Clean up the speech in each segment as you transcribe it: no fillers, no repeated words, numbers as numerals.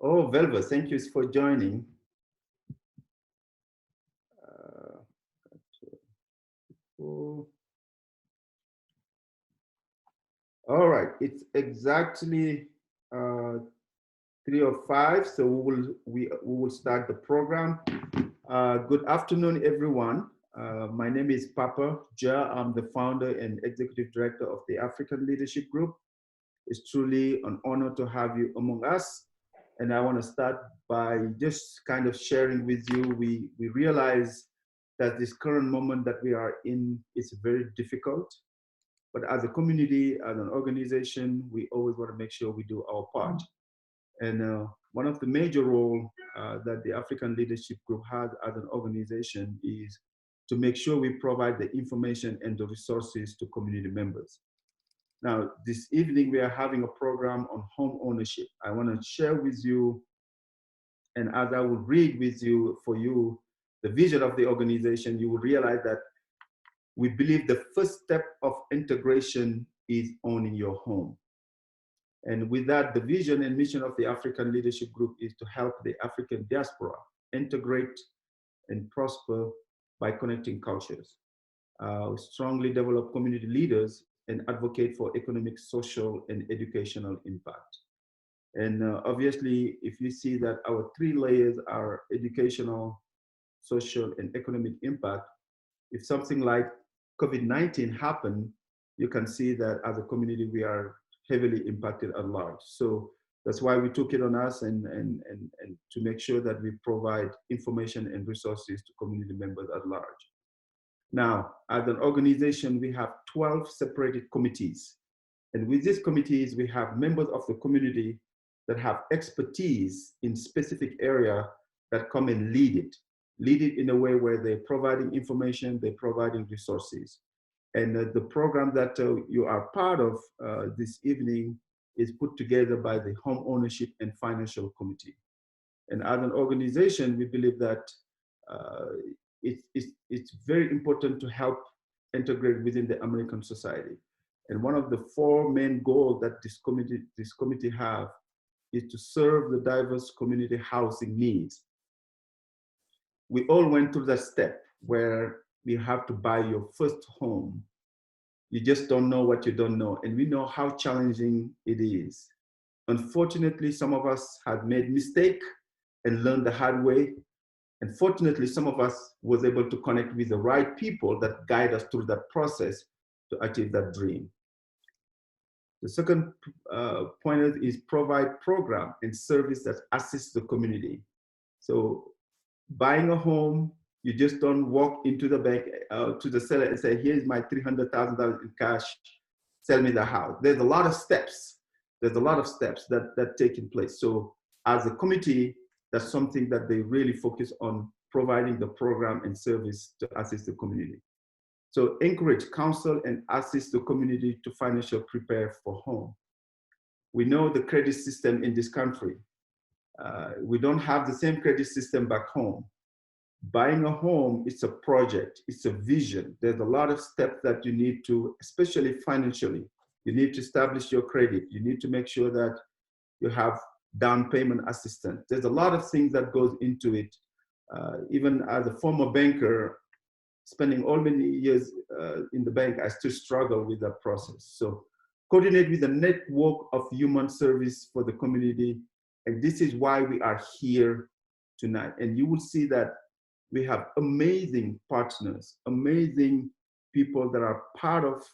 Oh, Velva, thank you for joining. Uh, oh, all right, it's exactly 3:05, so we will start the program. Good afternoon, everyone. My name is Papa Ja. I'm the founder and executive director of the African Leadership Group. It's truly an honor to have you among us. And I want to start by just kind of sharing with you. We realize that this current moment that we are in is very difficult. But as a community, as an organization, we always want to make sure we do our part. And one of the major roles that the African Leadership Group has as an organization is to make sure we provide the information and the resources to community members. Now, this evening we are having a program on home ownership. I want to share with you, and as I will read with you for you the vision of the organization, you will realize that we believe the first step of integration is owning your home. And with that, the vision and mission of the African Leadership Group is to help the African diaspora integrate and prosper by connecting cultures. We strongly develop community leaders and advocate for economic, social, and educational impact. And obviously, if you see that our three layers are educational, social, and economic impact, if something like COVID-19 happened, you can see that as a community, we are heavily impacted at large. So that's why we took it on us and to make sure that we provide information and resources to community members at large. Now, as an organization, we have 12 separated committees. And with these committees, we have members of the community that have expertise in specific area that come and lead it in a way where they're providing information, they're providing resources. And the program that you are part of this evening is put together by the Home Ownership and Financial Committee. And as an organization, we believe that it's very important to help integrate within the American society. And one of the four main goals that this committee have is to serve the diverse community housing needs. We all went through that step where you have to buy your first home. You just don't know what you don't know. And we know how challenging it is. Unfortunately, some of us have made mistakes and learned the hard way. And fortunately, some of us was able to connect with the right people that guide us through that process to achieve that dream. The second point is provide program and service that assists the community. So buying a home, you just don't walk into the bank, to the seller and say, here's my $300,000 in cash, sell me the house. There's a lot of steps. There's a lot of steps that taking place. So as a committee, that's something that they really focus on, providing the program and service to assist the community. So encourage, counsel, and assist the community to financially prepare for home. We know the credit system in this country. We don't have the same credit system back home. Buying a home, it's a project, it's a vision. There's a lot of steps that you need to, especially financially. You need to establish your credit. You need to make sure that you have down payment assistance. There's a lot of things that goes into it. Even as a former banker, spending all many years in the bank, I still struggle with that process. So coordinate with a network of human service for the community. And this is why we are here tonight. And you will see that we have amazing partners, amazing people that are part of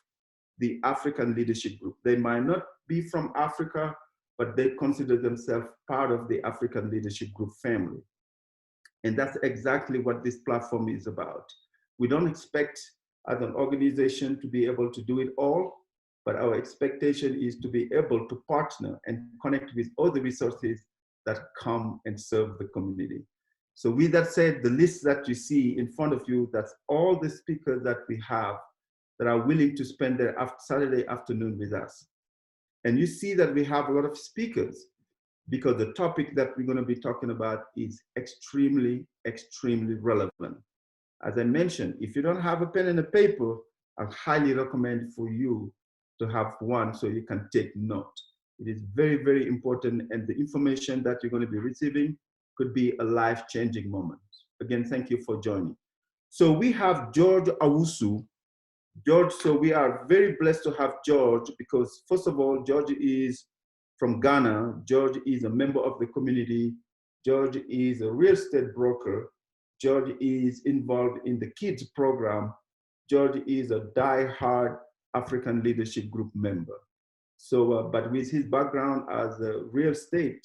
the African Leadership Group. They might not be from Africa, but they consider themselves part of the African Leadership Group family. And that's exactly what this platform is about. We don't expect as an organization to be able to do it all, but our expectation is to be able to partner and connect with all the resources that come and serve the community. So with that said, the list that you see in front of you, that's all the speakers that we have that are willing to spend their Saturday afternoon with us. And you see that we have a lot of speakers because the topic that we're going to be talking about is extremely, extremely relevant. As I mentioned, if you don't have a pen and a paper, I highly recommend for you to have one so you can take note. It is very, very important, and the information that you're going to be receiving could be a life-changing moment. Again, thank you for joining. So we have George Awusu. George, so we are very blessed to have George because, first of all, George is from Ghana. George is a member of the community. George is a real estate broker. George is involved in the kids program. George is a die-hard African Leadership Group member. So, but with his background as a real estate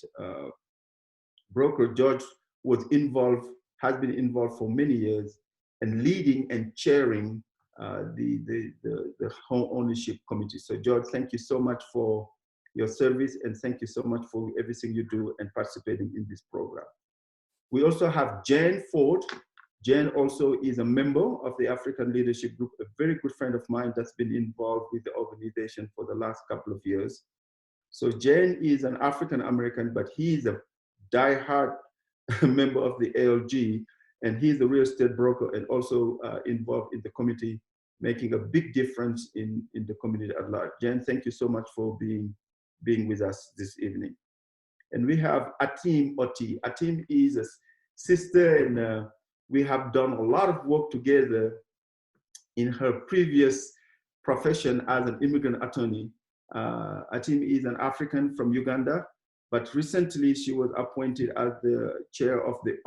broker, George was involved, has been involved for many years, and leading and chairing the home ownership committee. So George, thank you so much for your service, and thank you so much for everything you do and participating in this program. We also have Jane Ford. Jane also is a member of the African Leadership Group, a very good friend of mine that's been involved with the organization for the last couple of years. So Jane is an African American, but he is a die-hard member of the ALG, and he's a real estate broker and also involved in the committee, making a big difference in the community at large. Jane, thank you so much for being with us this evening. And we have Atim Oti. Atim is a sister, and we have done a lot of work together in her previous profession as an immigrant attorney. Atim is an African from Uganda, but recently she was appointed as the chair of the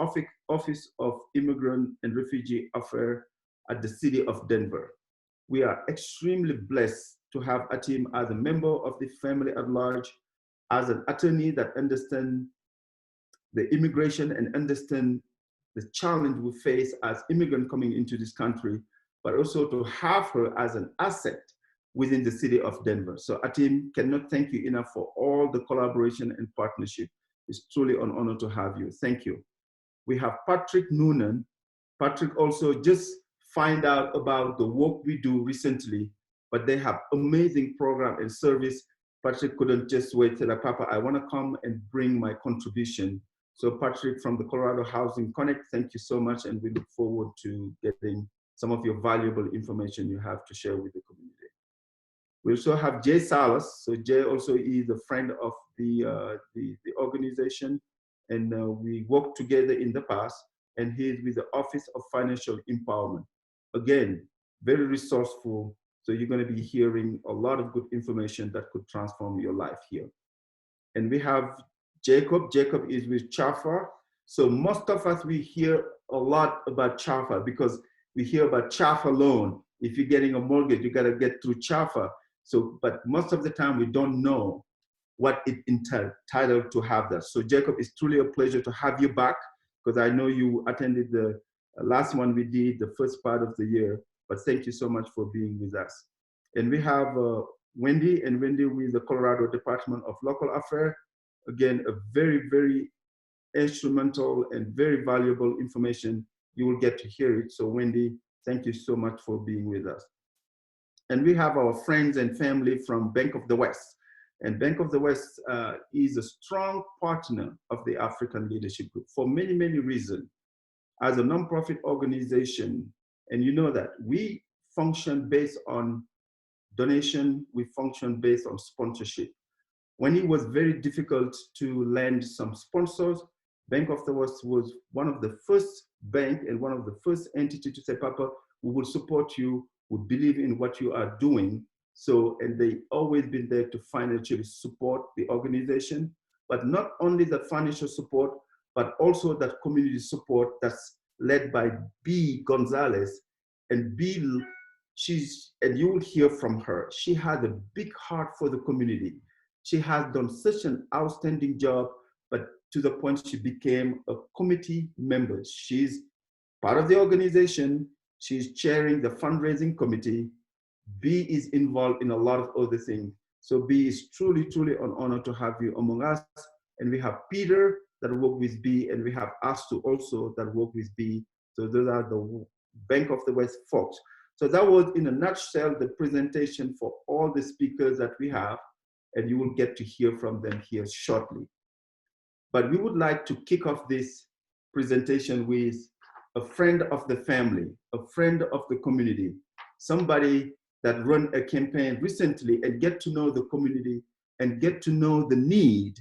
Office of Immigrant and Refugee Affairs at the City of Denver. We are extremely blessed to have Atim as a member of the family at large, as an attorney that understands the immigration and understands the challenge we face as immigrants coming into this country, but also to have her as an asset within the city of Denver. So Atim, cannot thank you enough for all the collaboration and partnership. It's truly an honor to have you. Thank you. We have Patrick Noonan. Patrick also just find out about the work we do recently, but they have amazing program and service. Patrick couldn't just wait till Papa, I want to come and bring my contribution. So Patrick from the Colorado Housing Connect, thank you so much, and we look forward to getting some of your valuable information you have to share with the community. We also have Jay Salas. So Jay also is a friend of the organization, and we worked together in the past, and he's with the Office of Financial Empowerment. Again, very resourceful. So you're going to be hearing a lot of good information that could transform your life here. And we have Jacob. Jacob is with CHAFA. So most of us, we hear a lot about CHAFA because we hear about CHAFA loan. If you're getting a mortgage, you got to get through CHAFA. So, but most of the time we don't know what it entitled to have that. So Jacob, it's truly a pleasure to have you back, because I know you attended the last one we did, the first part of the year, but thank you so much for being with us. And we have Wendy, and Wendy with the Colorado Department of Local Affairs. Again, a very, very instrumental and very valuable information. You will get to hear it. So Wendy, thank you so much for being with us. And we have our friends and family from Bank of the West. And Bank of the West is a strong partner of the African Leadership Group for many, many reasons. As a nonprofit organization, and you know that we function based on donation, we function based on sponsorship. When it was very difficult to land some sponsors, Bank of the West was one of the first bank and one of the first entity to say, Papa, we will support you, we believe in what you are doing. So, and they always been there to financially support the organization, but not only that financial support, but also that community support that's led by B. Gonzalez. And B, and you will hear from her, she had a big heart for the community. She has done such an outstanding job, but to the point she became a committee member. She's part of the organization. She's chairing the fundraising committee. B is involved in a lot of other things. So B is truly, truly an honor to have you among us. And we have Peter that work with B, and we have Astu also that work with B. So those are the Bank of the West folks. So that was in a nutshell the presentation for all the speakers that we have, and you will get to hear from them here shortly. But we would like to kick off this presentation with a friend of the family, a friend of the community, somebody that ran a campaign recently and get to know the community and get to know the need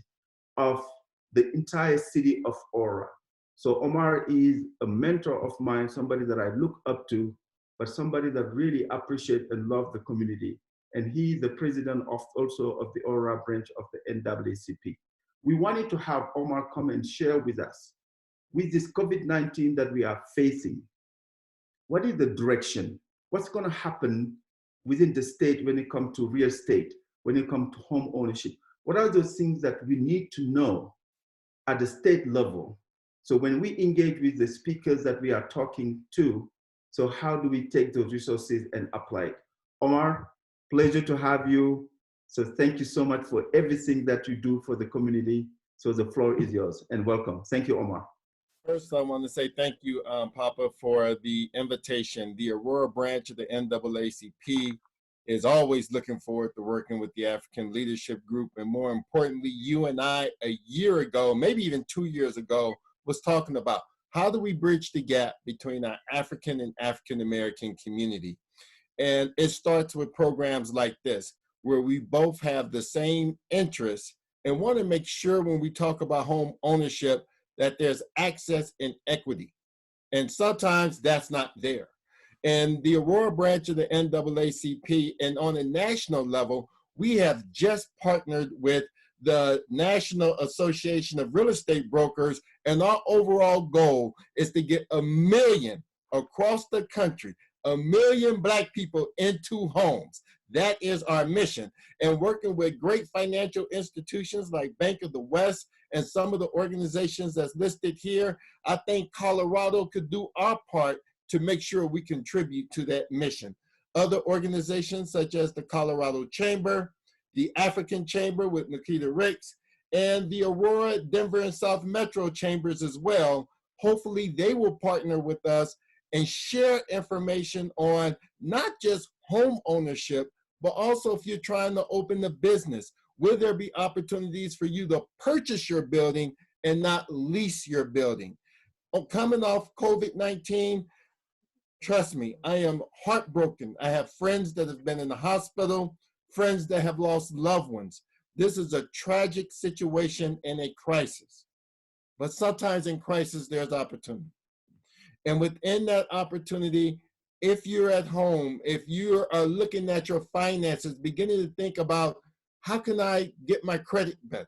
of the entire city of Aura. So Omar is a mentor of mine, somebody that I look up to, but somebody that really appreciates and loves the community. And he's the president of also of the Aura branch of the NAACP. We wanted to have Omar come and share with us, with this COVID-19 that we are facing, what is the direction? What's going to happen within the state when it comes to real estate, when it comes to home ownership? What are those things that we need to know at the state level? So when we engage with the speakers that we are talking to, so how do we take those resources and apply it? Omar, pleasure to have you. So thank you so much for everything that you do for the community. So the floor is yours, and welcome. Thank you, Omar. First, I want to say thank you, Papa, for the invitation. The Aurora branch of the NAACP is always looking forward to working with the African Leadership Group. And more importantly, you and I, a year ago, maybe even 2 years ago, was talking about how do we bridge the gap between our African and African-American community. And it starts with programs like this, where we both have the same interests and want to make sure when we talk about home ownership that there's access and equity. And sometimes that's not there. And the Aurora branch of the NAACP, and on a national level, we have just partnered with the National Association of Real Estate Brokers, and our overall goal is to get 1 million across the country, 1 million Black people into homes. That is our mission. And working with great financial institutions like Bank of the West and some of the organizations that's listed here, I think Colorado could do our part to make sure we contribute to that mission. Other organizations such as the Colorado Chamber, the African Chamber with Nikita Ricks, and the Aurora, Denver, and South Metro Chambers as well. Hopefully they will partner with us and share information on not just home ownership, but also if you're trying to open a business, will there be opportunities for you to purchase your building and not lease your building? Coming off COVID-19, trust me, I am heartbroken. I have friends that have been in the hospital, friends that have lost loved ones. This is a tragic situation and a crisis. But sometimes in crisis, there's opportunity. And within that opportunity, if you're at home, if you are looking at your finances, beginning to think about, how can I get my credit better?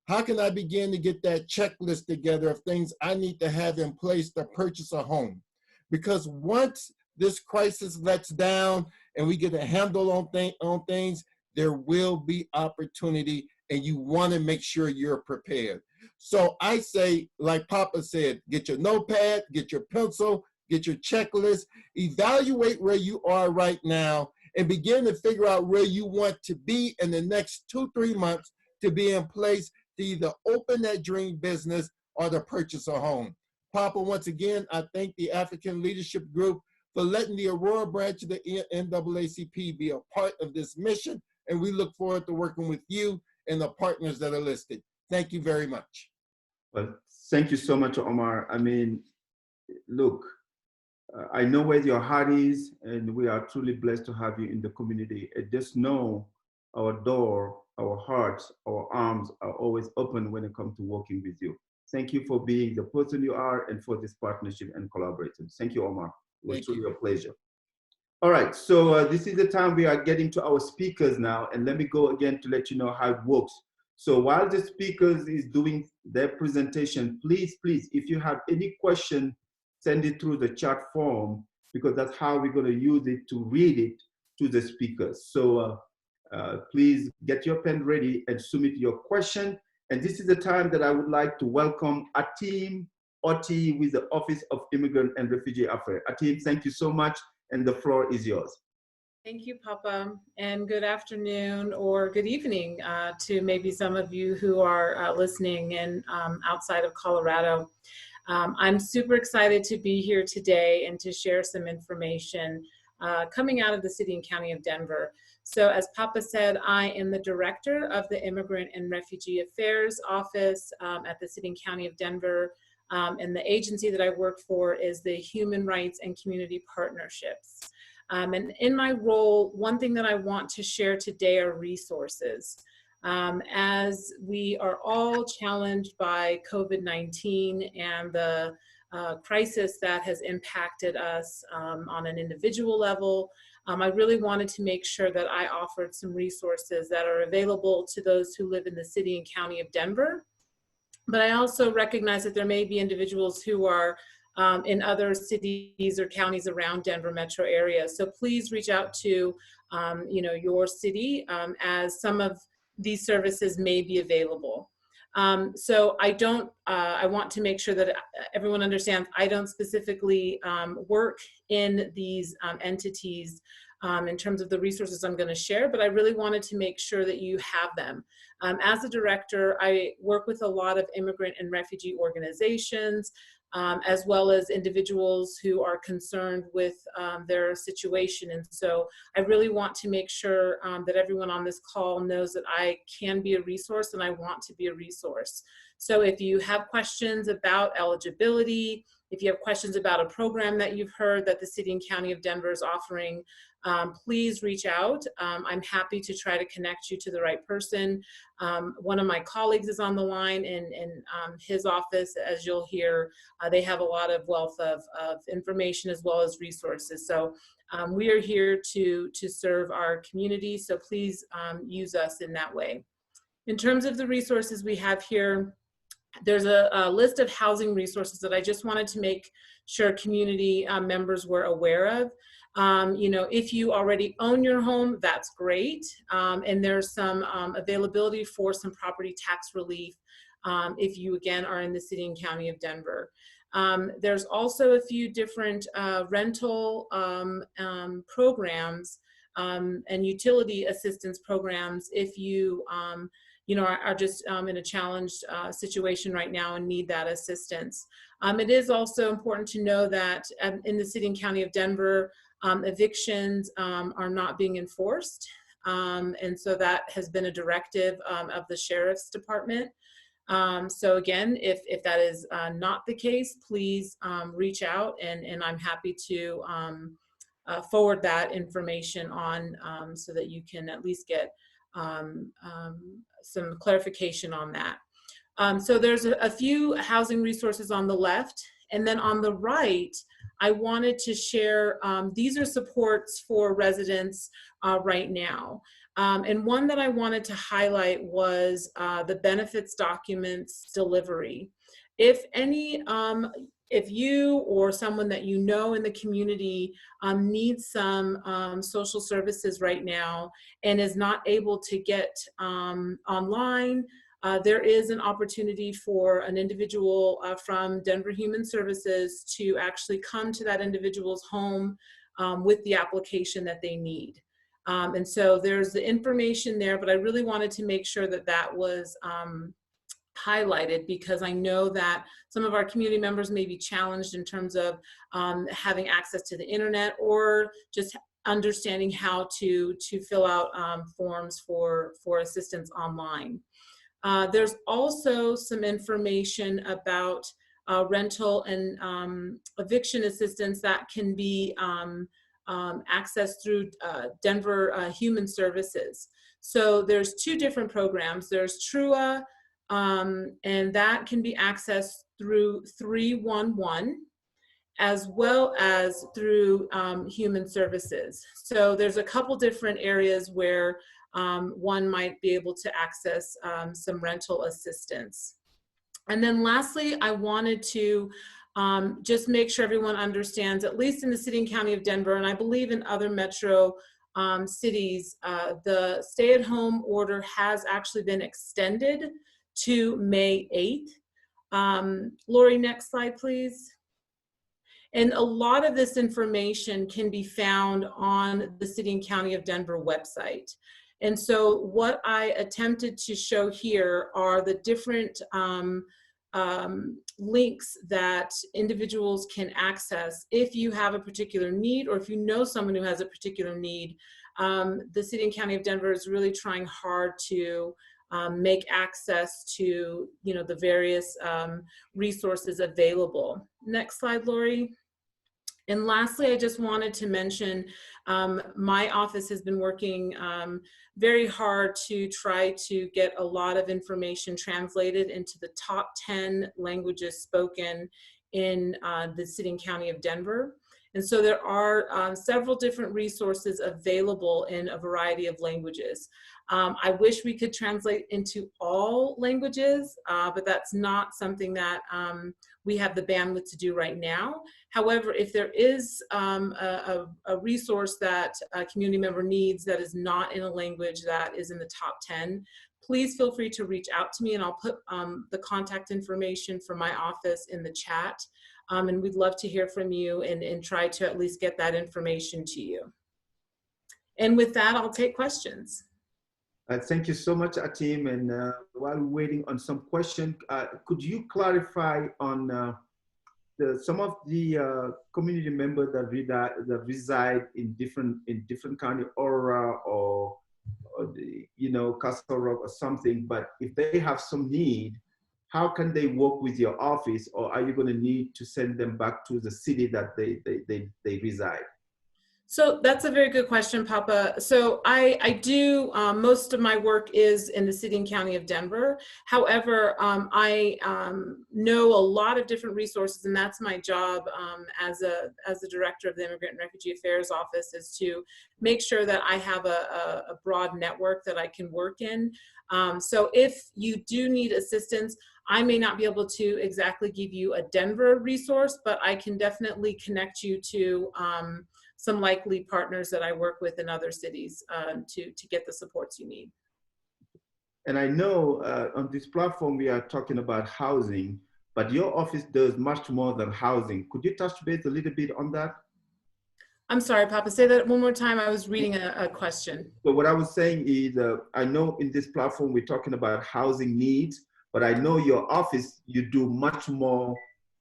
How can I begin to get that checklist together of things I need to have in place to purchase a home? Because once this crisis lets down and we get a handle on things, there will be opportunity, and you want to make sure you're prepared. So I say, like Papa said, get your notepad, get your pencil, get your checklist, evaluate where you are right now, and begin to figure out where you want to be in the next 2-3 months to be in place to either open that dream business or to purchase a home. Papa, once again, I thank the African Leadership Group for letting the Aurora branch of the NAACP be a part of this mission, and we look forward to working with you and the partners that are listed. Thank you very much. Well, thank you so much, Omar. I mean, look, I know where your heart is, and we are truly blessed to have you in the community. And just know our door, our hearts, our arms are always open when it comes to working with you. Thank you for being the person you are and for this partnership and collaboration. Thank you, Omar. It was truly a pleasure. All right, so this is the time we are getting to our speakers now, and let me go again to let you know how it works. So while the speakers is doing their presentation, please, if you have any question, send it through the chat form, because that's how we're going to use it to read it to the speakers. So please get your pen ready and submit your question. And this is the time that I would like to welcome Atim Oti with the Office of Immigrant and Refugee Affairs. Atim, thank you so much, and the floor is yours. Thank you, Papa, and good afternoon or good evening to maybe some of you who are listening in outside of Colorado. I'm super excited to be here today and to share some information coming out of the City and County of Denver. So as Papa said, I am the director of the Immigrant and Refugee Affairs Office at the City and County of Denver. And the agency that I work for is the Human Rights and Community Partnerships. And in my role, one thing that I want to share today are resources. As we are all challenged by COVID-19 and the crisis that has impacted us on an individual level, I really wanted to make sure that I offered some resources that are available to those who live in the city and county of Denver. But I also recognize that there may be individuals who are in other cities or counties around Denver metro area. So please reach out to your city as some of these services may be available. So I want to make sure that everyone understands I don't specifically work in these entities in terms of the resources I'm going to share, but I really wanted to make sure that you have them. As a director, I work with a lot of immigrant and refugee organizations, as well as individuals who are concerned with their situation. And so I really want to make sure that everyone on this call knows that I can be a resource and I want to be a resource. So if you have questions about eligibility, if you have questions about a program that you've heard that the City and County of Denver is offering, please reach out. I'm happy to try to connect you to the right person. One of my colleagues is on the line in his office. As you'll hear, they have a lot of wealth of information as well as resources. So we are here to serve our community. So please use us in that way. In terms of the resources we have here, there's a list of housing resources that I just wanted to make sure community members were aware of. If you already own your home, that's great. And there's some availability for some property tax relief if you, again, are in the city and county of Denver. There's also a few different rental programs and utility assistance programs if you are just in a challenged situation right now and need that assistance. It is also important to know that in the city and county of Denver, evictions are not being enforced. And so that has been a directive of the Sheriff's Department. So again, if that is not the case, please reach out and I'm happy to forward that information on so that you can at least get some clarification on that. So there's a few housing resources on the left, and then on the right, I wanted to share, these are supports for residents right now. And one that I wanted to highlight was the benefits documents delivery. If you or someone that you know in the community needs some social services right now and is not able to get online, there is an opportunity for an individual from Denver Human Services to actually come to that individual's home with the application that they need. And so there's the information there, but I really wanted to make sure that that was highlighted because I know that some of our community members may be challenged in terms of having access to the internet or just understanding how to fill out forms for assistance online. There's also some information about rental and eviction assistance that can be accessed through Denver Human Services. So there's two different programs. There's TRUA, and that can be accessed through 311 as well as through Human Services. So there's a couple different areas where one might be able to access some rental assistance. And then lastly, I wanted to just make sure everyone understands, at least in the city and county of Denver, and I believe in other metro cities, the stay-at-home order has actually been extended to May 8th. Lori, next slide, please. And a lot of this information can be found on the City and County of Denver website. And so what I attempted to show here are the different links that individuals can access if you have a particular need or if you know someone who has a particular need. The City and County of Denver is really trying hard to make access to the various resources available. Next slide, Lori. And lastly, I just wanted to mention my office has been working very hard to try to get a lot of information translated into the top 10 languages spoken in the city and county of Denver. And so there are several different resources available in a variety of languages. I wish we could translate into all languages, but that's not something that we have the bandwidth to do right now. However, if there is a resource that a community member needs that is not in a language that is in the top 10, please feel free to reach out to me, and I'll put the contact information for my office in the chat. And we'd love to hear from you and try to at least get that information to you. And with that, I'll take questions. Thank you so much, Atim. And while we're waiting on some questions, could you clarify on some of the community members that reside in different county, Aurora or the, Castle Rock or something, but if they have some need, how can they work with your office, or are you going to need to send them back to the city that they reside? So that's a very good question, Papa. So I do, most of my work is in the city and county of Denver. However, I know a lot of different resources, and that's my job as the director of the Immigrant and Refugee Affairs Office, is to make sure that I have a broad network that I can work in. So if you do need assistance, I may not be able to exactly give you a Denver resource, but I can definitely connect you to some likely partners that I work with in other cities to get the supports you need. And I know on this platform we are talking about housing, but your office does much more than housing. Could you touch base a little bit on that? I'm sorry, Papa, say that one more time. I was reading a question. So what I was saying is, I know in this platform we're talking about housing needs, but I know your office, you do much more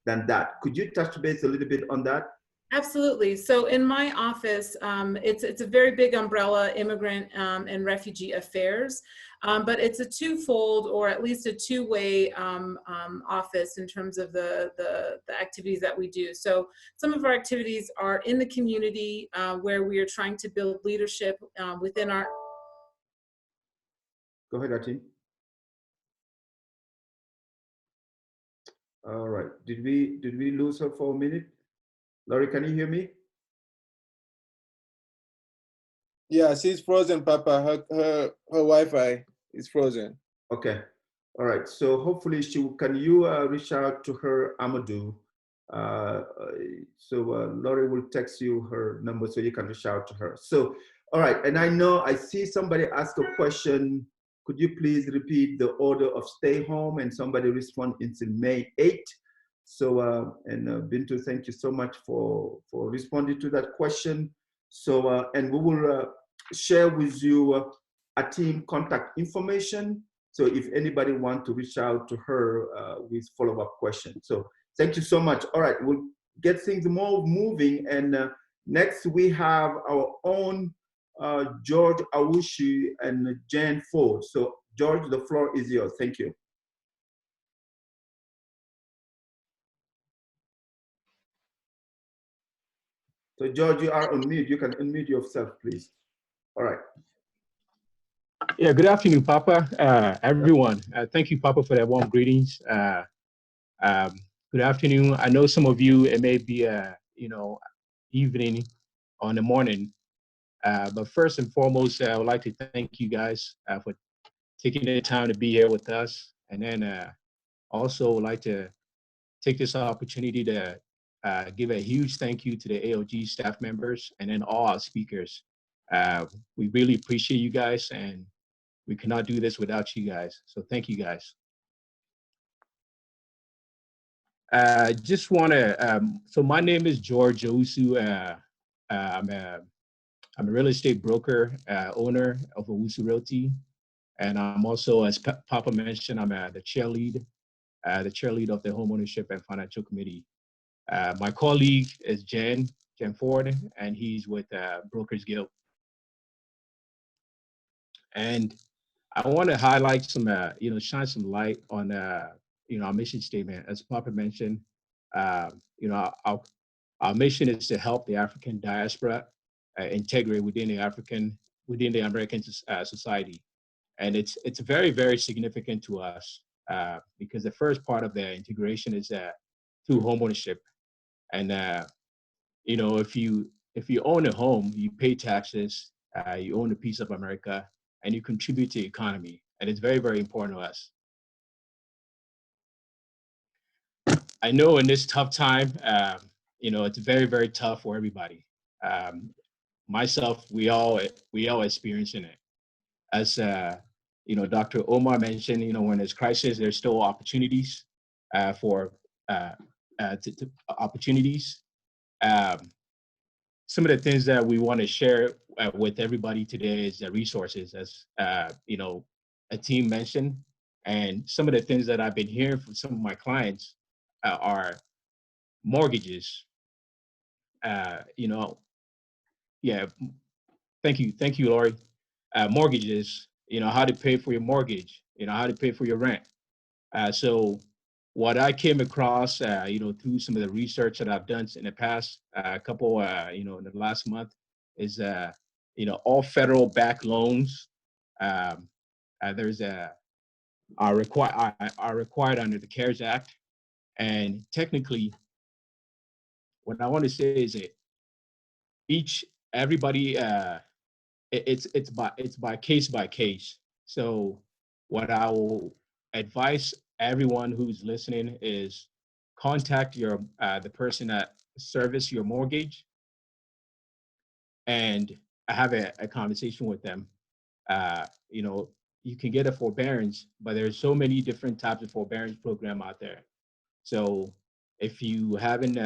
than that. Could you touch base a little bit on that? Absolutely. So in my office, it's a very big umbrella, immigrant and refugee affairs, but it's a twofold, or at least a two-way office in terms of the activities that we do. So some of our activities are in the community where we are trying to build leadership within our... Go ahead, Atin. All right. Did we lose her for a minute? Laurie, can you hear me? Yeah, she's frozen, Papa. Her Wi-Fi is frozen. Okay. All right. So hopefully can you reach out to her, Amadou? Laurie will text you her number so you can reach out to her. So, all right. And I know I see somebody ask a question. Could you please repeat the order of stay home? And somebody respond until May 8th. So, Bintu, thank you so much for responding to that question. So, and we will share with you a team contact information. So if anybody wants to reach out to her with follow-up questions. So thank you so much. All right, we'll get things more moving. And next we have our own George Awushi and Jan Ford. So George, the floor is yours. Thank you. So George, you are on mute. You can unmute yourself, please. All right. Yeah, good afternoon, Papa. Everyone, thank you, Papa, for that warm greetings. Good afternoon. I know some of you, it may be, evening or in the morning. But first and foremost, I would like to thank you guys for taking the time to be here with us. And then also would like to take this opportunity to give a huge thank you to the ALG staff members and then all our speakers. We really appreciate you guys, and we cannot do this without you guys. So thank you guys. Just want to, so my name is George Owusu. I'm a real estate broker, owner of Owusu Realty. And I'm also, as Papa mentioned, I'm the chair lead of the Homeownership and Financial Committee. My colleague is Jan Ford, and he's with Brokers Guild. And I want to highlight some, shine some light on, our mission statement. As Papa mentioned, our Our mission is to help the African diaspora integrate within the American society. And it's very, very significant to us because the first part of the integration is through homeownership. And you know, if you own a home, you pay taxes, you own a piece of America, and you contribute to the economy. And it's very, very important to us. I know in this tough time, you know, it's very, very tough for everybody. Myself, we all experiencing it. As you know, Dr. Omar mentioned, you know, when there's crisis, there's still opportunities for opportunities. Some of the things that we want to share with everybody today is the resources, as you know, a team mentioned, and some of the things that I've been hearing from some of my clients are mortgages. You know, yeah, thank you, Lori. Mortgages, you know, how to pay for your mortgage, you know, how to pay for your rent. So what I came across, you know, through some of the research that I've done in the past couple, you know, in the last month is, you know, all federal backed loans, there's are required under the CARES Act. And technically, what I want to say is that everybody, it's by case. So what I will advise everyone who's listening is contact the person that service your mortgage and have a conversation with them. You know, you can get a forbearance, but there's so many different types of forbearance program out there. So if you haven't,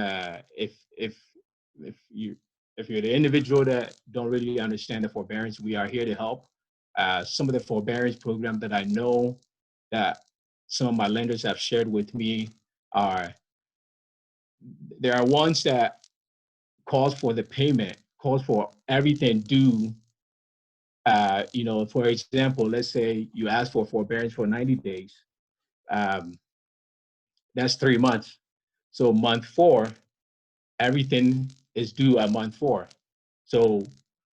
if you're the individual that don't really understand the forbearance, we are here to help. Some of the forbearance programs that I know that some of my lenders have shared with me there are ones that calls for the payment, calls for everything due. You know, for example, let's say you ask for forbearance for 90 days. That's 3 months. So month 4, everything is due at month 4. So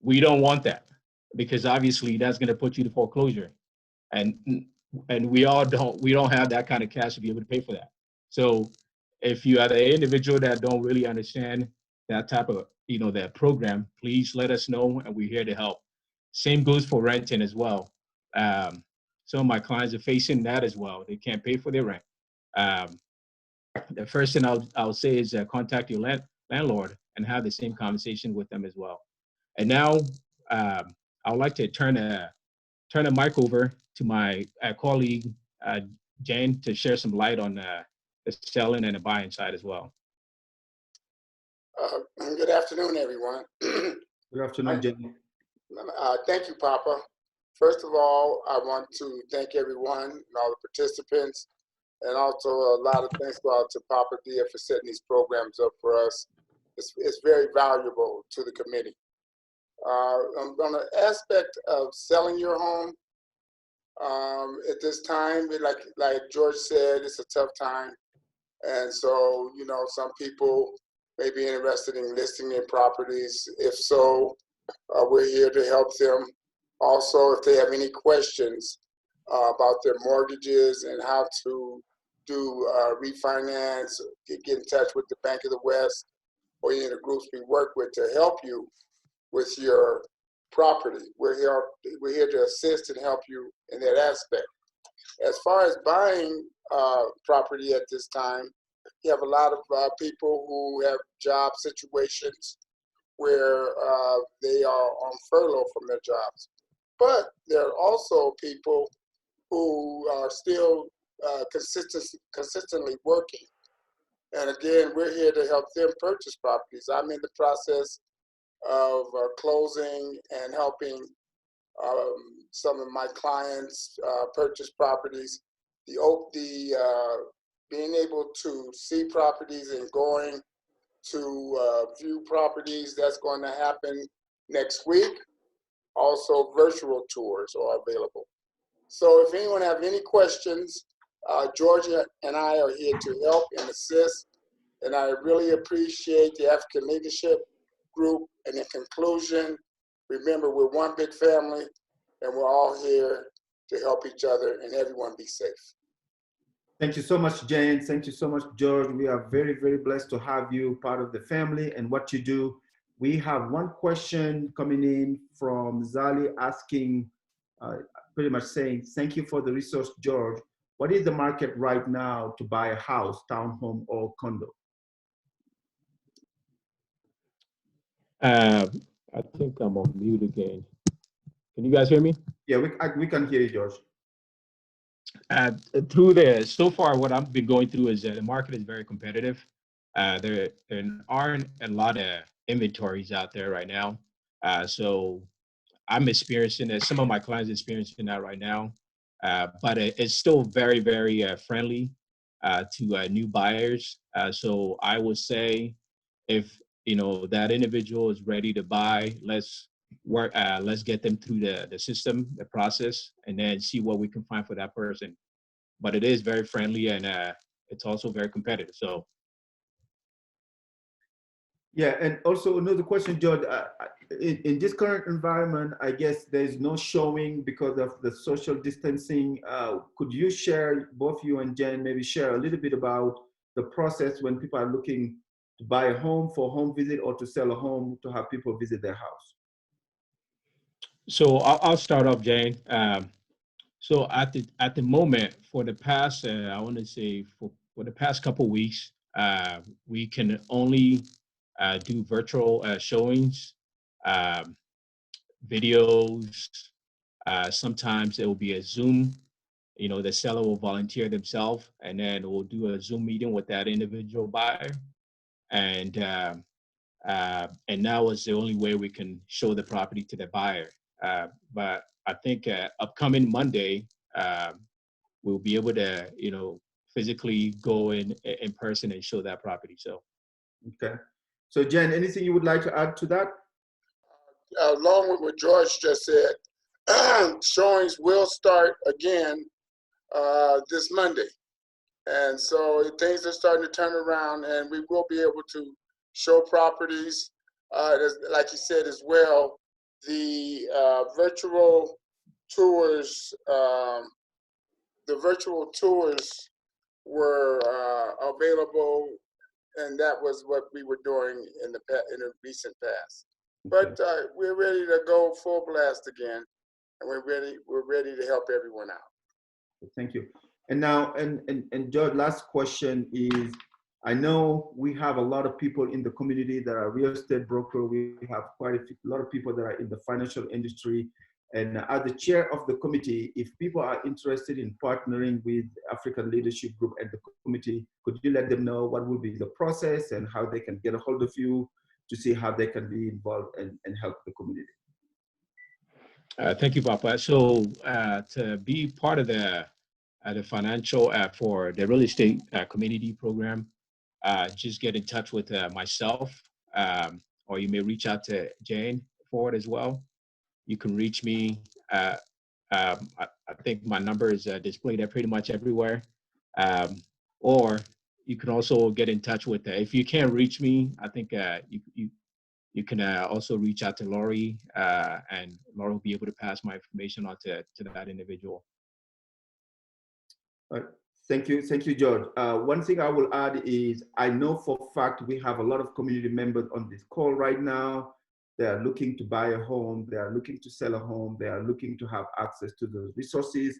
we don't want that because obviously that's going to put you to foreclosure, and we don't have that kind of cash to be able to pay for that. So if you are the individual that don't really understand that type of, you know, that program, please let us know and we're here to help. Same goes for renting as well. Some of my clients are facing that as well. They can't pay for their rent. The first thing I'll say is contact your landlord and have the same conversation with them as well. And now I would like to turn the mic over to my colleague, Jane, to share some light on the selling and the buying side as well. Good afternoon, everyone. Good afternoon, Jane. Thank you, Papa. First of all, I want to thank everyone and all the participants, and also a lot of thanks go out to Papa Dia for setting these programs up for us. It's very valuable to the committee. On the aspect of selling your home, at this time, like George said, it's a tough time. And so, you know, some people may be interested in listing their properties. If so, we're here to help them. Also, if they have any questions about their mortgages and how to do refinance, get in touch with the Bank of the West or any of the groups we work with to help you with your property. We're here to assist and help you in that aspect. As far as buying property at this time, you have a lot of people who have job situations where they are on furlough from their jobs. But there are also people who are still consistently working. And again, we're here to help them purchase properties. I'm in the process of closing and helping some of my clients purchase properties. Being able to see properties and going to view properties, that's going to happen next week. Also, virtual tours are available. So if anyone have any questions, Georgia and I are here to help and assist And I really appreciate the African Leadership Group. And in conclusion, remember, we're one big family, and we're all here to help each other, and everyone be safe. Thank you so much, Jane. Thank you so much, George. We are very, very blessed to have you part of the family and what you do. We have one question coming in from Zali asking, pretty much saying, thank you for the resource, George. What is the market right now to buy a house, townhome, or condo? I think I'm on mute again. Can you guys hear me? Yeah, we can hear you, George. So far, what I've been going through is the market is very competitive. There aren't a lot of inventories out there right now. So I'm experiencing that. Some of my clients are experiencing that right now. But it's still very, very friendly to new buyers. So I would say if that individual is ready to buy, let's work. Let's get them through the system, the process, and then see what we can find for that person. But it is very friendly and it's also very competitive. So. Yeah, and also another question, George. In this current environment, I guess there's no showing because of the social distancing. Could you share, both you and Jen, maybe share a little bit about the process when people are looking to buy a home for home visit or to sell a home to have people visit their house? So I'll start off, Jane. So at the moment, for the past, I want to say for the past couple of weeks, we can only do virtual showings, videos. Sometimes it will be a Zoom. The seller will volunteer themselves, and then we'll do a Zoom meeting with that individual buyer. And now is the only way we can show the property to the buyer. But I think upcoming Monday, we'll be able to, physically go in person and show that property. So. Okay. So Jen, anything you would like to add to that? Along with what George just said, showings will start again this Monday. And so things are starting to turn around, and we will be able to show properties. Like you said as well, the virtual tours, were available, and that was what we were doing in the recent past. But we're ready to go full blast again, and we're ready to help everyone out. Thank you. And now, and George, last question is, I know we have a lot of people in the community that are real estate broker. We have quite a lot of people that are in the financial industry. And as the chair of the committee, if people are interested in partnering with African Leadership Group and the committee, could you let them know what will be the process and how they can get a hold of you to see how they can be involved and help the community? Thank you, Papa. So to be part of the financial for the real estate community program, just get in touch with myself, or you may reach out to Jane Ford as well. You can reach me. I think my number is displayed there pretty much everywhere. Or you can also get in touch with, if you can't reach me, I think you can also reach out to Laurie, and Laurie will be able to pass my information on to that individual. Thank you, George. One thing I will add is, I know for a fact we have a lot of community members on this call right now. They are looking to buy a home, they are looking to sell a home, they are looking to have access to those resources,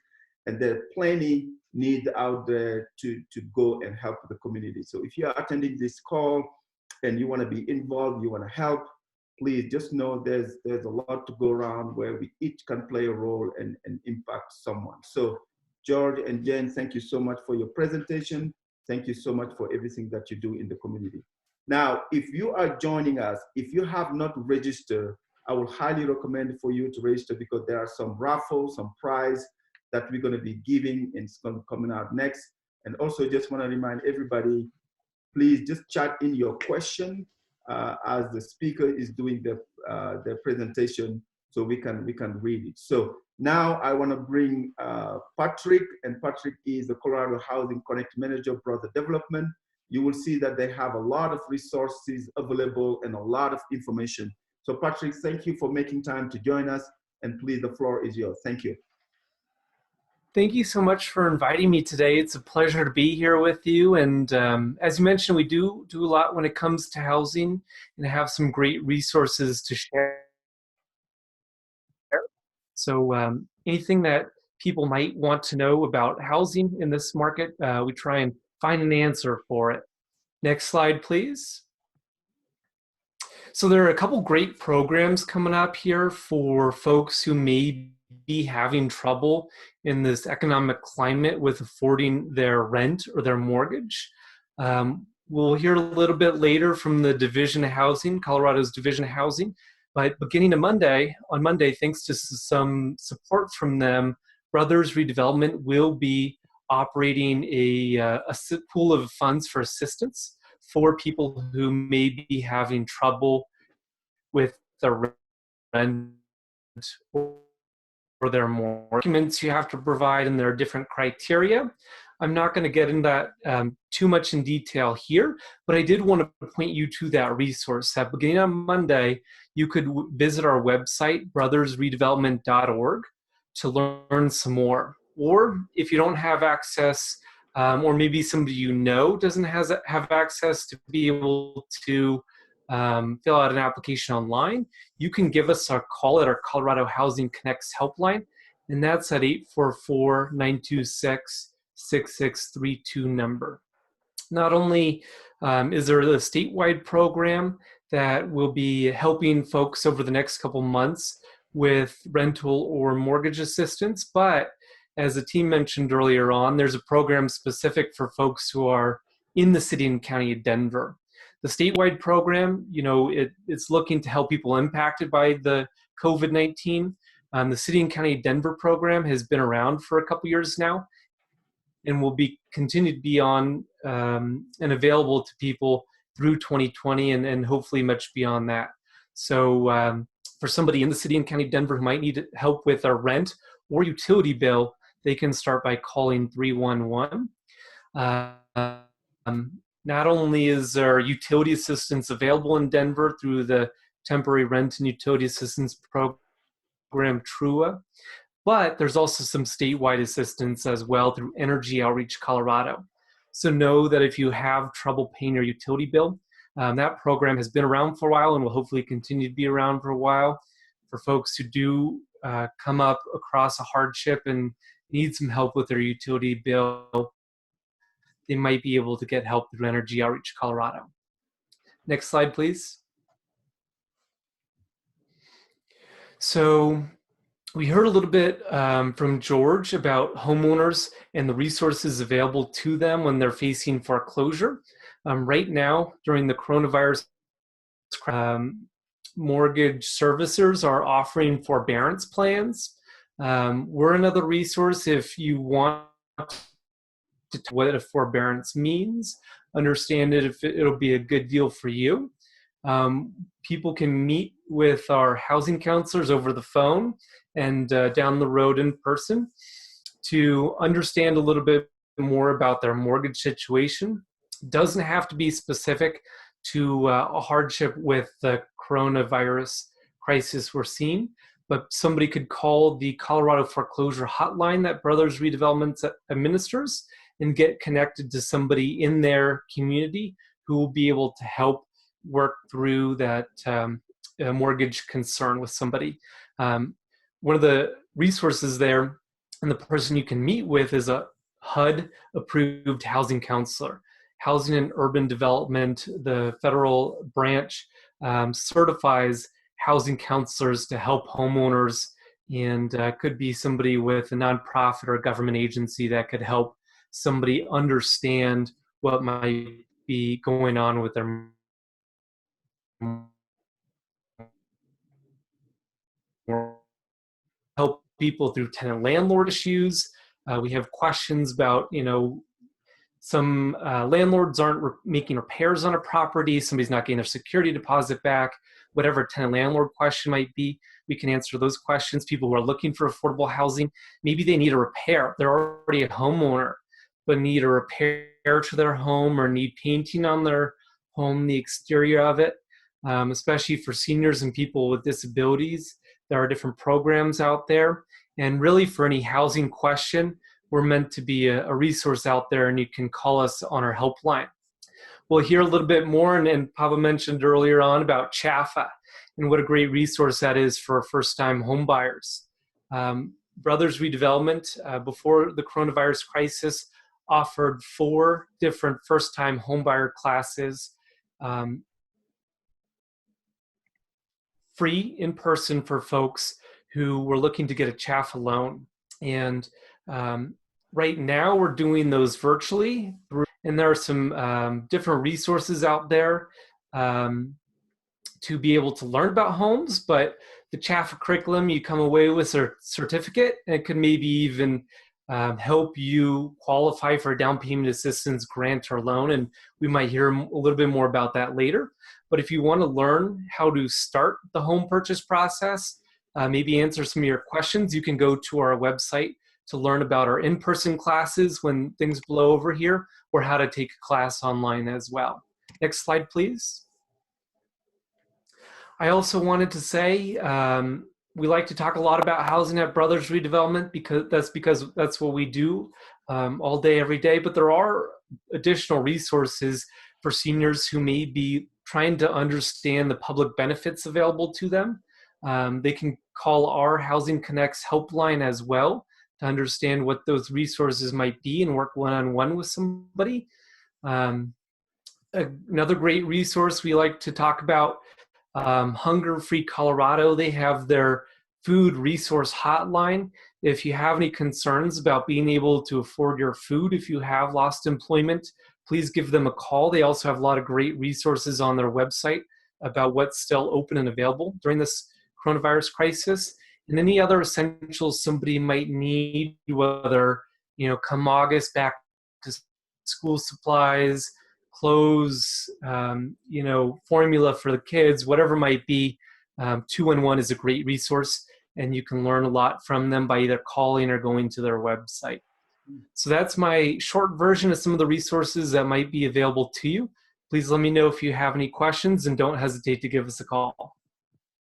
and there are plenty need out there to go and help the community. So if you are attending this call and you want to be involved, you want to help, please just know there's a lot to go around where we each can play a role and impact someone. So George and Jen, thank you so much for your presentation. Thank you so much for everything that you do in the community. Now, if you are joining us, if you have not registered, I would highly recommend for you to register, because there are some raffles, some prize that we're going to be giving, and it's going to be coming out next. And also just want to remind everybody, please just chat in your question as the speaker is doing their presentation, so we can read it. So now I want to bring Patrick, and Patrick is the Colorado Housing Connect Manager, Brother Development. you will see that they have a lot of resources available and a lot of information. So Patrick, thank you for making time to join us. And please, the floor is yours. Thank you. Thank you so much for inviting me today. It's a pleasure to be here with you. And as you mentioned, we do a lot when it comes to housing and have some great resources to share. So anything that people might want to know about housing in this market, we try and find an answer for it. Next slide, please. So there are a couple great programs coming up here for folks who may be having trouble in this economic climate with affording their rent or their mortgage. We'll hear a little bit later from the Division of Housing, Colorado's Division of Housing, but beginning on Monday, thanks to some support from them, Brothers Redevelopment will be operating a pool of funds for assistance for people who may be having trouble with their rent or their more documents you have to provide, and there are different criteria. I'm not going to get into that too much in detail here, but I did want to point you to that resource. That beginning on Monday, you could visit our website, brothersredevelopment.org, to learn some more. Or if you don't have access, or maybe somebody you know doesn't have access to be able to fill out an application online, you can give us a call at our Colorado Housing Connects helpline, and that's at 844-926-6632 number. Not only is there a statewide program that will be helping folks over the next couple months with rental or mortgage assistance, but as the team mentioned earlier on, there's a program specific for folks who are in the city and county of Denver. The statewide program, it's looking to help people impacted by the COVID-19. The City and County of Denver program has been around for a couple years now and will continue to be on and available to people through 2020 and hopefully much beyond that. So for somebody in the City and County of Denver who might need help with a rent or utility bill, they can start by calling 311. Not only is there utility assistance available in Denver through the Temporary Rent and Utility Assistance Program, TRUA, but there's also some statewide assistance as well through Energy Outreach Colorado. So know that if you have trouble paying your utility bill, that program has been around for a while and will hopefully continue to be around for a while. For folks who do come up across a hardship and need some help with their utility bill, they might be able to get help through Energy Outreach Colorado. Next slide, please. So we heard a little bit from George about homeowners and the resources available to them when they're facing foreclosure. Right now, during the coronavirus, mortgage servicers are offering forbearance plans. We're another resource if you want what a forbearance means, understand it if it'll be a good deal for you. People can meet with our housing counselors over the phone and down the road in person to understand a little bit more about their mortgage situation. Doesn't have to be specific to a hardship with the coronavirus crisis we're seeing, but somebody could call the Colorado foreclosure hotline that Brothers Redevelopment administers and get connected to somebody in their community who will be able to help work through that mortgage concern with somebody. One of the resources there and the person you can meet with is a HUD-approved housing counselor. Housing and Urban Development, the federal branch, certifies housing counselors to help homeowners, and could be somebody with a nonprofit or a government agency that could help somebody understand what might be going on with their help people through tenant landlord issues. We have questions about, some landlords aren't making repairs on a property, somebody's not getting their security deposit back, whatever tenant landlord question might be, we can answer those questions. People who are looking for affordable housing, maybe they need a repair. They're already a homeowner, but need a repair to their home or need painting on their home, the exterior of it, especially for seniors and people with disabilities. There are different programs out there. And really for any housing question, we're meant to be a resource out there, and you can call us on our helpline. We'll hear a little bit more, and Papa mentioned earlier on about CHAFA and what a great resource that is for first-time home buyers. Brothers Redevelopment, before the coronavirus crisis, offered 4 different first-time homebuyer classes, free in person for folks who were looking to get a CHAFA loan. And right now we're doing those virtually, and there are some different resources out there to be able to learn about homes, but the CHAFA curriculum, you come away with a certificate, and it could maybe even help you qualify for a down payment assistance grant or loan, and we might hear a little bit more about that later. But if you want to learn how to start the home purchase process, maybe answer some of your questions, you can go to our website to learn about our in-person classes when things blow over here, or how to take a class online as well. Next slide, please. I also wanted to say we like to talk a lot about housing at Brothers Redevelopment because that's what we do all day, every day. But there are additional resources for seniors who may be trying to understand the public benefits available to them. They can call our Housing Connects helpline as well to understand what those resources might be and work one-on-one with somebody. Another great resource we like to talk about, Hunger Free Colorado. They have their food resource hotline. If you have any concerns about being able to afford your food, if you have lost employment, please give them a call. They also have a lot of great resources on their website about what's still open and available during this coronavirus crisis, and any other essentials somebody might need, whether, come August, back to school supplies, clothes, formula for the kids, whatever might be. 211 is a great resource, and you can learn a lot from them by either calling or going to their website. So that's my short version of some of the resources that might be available to you. Please let me know if you have any questions, and don't hesitate to give us a call.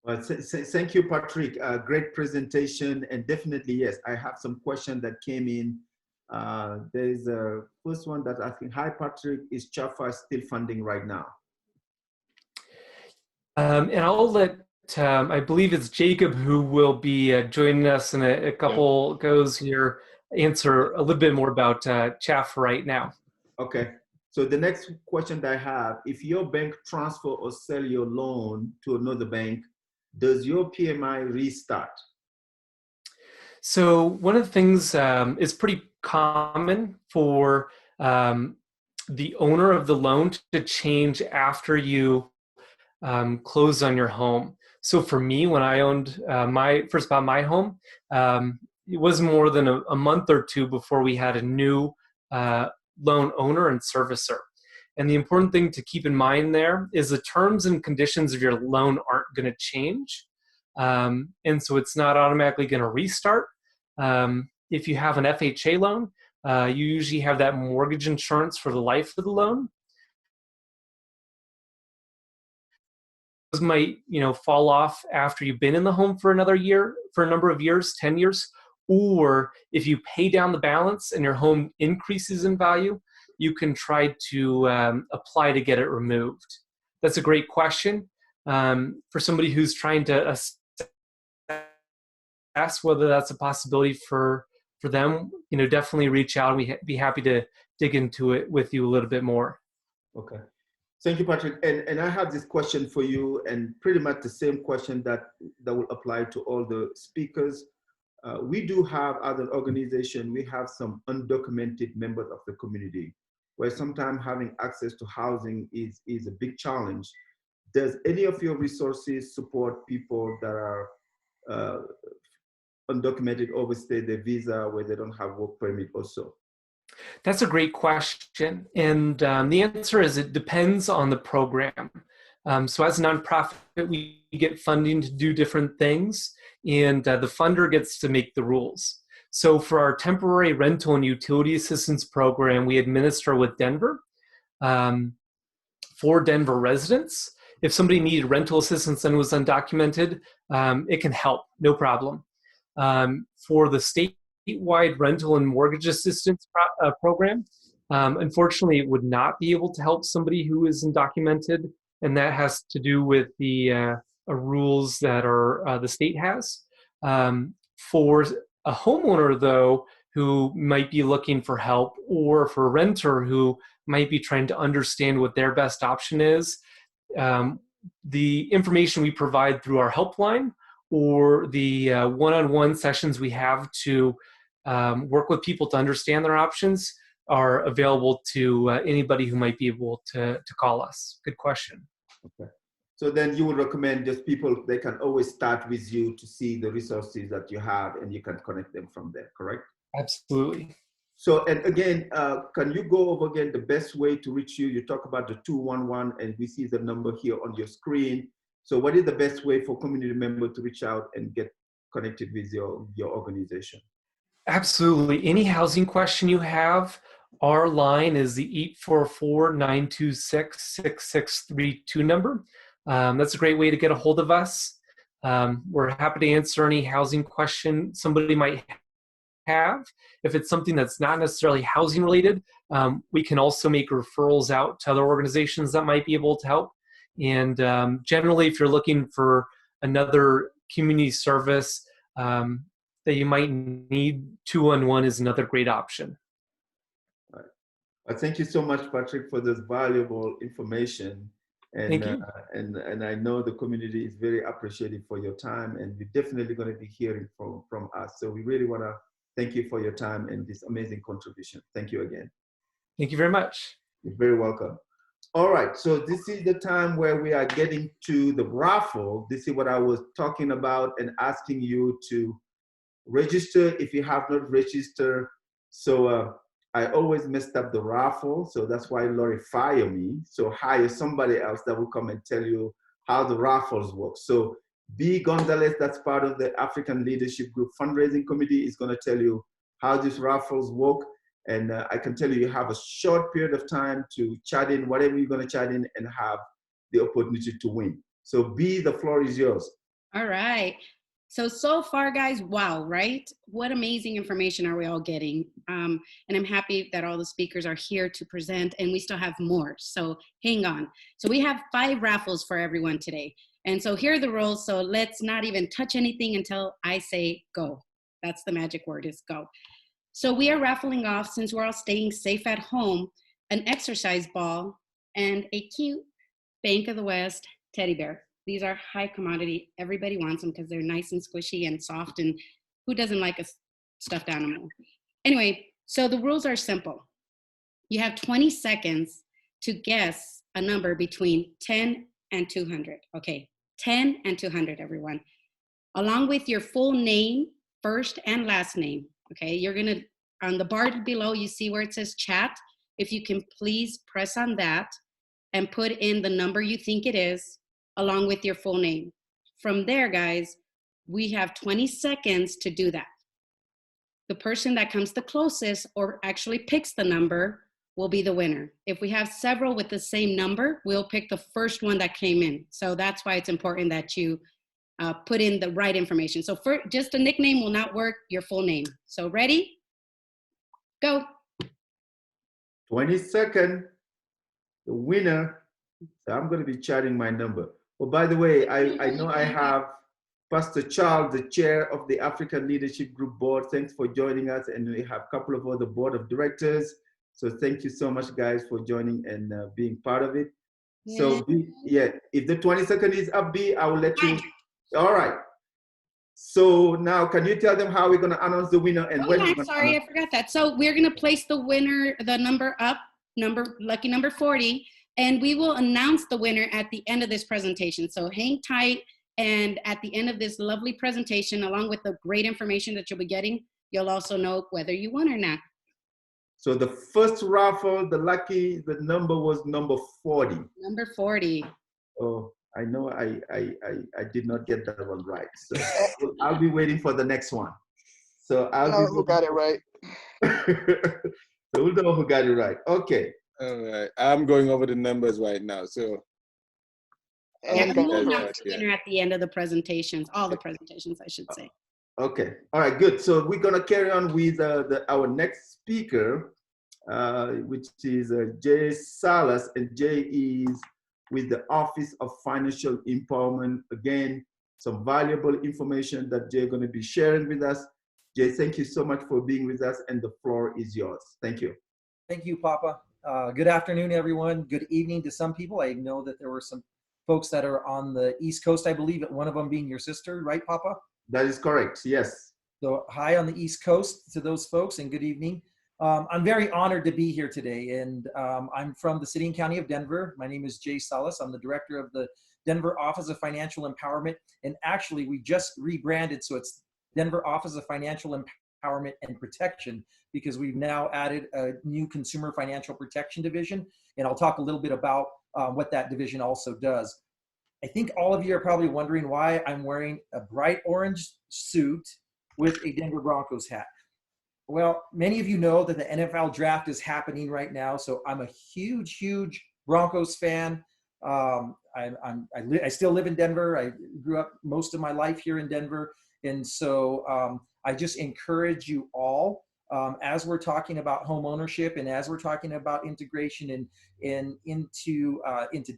Well, thank you, Patrick. Great presentation, and definitely, yes, I have some questions that came in. There's a first one that asking, hi, Patrick, is CHAFA still funding right now? And I'll let, I believe it's Jacob who will be joining us in a couple goes here, answer a little bit more about CHAFA right now. Okay. So the next question that I have, if your bank transfer or sell your loan to another bank, does your PMI restart? So one of the things is pretty common for the owner of the loan to change after you close on your home. So for me, when I owned first bought my home, it wasn't more than a month or two before we had a new loan owner and servicer. And the important thing to keep in mind there is the terms and conditions of your loan aren't going to change. And so it's not automatically going to restart. If you have an FHA loan, you usually have that mortgage insurance for the life of the loan. Those might, fall off after you've been in the home for another year, for a number of years, 10 years, or if you pay down the balance and your home increases in value, you can try to apply to get it removed. That's a great question for somebody who's trying to assess whether that's a possibility for them. Definitely reach out, and we'd be happy to dig into it with you a little bit more. Okay. Thank you, Patrick. And I have this question for you, and pretty much the same question that will apply to all the speakers. We do have, as an organization, we have some undocumented members of the community where sometimes having access to housing is a big challenge. Does any of your resources support people that are undocumented, overstay their visa, where they don't have work permit also? That's a great question. And the answer is it depends on the program. So as a nonprofit, we get funding to do different things, and the funder gets to make the rules. So for our temporary rental and utility assistance program, we administer with Denver for Denver residents. If somebody needed rental assistance and was undocumented, it can help, no problem. For the statewide rental and mortgage assistance program, unfortunately, it would not be able to help somebody who is undocumented, and that has to do with the rules that the state has. For a homeowner, though, who might be looking for help, or for a renter who might be trying to understand what their best option is, the information we provide through our helpline or the one-on-one sessions we have to work with people to understand their options are available to anybody who might be able to call us. Good question. Okay. So then you would recommend just people, they can always start with you to see the resources that you have and you can connect them from there, correct? Absolutely. So, and again, can you go over again the best way to reach you? You talk about the 211 and we see the number here on your screen. So what is the best way for community members to reach out and get connected with your organization? Absolutely. Any housing question you have, our line is the 844-926-6632 number. That's a great way to get a hold of us. We're happy to answer any housing question somebody might have. If it's something that's not necessarily housing related, we can also make referrals out to other organizations that might be able to help. And generally, if you're looking for another community service that you might need, 211 is another great option. All right. Thank you so much, Patrick, for this valuable information. And, Thank you. And I know the community is very appreciative for your time, and you're definitely going to be hearing from us. So we really want to thank you for your time and this amazing contribution. Thank you again. Thank you very much. You're very welcome. All right, so this is the time where we are getting to the raffle. This is what I was talking about and asking you to register if you have not registered. So I always messed up the raffle, so that's why Lori fired me. So hire somebody else that will come and tell you how the raffles work. So B. Gonzalez, that's part of the African Leadership Group Fundraising Committee, is going to tell you how these raffles work. And I can tell you, you have a short period of time to chat in whatever you're going to chat in and have the opportunity to win. So B, the floor is yours. All right. So far, guys, wow, right? What amazing information are we all getting? And I'm happy that all the speakers are here to present, and we still have more. So hang on. So we have 5 raffles for everyone today. And so here are the rules. So let's not even touch anything until I say go. That's the magic word, is go. So we are raffling off, since we're all staying safe at home, an exercise ball and a cute Bank of the West teddy bear. These are high commodity. Everybody wants them because they're nice and squishy and soft, and who doesn't like a stuffed animal? Anyway, so the rules are simple. You have 20 seconds to guess a number between 10 and 200. Okay, 10 and 200, everyone. Along with your full name, first and last name. Okay, you're gonna, on the bar below, you see where it says chat. If you can please press on that and put in the number you think it is, along with your full name. From there, guys, we have 20 seconds to do that. The person that comes the closest or actually picks the number will be the winner. If we have several with the same number, we'll pick the first one that came in. So that's why it's important that you put in the right information. So for just a nickname will not work, your full name. So ready? Go. 20 seconds, the winner. So I'm going to be chatting my number. Oh, by the way, I know I have Pastor Charles, the chair of the African Leadership Group Board. Thanks for joining us. And we have a couple of other board of directors. So thank you so much, guys, for joining and being part of it. Yeah. So, yeah, if the 20 seconds is up, B, I will let you. All right. So now, can you tell them how we're going to announce the winner? And when I'm sorry, I forgot that. So we're going to place the winner, the number up, lucky number 40. And we will announce the winner at the end of this presentation. So hang tight, and at the end of this lovely presentation, along with the great information that you'll be getting, you'll also know whether you won or not. So the first raffle, the number was number 40. Number 40. Oh, I know I did not get that one right. So I'll be waiting for the next one. So I'll No, be. who got it right? So we'll know who got it right. Okay. All right. I'm going over the numbers right now. So Yeah, and we will guys have right the winner at the end of the presentations, all the presentations, I should say. Okay. All right. Good. So we're gonna carry on with our next speaker, which is Jay Salas, and Jay is with the Office of Financial Empowerment. Again, some valuable information that Jay is going to be sharing with us. Jay, thank you so much for being with us, and the floor is yours. Thank you. Thank you, Papa. Good afternoon, everyone. Good evening to some people. I know that there were some folks that are on the East Coast, I believe, one of them being your sister, right, Papa? That is correct, yes. So hi on the East Coast to those folks, and good evening. I'm very honored to be here today, and I'm from the city and county of Denver. My name is Jay Salas. I'm the director of the Denver Office of Financial Empowerment, and actually we just rebranded, so it's Denver Office of Financial Empowerment and Protection, because we've now added a new consumer financial protection division, and I'll talk a little bit about what that division also does. I think all of you are probably wondering why I'm wearing a bright orange suit with a Denver Broncos hat. Well, many of you know that the NFL draft is happening right now, so I'm a huge, huge Broncos fan. I still live in Denver. I grew up most of my life here in Denver, and so I just encourage you all, as we're talking about home ownership and as we're talking about integration into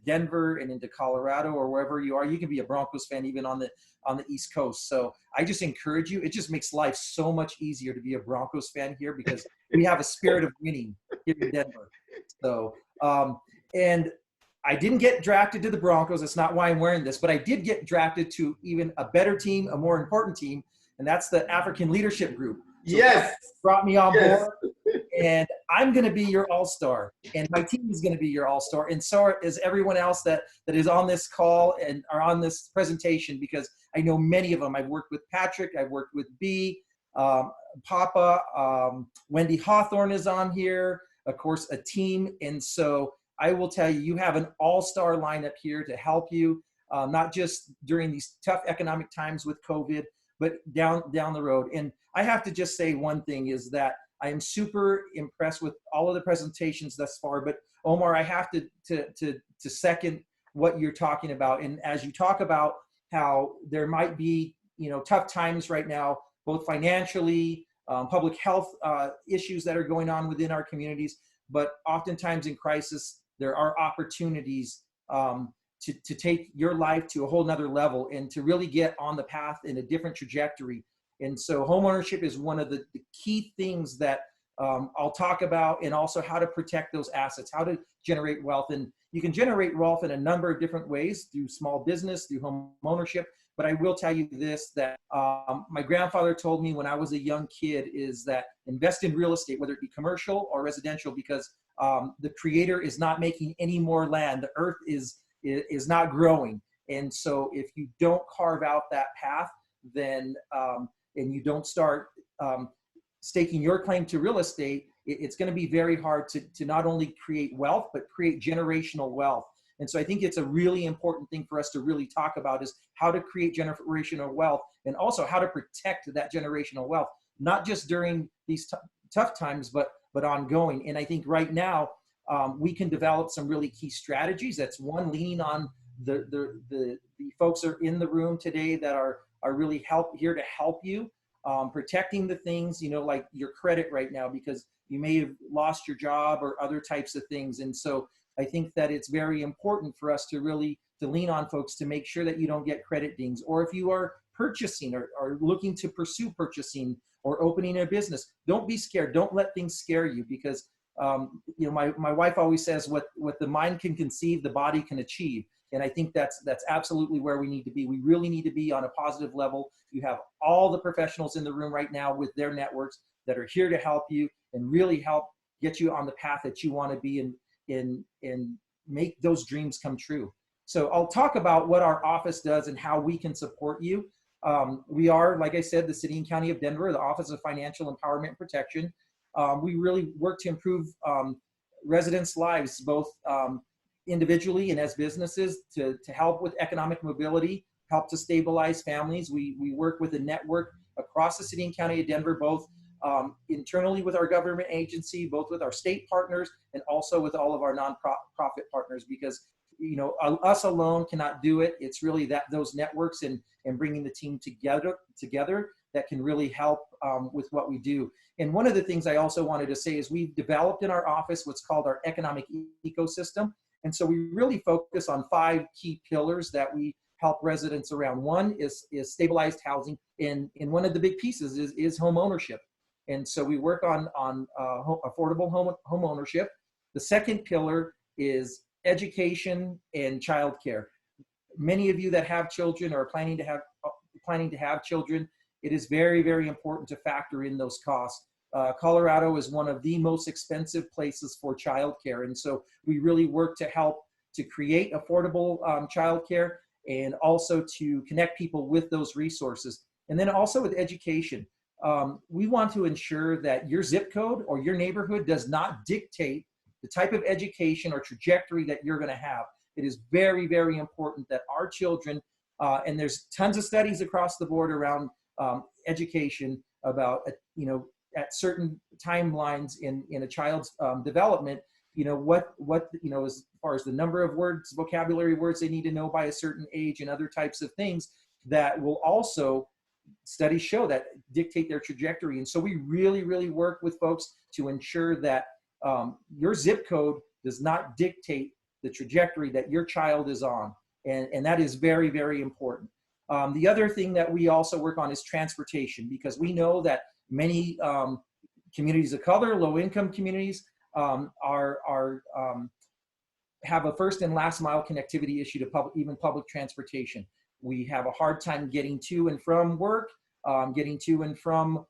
Denver and into Colorado or wherever you are, you can be a Broncos fan even on the East Coast. So I just encourage you. It just makes life so much easier to be a Broncos fan here because we have a spirit of winning here in Denver. So and I didn't get drafted to the Broncos. That's not why I'm wearing this, but I did get drafted to even a better team, a more important team, and that's the African Leadership Group. So yes. Brought me on board, and I'm going to be your all-star, and my team is going to be your all-star, and so is everyone else that is on this call and are on this presentation, because I know many of them. I've worked with Patrick, I've worked with B, Papa, Wendy Hawthorne is on here, of course, a team, and so I will tell you, you have an all-star lineup here to help you, not just during these tough economic times with COVID, but down the road. And I have to just say one thing is that I am super impressed with all of the presentations thus far. But Omar, I have to second what you're talking about. And as you talk about how there might be, tough times right now, both financially, public health issues that are going on within our communities, but oftentimes in crisis, there are opportunities to take your life to a whole nother level and to really get on the path in a different trajectory. And so homeownership is one of the key things that I'll talk about, and also how to protect those assets, how to generate wealth. And you can generate wealth in a number of different ways, through small business, through home ownership. But I will tell you this, that my grandfather told me when I was a young kid, is that invest in real estate, whether it be commercial or residential, because the Creator is not making any more land. The earth is not growing. And so if you don't carve out that path, then and you don't start staking your claim to real estate, it's going to be very hard to not only create wealth, but create generational wealth. And so I think it's a really important thing for us to really talk about, is how to create generational wealth, and also how to protect that generational wealth, not just during these tough times, but ongoing. And I think right now we can develop some really key strategies. That's one, leaning on the folks that are in the room today that are really here to help you, protecting the things, like your credit right now, because you may have lost your job or other types of things. And so I think that it's very important for us to really lean on folks to make sure that you don't get credit dings. Or if you are purchasing or looking to pursue purchasing or opening a business, don't be scared. Don't let things scare you, because my wife always says, what the mind can conceive, the body can achieve. And I think that's absolutely where we need to be. We really need to be on a positive level. You have all the professionals in the room right now with their networks that are here to help you and really help get you on the path that you want to be and make those dreams come true. So I'll talk about what our office does and how we can support you. We are, like I said, the City and County of Denver, the Office of Financial Empowerment and Protection. We really work to improve residents' lives, both individually and as businesses, to help with economic mobility, help to stabilize families. We work with a network across the city and county of Denver, both internally with our government agency, both with our state partners, and also with all of our nonprofit partners, because us alone cannot do it. It's really those networks and bringing the team together that can really help with what we do. And one of the things I also wanted to say is we've developed in our office what's called our economic ecosystem. And so we really focus on 5 key pillars that we help residents around. One is stabilized housing, and one of the big pieces is home ownership. And so we work on affordable home ownership. The second pillar is education and childcare. Many of you that have children or are planning to have children, it is very, very important to factor in those costs. Colorado is one of the most expensive places for childcare, and so we really work to help to create affordable childcare and also to connect people with those resources. And then also with education, we want to ensure that your zip code or your neighborhood does not dictate the type of education or trajectory that you're going to have. It is very, very important that our children, and there's tons of studies across the board around education about, at certain timelines in a child's development, as far as the number of words, vocabulary words they need to know by a certain age and other types of things that will also, studies show that dictate their trajectory. And so we really, really work with folks to ensure that your zip code does not dictate the trajectory that your child is on. And that is very, very important. The other thing that we also work on is transportation, because we know that many communities of color, low-income communities, have a first and last mile connectivity issue to public transportation. We have a hard time getting to and from work, getting to and from,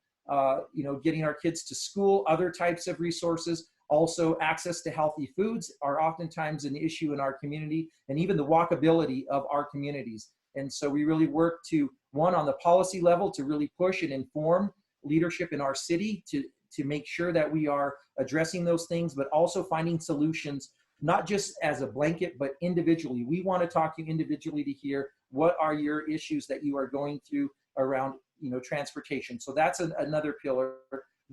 getting our kids to school, other types of resources. Also, access to healthy foods are oftentimes an issue in our community, and even the walkability of our communities. And so we really work to, one, on the policy level, to really push and inform leadership in our city to make sure that we are addressing those things, but also finding solutions, not just as a blanket, but individually. We want to talk to you individually to hear what are your issues that you are going through around, transportation. So that's another pillar.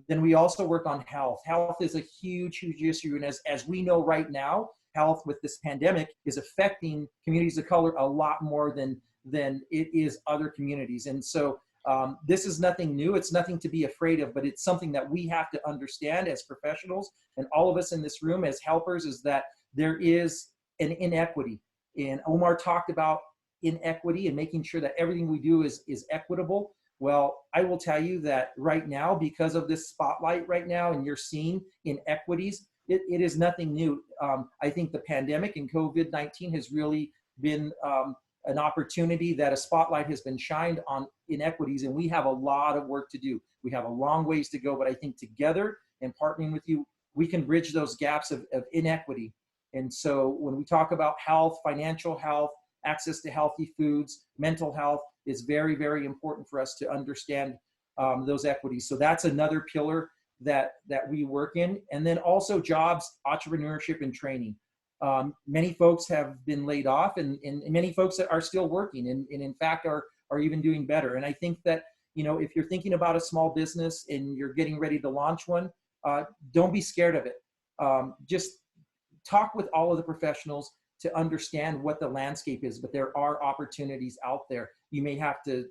Then we also work on health. Health is a huge, huge issue. And as we know right now, health with this pandemic is affecting communities of color a lot more than it is other communities. And so this is nothing new. It's nothing to be afraid of, but it's something that we have to understand as professionals, and all of us in this room as helpers, is that there is an inequity. And Omar talked about inequity and making sure that everything we do is equitable. Well, I will tell you that right now, because of this spotlight right now, and you're seeing inequities, it is nothing new. I think the pandemic and COVID-19 has really been an opportunity that a spotlight has been shined on inequities, and we have a lot of work to do. We have a long ways to go, but I think together and partnering with you, we can bridge those gaps of inequity. And so when we talk about health, financial health, access to healthy foods, mental health, is very, very important for us to understand those equities. So that's another pillar that we work in. And then also jobs, entrepreneurship, and training. Many folks have been laid off, and many folks that are still working and in fact are even doing better. And I think that, if you're thinking about a small business and you're getting ready to launch one, don't be scared of it. Just talk with all of the professionals to understand what the landscape is, but there are opportunities out there. You may have to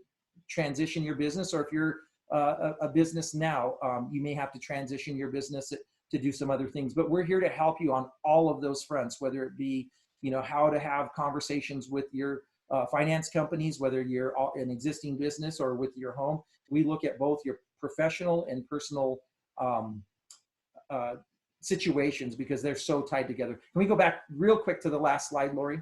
transition your business, or if you're a business now, you may have to transition your business to do some other things, but we're here to help you on all of those fronts, whether it be, how to have conversations with your finance companies, whether you're an existing business or with your home. We look at both your professional and personal situations, because they're so tied together. Can we go back real quick to the last slide, Lori?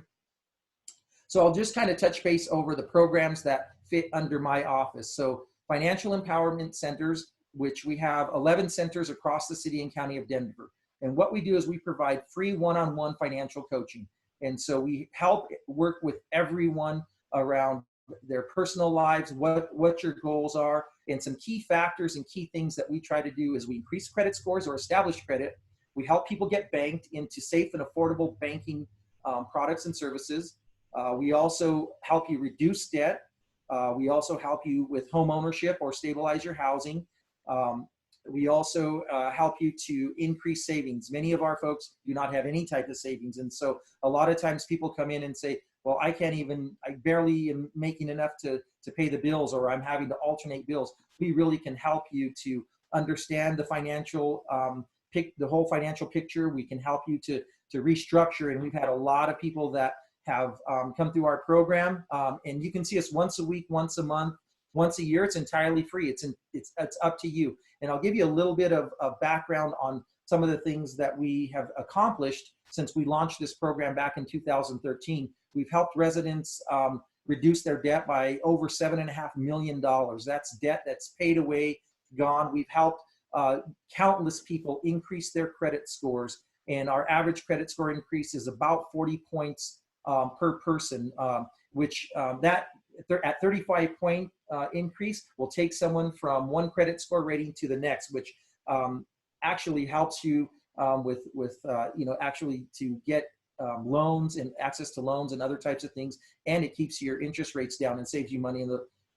So I'll just kind of touch base over the programs that fit under my office. So financial empowerment centers, which we have 11 centers across the city and county of Denver. And what we do is we provide free one-on-one financial coaching. And so we help work with everyone around their personal lives, what your goals are, and some key factors and key things that we try to do is we increase credit scores or establish credit. We help people get banked into safe and affordable banking products and services. We also help you reduce debt. We also help you with home ownership or stabilize your housing. We also help you to increase savings. Many of our folks do not have any type of savings. And so a lot of times people come in and say, well, I barely am making enough to pay the bills, or I'm having to alternate bills. We really can help you to understand the financial, the whole financial picture. We can help you to restructure. And we've had a lot of people that have come through our program. And you can see us once a week, once a month, once a year. It's entirely free. It's up to you. And I'll give you a little bit of background on some of the things that we have accomplished since we launched this program back in 2013. We've helped residents reduce their debt by over $7.5 million. That's debt that's paid away, gone. We've helped countless people increase their credit scores, and our average credit score increase is about 40 points per person, which that at 35-point increase will take someone from one credit score rating to the next, which actually helps you with actually to get loans and access to loans and other types of things, and it keeps your interest rates down and saves you money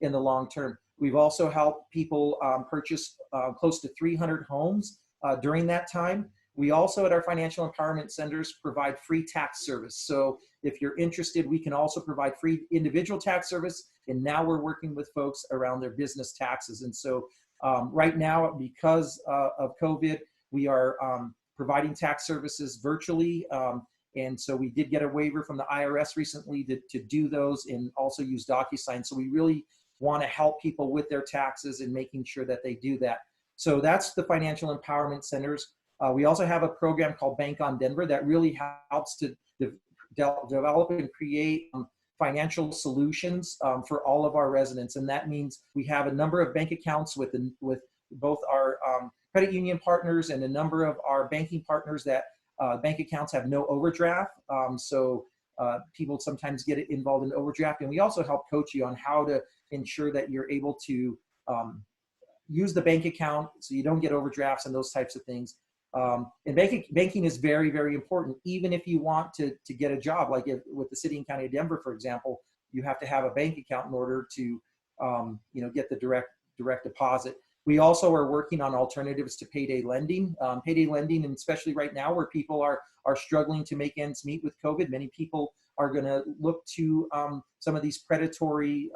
in the long term. We've also helped people purchase close to 300 homes during that time. We also, at our financial empowerment centers, provide free tax service. So if you're interested, we can also provide free individual tax service. And now we're working with folks around their business taxes. And so right now, because of COVID, we are providing tax services virtually. And so we did get a waiver from the IRS recently to do those, and also use DocuSign. So we really want to help people with their taxes and making sure that they do that. So that's the financial empowerment centers. We also have a program called Bank on Denver that really helps to develop and create financial solutions for all of our residents. And that means we have a number of bank accounts with both our credit union partners and a number of our banking partners that bank accounts have no overdraft. So people sometimes get involved in overdraft. And we also help coach you on how to ensure that you're able to use the bank account so you don't get overdrafts and those types of things. And banking is very, very important. Even if you want to get a job, like with the city and county of Denver, for example, you have to have a bank account in order to get the direct deposit. We also are working on alternatives to payday lending. Payday lending, and especially right now where people are struggling to make ends meet with COVID, many people are going to look to some of these predatory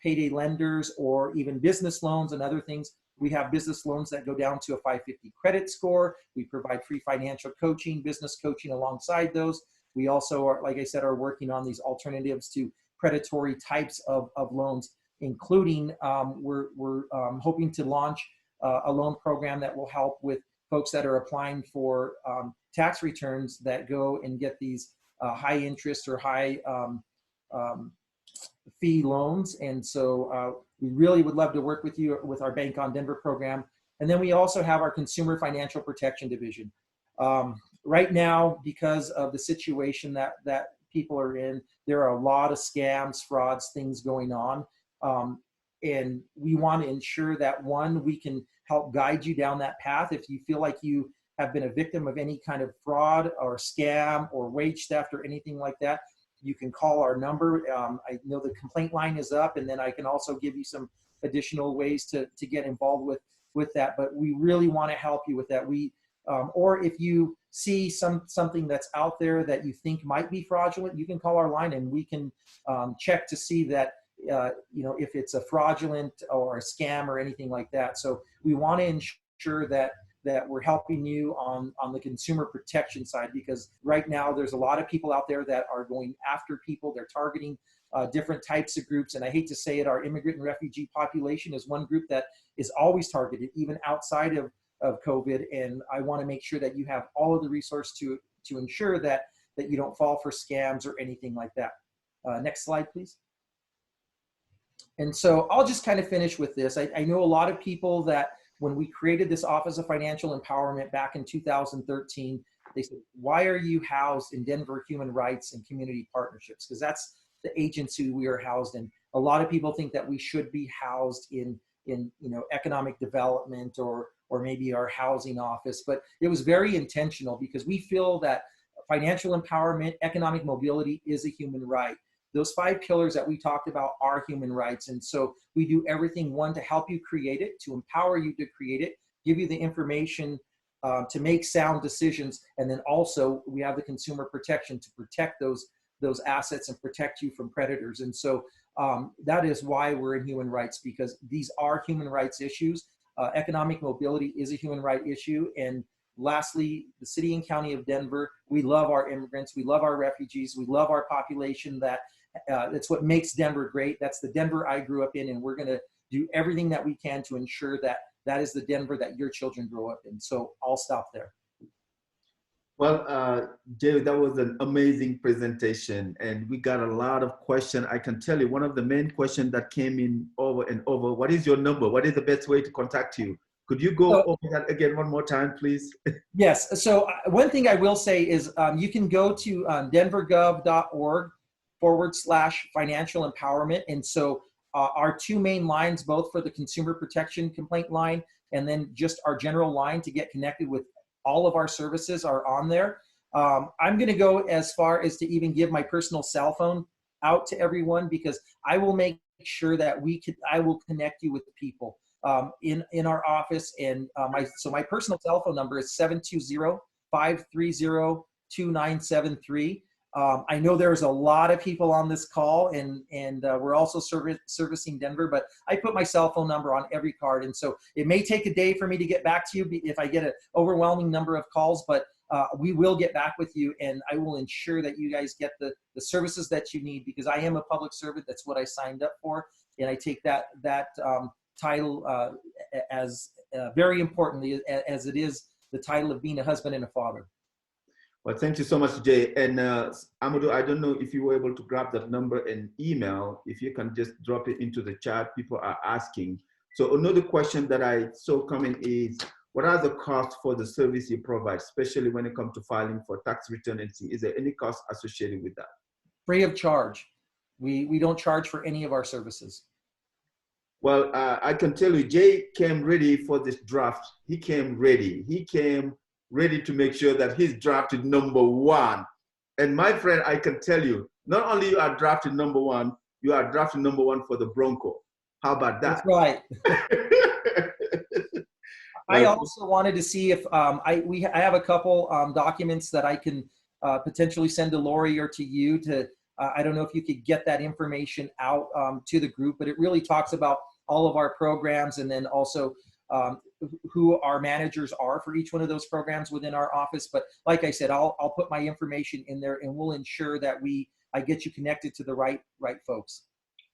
payday lenders, or even business loans and other things. We have business loans that go down to a 550 credit score. We provide free financial coaching, business coaching alongside those. We also are, like I said, are working on these alternatives to predatory types of loans, including we're hoping to launch a loan program that will help with folks that are applying for tax returns that go and get these high interest or high fee loans. And so we really would love to work with you with our Bank on Denver program. And then we also have our Consumer Financial Protection Division. Right now, because of the situation that people are in, there are a lot of scams, frauds, things going on. And we want to ensure that, one, we can help guide you down that path. If you feel like you have been a victim of any kind of fraud or scam or wage theft or anything like that, you can call our number. I know the complaint line is up, and then I can also give you some additional ways to get involved with that. But we really want to help you with that. Or if you see something that's out there that you think might be fraudulent, you can call our line, and we can check to see that if it's a fraudulent or a scam or anything like that. So we want to ensure that we're helping you on the consumer protection side, because right now there's a lot of people out there that are going after people. They're targeting different types of groups. And I hate to say it, our immigrant and refugee population is one group that is always targeted, even outside of COVID. And I want to make sure that you have all of the resources to ensure that you don't fall for scams or anything like that. Next slide, please. And so I'll just kind of finish with this. I know a lot of people that when we created this Office of Financial Empowerment back in 2013, they said, why are you housed in Denver Human Rights and Community Partnerships? Because that's the agency we are housed in. A lot of people think that we should be housed in economic development or maybe our housing office, but it was very intentional because we feel that financial empowerment, economic mobility is a human right. those 5 pillars that we talked about are human rights. And so we do everything, one, to help you create it, to empower you to create it, give you the information to make sound decisions. And then also we have the consumer protection to protect those assets and protect you from predators. And so that is why we're in human rights, because these are human rights issues. Economic mobility is a human right issue. And lastly, the city and county of Denver, we love our immigrants, we love our refugees, we love our population. That's what makes Denver great. That's the Denver I grew up in, and we're gonna do everything that we can to ensure that that is the Denver that your children grow up in. So I'll stop there. Well, Jay, that was an amazing presentation, and we got a lot of questions. I can tell you one of the main questions that came in over and over, what is your number? What is the best way to contact you? Could you go over that again one more time, please? Yes. So one thing I will say is you can go to denvergov.org/financial empowerment. And so our 2 main lines, both for the consumer protection complaint line and then just our general line to get connected with all of our services, are on there. I'm going to go as far as to even give my personal cell phone out to everyone, because I will make sure that I will connect you with people in our office. And my personal cell phone number is 720-530-2973. I know there's a lot of people on this call, and we're also servicing Denver, but I put my cell phone number on every card. And so it may take a day for me to get back to you if I get an overwhelming number of calls, but we will get back with you, and I will ensure that you guys get the services that you need, because I am a public servant. That's what I signed up for. And I take that title as very importantly as it is the title of being a husband and a father. Well, thank you so much, Jay. And Amadou, I don't know if you were able to grab that number and email. If you can just drop it into the chat, people are asking. So another question that I saw coming is, what are the costs for the service you provide, especially when it comes to filing for tax return? And is there any cost associated with that? Free of charge. We don't charge for any of our services. Well, I can tell you, Jay came ready for this draft. He came ready. He came ready to make sure that he's drafted #1. And my friend, I can tell you, not only you are drafted #1, you are drafted #1 for the Bronco. How about that? That's right. I also wanted to see if I have a couple documents that I can potentially send to Lori or to you to, I don't know if you could get that information out to the group, but it really talks about all of our programs, and then also who our managers are for each one of those programs within our office. But like I said, I'll put my information in there, and we'll ensure that I get you connected to the right folks.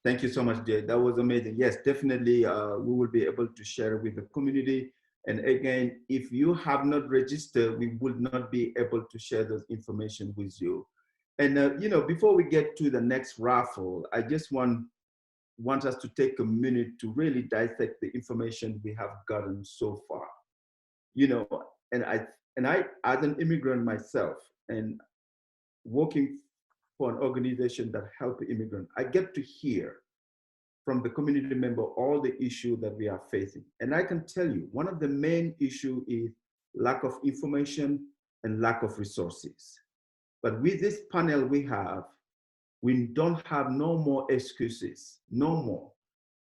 Thank you so much, Jay. That was amazing. Yes, definitely we will be able to share with the community. And again, if you have not registered, we would not be able to share those information with you. And before we get to the next raffle, I just want us to take a minute to really dissect the information we have gotten so far. And I, as an immigrant myself, and working for an organization that helps immigrants, I get to hear from the community member all the issues that we are facing. And I can tell you, one of the main issues is lack of information and lack of resources. But with this panel we don't have no more excuses, no more.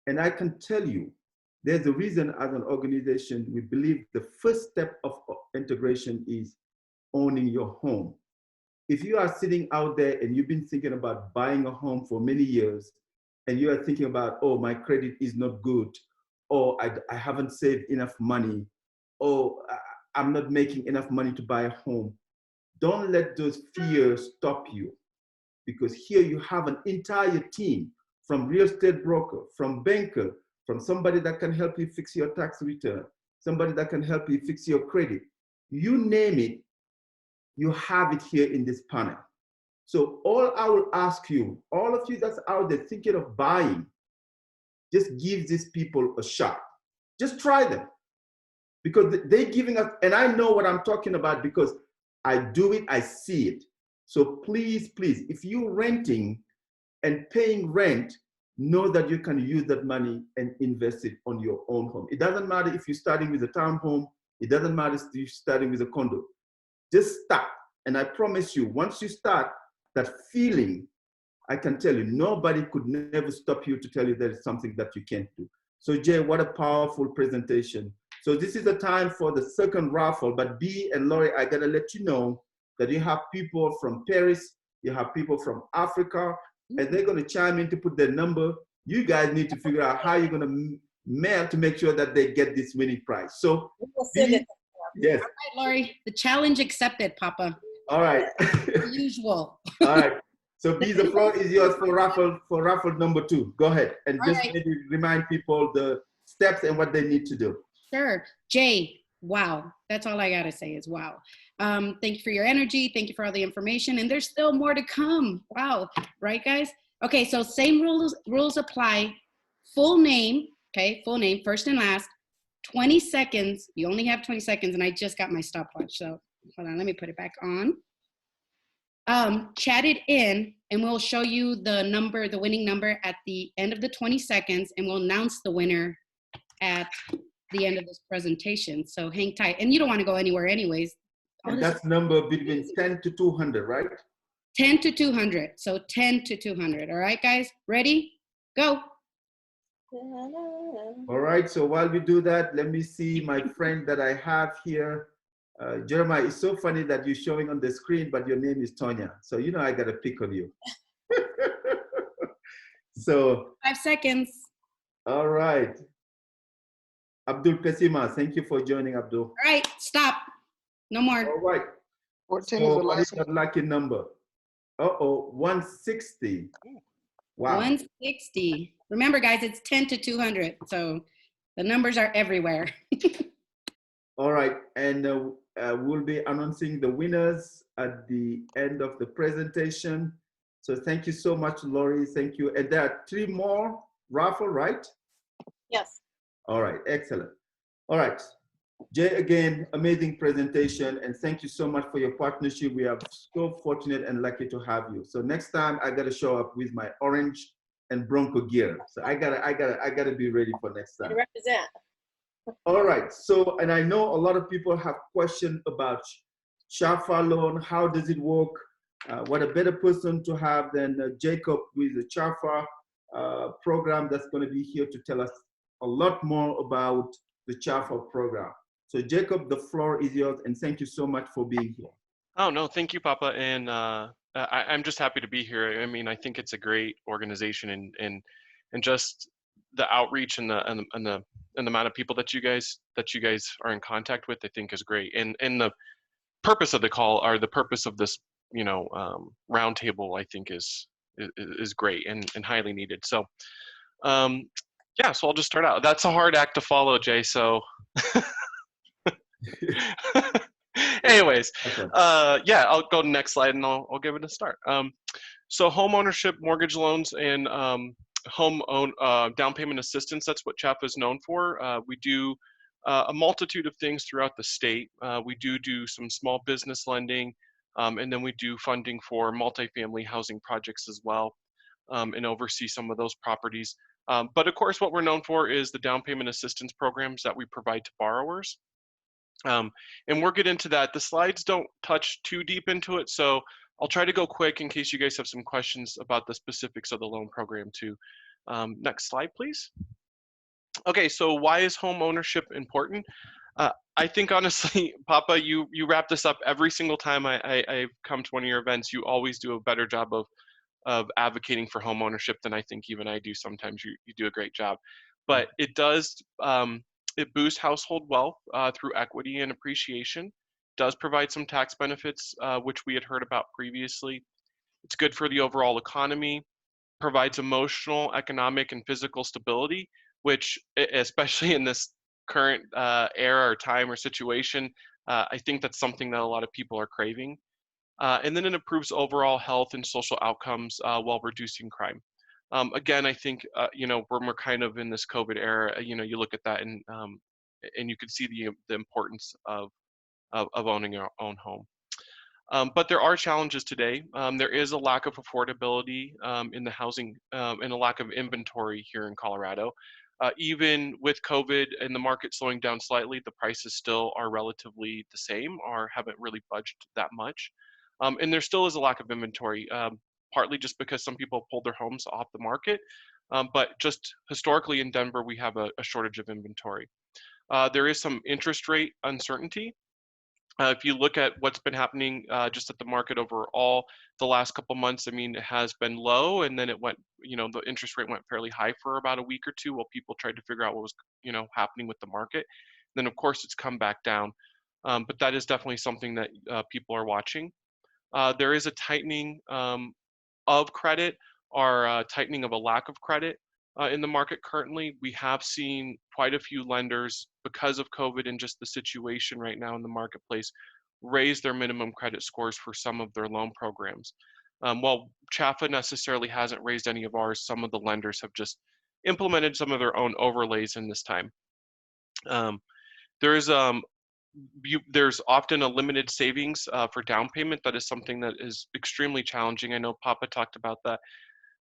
And I can tell you, there's a reason as an organization, we believe the first step of integration is owning your home. If you are sitting out there and you've been thinking about buying a home for many years, and you are thinking about, oh, my credit is not good, or I haven't saved enough money, or I'm not making enough money to buy a home, don't let those fears stop you. Because here you have an entire team, from real estate broker, from banker, from somebody that can help you fix your tax return, somebody that can help you fix your credit. You name it, you have it here in this panel. So all I will ask you, all of you that's out there thinking of buying, just give these people a shot. Just try them. Because they're giving us, and I know what I'm talking about because I do it, I see it. So please, please, if you're renting and paying rent, know that you can use that money and invest it on your own home. It doesn't matter if you're starting with a townhome. It doesn't matter if you're starting with a condo. Just start. And I promise you, once you start, that feeling I can tell you, nobody could never stop you to tell you there is something that you can't do. So Jay, what a powerful presentation. So this is the time for the second raffle, but B and Laurie, I gotta let you know that you have people from Paris, you have people from Africa, and they're gonna chime in to put their number. You guys need to figure out how you're gonna mail to make sure that they get this winning prize. So B, yes. All right, Laurie, the challenge accepted, Papa. All right. Usual. All right. So B, the floor is yours for raffle number 2. Go ahead and All just right. maybe remind people the steps and what they need to do. Sure. Jay, wow. That's all I got to say is wow. Thank you for your energy. Thank you for all the information. And there's still more to come. Wow. Right, guys? Okay, so same rules apply. Full name, okay, full name, first and last, 20 seconds. You only have 20 seconds, and I just got my stopwatch. So hold on, let me put it back on. Chat it in, and we'll show you the number, the winning number at the end of the 20 seconds, and we'll announce the winner at the end of this presentation. So hang tight. And you don't want to go anywhere anyways. And that's number between 10 to 200, right? 10 to 200. So 10 to 200. All right, guys, ready? Go. All right, so while we do that, let me see my friend that I have here. Jeremiah, it's so funny that you're showing on the screen, but your name is Tonya. So, you know, I got to pick on you. So. 5 seconds. All right. Abdul Kasima, thank you for joining, Abdul. All right, stop. No more. All right. 14 so is the what is last your lucky number? 160. Wow. 160. Remember, guys, it's 10 to 200. So the numbers are everywhere. All right, and we'll be announcing the winners at the end of the presentation. So thank you so much, Laurie. Thank you. And there are 3 more raffle, right? Yes. All right, excellent. All right, Jay, again, amazing presentation, and thank you so much for your partnership. We are so fortunate and lucky to have you. So next time I gotta show up with my orange and Bronco gear. So I gotta be ready for next time. Represent. All right, so, and I know a lot of people have questions about CHAFA loan. How does it work? What a better person to have than Jacob with the CHAFA program that's going to be here to tell us a lot more about the CHAFA program. So Jacob, the floor is yours, and thank you so much for being here. Oh, no, thank you, Papa. And I'm just happy to be here. I mean, I think it's a great organization, and just the outreach and the amount of people that you guys are in contact with, I think is great. And the purpose of the call, or the purpose of this, roundtable, I think is great and highly needed. So, yeah, so I'll just start out. That's a hard act to follow, Jay. So, anyways, yeah, I'll go to the next slide and I'll give it a start. So home ownership, mortgage loans, and down payment assistance, that's what CHAFA is known for. We do a multitude of things throughout the state. We do some small business lending, and then we do funding for multifamily housing projects as well, and oversee some of those properties. But of course, what we're known for is the down payment assistance programs that we provide to borrowers. And we'll get into that. The slides don't touch too deep into it, so I'll try to go quick in case you guys have some questions about the specifics of the loan program too. Next slide, please. Okay, so why is home ownership important? I think honestly, Papa, you wrap this up every single time I've come to one of your events. You always do a better job of advocating for home ownership than I think even I do. Sometimes you do a great job, but it does, it boosts household wealth through equity and appreciation, does provide some tax benefits, which we had heard about previously. It's good for the overall economy, provides emotional, economic, and physical stability, which, especially in this current era or time or situation, I think that's something that a lot of people are craving. And then it improves overall health and social outcomes while reducing crime. Again, I think, when we're kind of in this COVID era, you look at that and you can see the importance of owning your own home. But there are challenges today. There is a lack of affordability in the housing and a lack of inventory here in Colorado. Even with COVID and the market slowing down slightly, the prices still are relatively the same or haven't really budged that much. And there still is a lack of inventory. partly just because some people pulled their homes off the market. But just historically in Denver, we have a shortage of inventory. There is some interest rate uncertainty. If you look at what's been happening just at the market overall the last couple months, I mean, it has been low, and then it went, the interest rate went fairly high for about a week or two while people tried to figure out what was, happening with the market. Then, of course, it's come back down. But that is definitely something that people are watching. There is a tightening of credit or tightening of a lack of credit in the market currently. We have seen quite a few lenders, because of COVID and just the situation right now in the marketplace, raise their minimum credit scores for some of their loan programs. While CHFA necessarily hasn't raised any of ours, some of the lenders have just implemented some of their own overlays in this time. There's often a limited savings for down payment. That is something that is extremely challenging. I know Papa talked about that.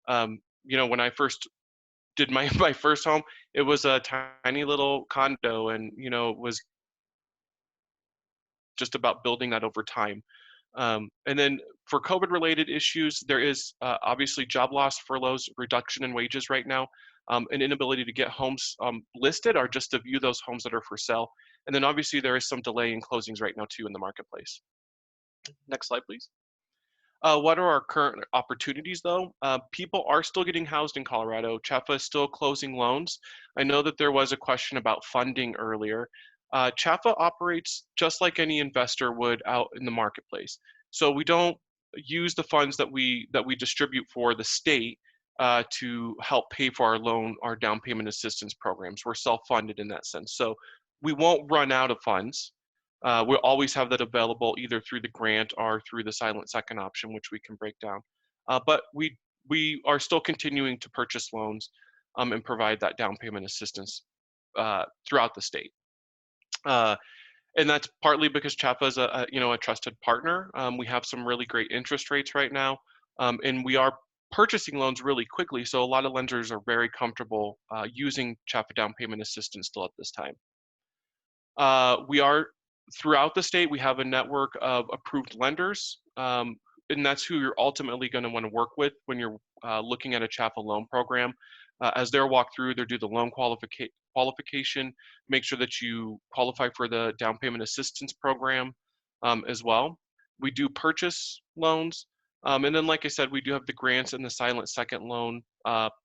When I first did my first home, it was a tiny little condo, and it was just about building that over time. And then for COVID related issues, there is obviously job loss, furloughs, reduction in wages right now, an inability to get homes listed or just to view those homes that are for sale. And then obviously there is some delay in closings right now too in the marketplace. Next slide, please. What are our current opportunities though? People are still getting housed in Colorado. CHFA is still closing loans. I know that there was a question about funding earlier. CHFA operates just like any investor would out in the marketplace. So we don't use the funds that we distribute for the state to help pay for our loan, our down payment assistance programs. We're self-funded in that sense. So we won't run out of funds. We'll always have that available either through the grant or through the silent second option, which we can break down. But we are still continuing to purchase loans and provide that down payment assistance throughout the state. And that's partly because CHFA is a trusted partner. We have some really great interest rates right now, and we are purchasing loans really quickly. So a lot of lenders are very comfortable using CHFA down payment assistance still at this time. We are throughout the state. We have a network of approved lenders, and that's who you're ultimately going to want to work with when you're looking at a CHFA loan program. As they're walk through, they do the loan qualification, make sure that you qualify for the down payment assistance program as well. We do purchase loans. And then, like I said, we do have the grants and the silent second loan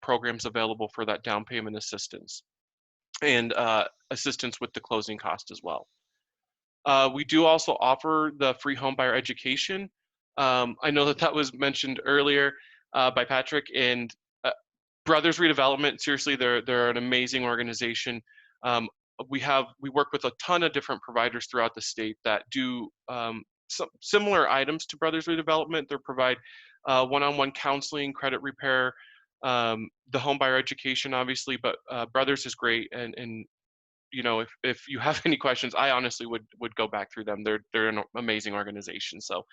programs available for that down payment assistance and assistance with the closing cost as well. We do also offer the free home buyer education. I know that was mentioned earlier by Patrick, and Brothers Redevelopment, seriously, they're an amazing organization. We work with a ton of different providers throughout the state that do some similar items to Brothers Redevelopment. They provide one-on-one counseling, credit repair, the home buyer education, obviously, but Brothers is great. And if you have any questions, I honestly would go back through them. They're an amazing organization. So,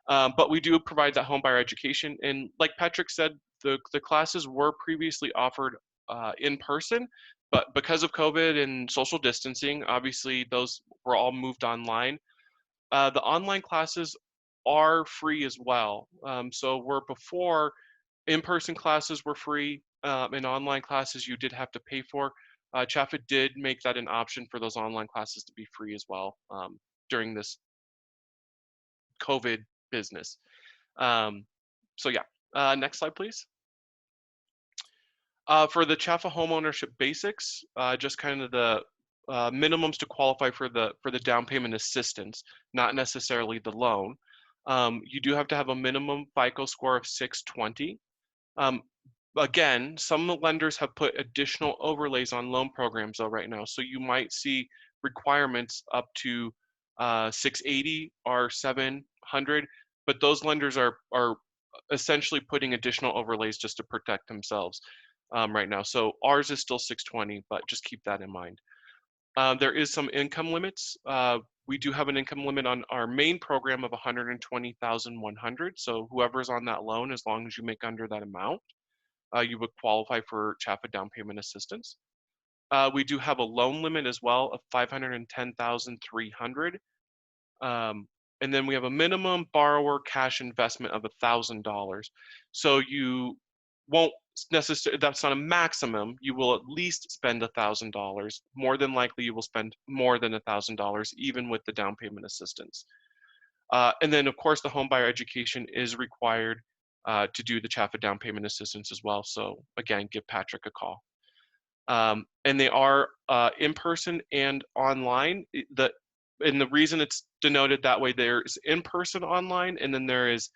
but we do provide that home buyer education. And like Patrick said, the classes were previously offered in person, but because of COVID and social distancing, obviously those were all moved online. The online classes are free as well. So where before in-person classes were free and online classes you did have to pay for, CHFA did make that an option for those online classes to be free as well during this COVID business. So yeah, next slide, please. For the CHFA homeownership basics, just kind of the minimums to qualify for the down payment assistance, not necessarily the loan. You do have to have a minimum FICO score of 620. Again, some lenders have put additional overlays on loan programs though right now, so you might see requirements up to 680 or 700, but those lenders are essentially putting additional overlays just to protect themselves right now. So ours is still 620, but just keep that in mind. There is some income limits. We do have an income limit on our main program of 120,100. So whoever's on that loan, as long as you make under that amount, you would qualify for CHFA down payment assistance. We do have a loan limit as well of 510,300. And then we have a minimum borrower cash investment of $1,000. So you won't necessarily, that's not a maximum. You will at least spend $1,000. More than likely, you will spend more than $1,000, even with the down payment assistance. And then, of course, the home buyer education is required to do the CHFA down payment assistance as well. So again, give Patrick a call. And they are in person and online. And the reason it's denoted that way, there's in person online, and then there is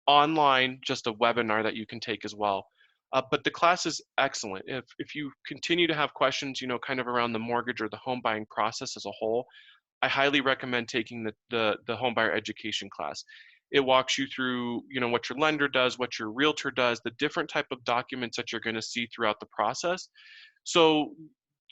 online, just a webinar that you can take as well. But the class is excellent. If you continue to have questions, kind of around the mortgage or the home buying process as a whole, I highly recommend taking the home buyer education class. It walks you through, what your lender does, what your realtor does, the different type of documents that you're going to see throughout the process. So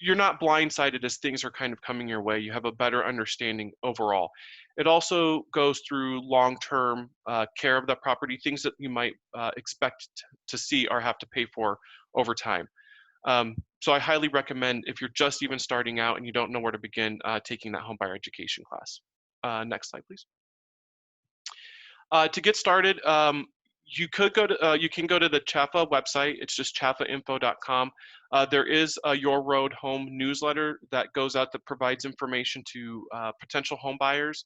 you're not blindsided as things are kind of coming your way. You have a better understanding overall. It also goes through long-term care of that property, things that you might expect to see or have to pay for over time. So I highly recommend, if you're just even starting out and you don't know where to begin, taking that home buyer education class. Next slide, please. To get started, you can go to the CHFA website. It's just chfainfo.com. There is a Your Road Home newsletter that goes out that provides information to potential home buyers.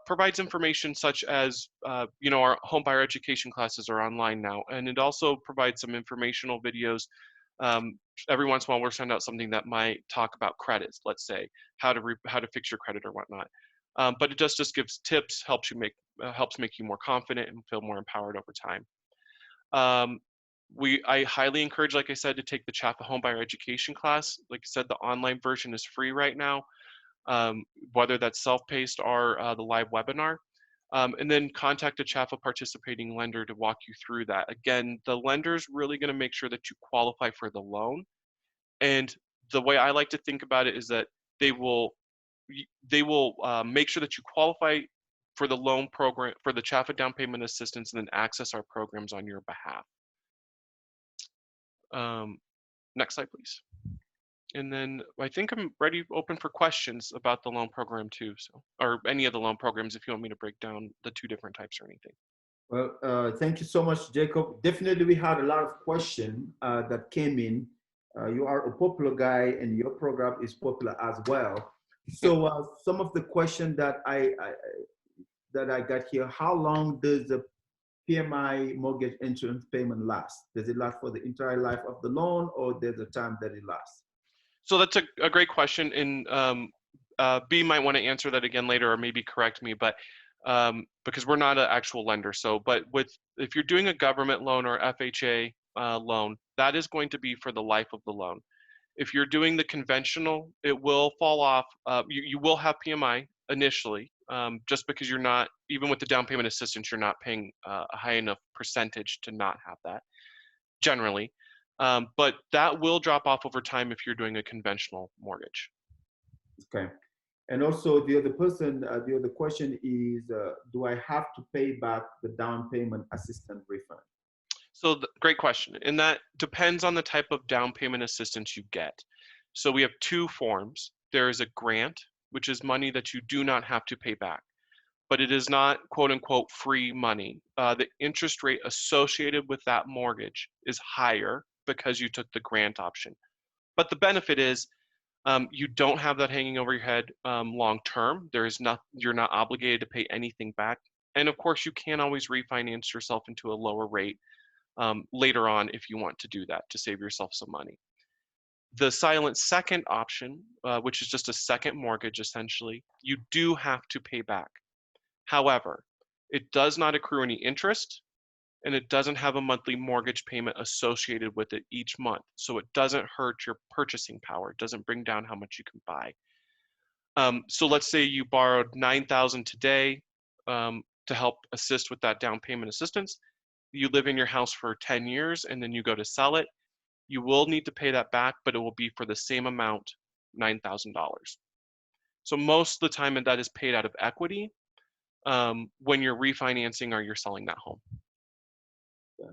Provides information such as, our home buyer education classes are online now, and it also provides some informational videos. Every once in a while, we'll send out something that might talk about credits, let's say, how to fix your credit or whatnot. But it just gives tips, helps make you more confident and feel more empowered over time. I highly encourage, like I said, to take the CHFA home buyer education class. Like I said, the online version is free right now, whether that's self-paced or the live webinar. And then contact a CHFA participating lender to walk you through that. Again, the lender's really going to make sure that you qualify for the loan. And the way I like to think about it is that they will make sure that you qualify for the loan program, for the CHFA down payment assistance, and then access our programs on your behalf. Next slide, please. And then I think I'm ready, open for questions about the loan program too. So, or any of the loan programs, if you want me to break down the two different types or anything. Well, thank you so much, Jacob. Definitely, we had a lot of questions that came in. You are a popular guy, and your program is popular as well. So, some of the questions that I got here: how long does the PMI mortgage insurance payment last? Does it last for the entire life of the loan, or there's a time that it lasts? So that's a great question, and B might want to answer that again later, or maybe correct me, but because we're not an actual lender. So, but if you're doing a government loan or FHA loan, that is going to be for the life of the loan. If you're doing the conventional, it will fall off. You will have PMI initially, just because you're not, even with the down payment assistance, you're not paying a high enough percentage to not have that, generally. But that will drop off over time if you're doing a conventional mortgage. Okay. And also the other question is, do I have to pay back the down payment assistance refund? So great question. And that depends on the type of down payment assistance you get. So we have two forms. There is a grant, which is money that you do not have to pay back, but it is not quote unquote free money. The interest rate associated with that mortgage is higher because you took the grant option. But the benefit is you don't have that hanging over your head long term. You're not obligated to pay anything back. And of course, you can always refinance yourself into a lower rate later on if you want to do that to save yourself some money. The silent second option, which is just a second mortgage essentially, you do have to pay back. However, it does not accrue any interest, and it doesn't have a monthly mortgage payment associated with it each month. So it doesn't hurt your purchasing power. It doesn't bring down how much you can buy. So let's say you borrowed $9,000 today to help assist with that down payment assistance. You live in your house for 10 years and then you go to sell it. You will need to pay that back, but it will be for the same amount, $9,000. So most of the time that is paid out of equity when you're refinancing or you're selling that home. Yeah.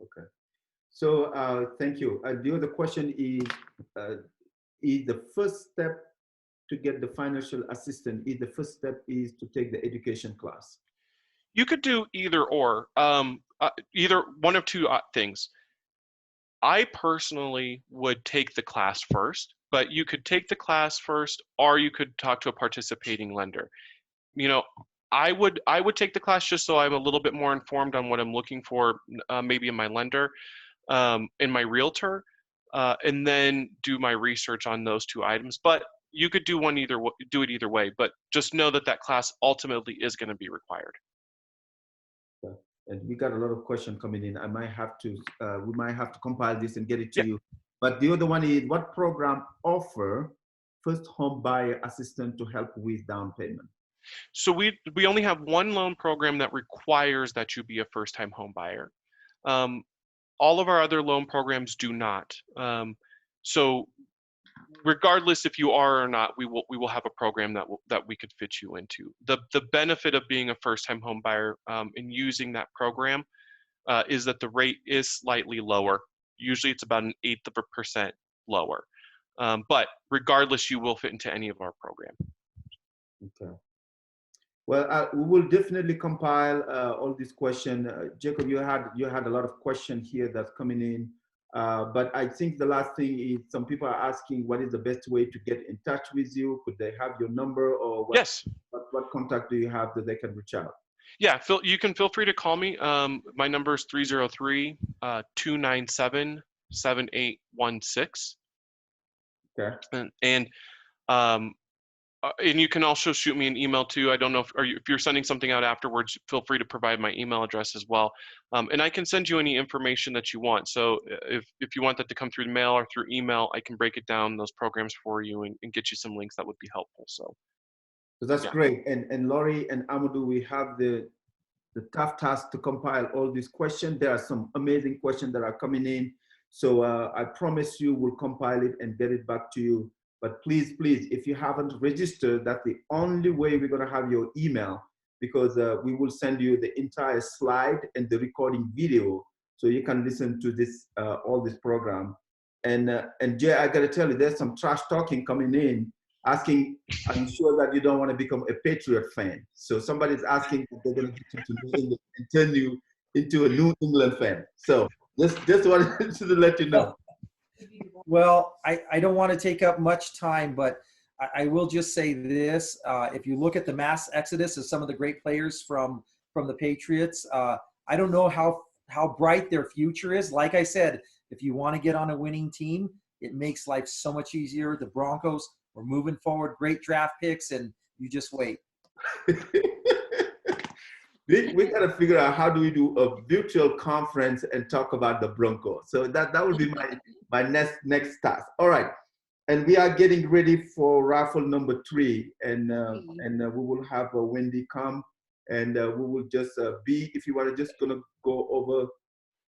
Okay. So thank you. The other question is the first step to get the financial assistance is the first step is to take the education class? You could do either or, either one of two things. I personally would take the class first, but you could take the class first, or you could talk to a participating lender. You know, I would take the class just so I'm a little bit more informed on what I'm looking for, maybe in my lender, in my realtor, and then do my research on those two items. But you could do do it either way. But just know that that class ultimately is going to be required. Yeah. And we got a lot of questions coming in. I might have to, we might have to compile this and get it to you. But the other one is, what program offer first home buyer assistance to help with down payment? So we only have one loan program that requires that you be a first-time home buyer. All of our other loan programs do not. So regardless if you are or not, we will have a program that we could fit you into. The benefit of being a first-time home buyer and using that program is that the rate is slightly lower. Usually it's about 1/8% lower. But regardless, you will fit into any of our program. Okay. Well, we will definitely compile all these questions. Jacob, you had a lot of questions here that's coming in. But I think the last thing is, some people are asking, what is the best way to get in touch with you? Could they have your number, or what, yes, what contact do you have that they can reach out? Yeah, you can feel free to call me. My number is 303-297-7816. Okay. And you can also shoot me an email too. I don't know if you're sending something out afterwards, feel free to provide my email address as well. And I can send you any information that you want. So if you want that to come through the mail or through email, I can break it down, those programs for you, and get you some links that would be helpful. So that's great. And Laurie and Amadou, we have the tough task to compile all these questions. There are some amazing questions that are coming in. So I promise you we'll compile it and get it back to you. But please, if you haven't registered, that's the only way we're going to have your email, because we will send you the entire slide and the recording video so you can listen to this, all this program. And Jay, I got to tell you, there's some trash talking coming in, asking, are you sure that you don't want to become a Patriot fan? So somebody's asking if they're going to get you to New England and turn you into a New England fan. So just wanted to let you know. Well, I don't want to take up much time, but I will just say this. If you look at the mass exodus of some of the great players from the Patriots, I don't know how bright their future is. Like I said, if you want to get on a winning team, it makes life so much easier. The Broncos, we're moving forward, great draft picks, and you just wait. We got to figure out how do we do a virtual conference and talk about the Broncos. So that would be my next task. All right, and we are getting ready for raffle number 3, and we will have Wendy come, and we will just if you want to just gonna go over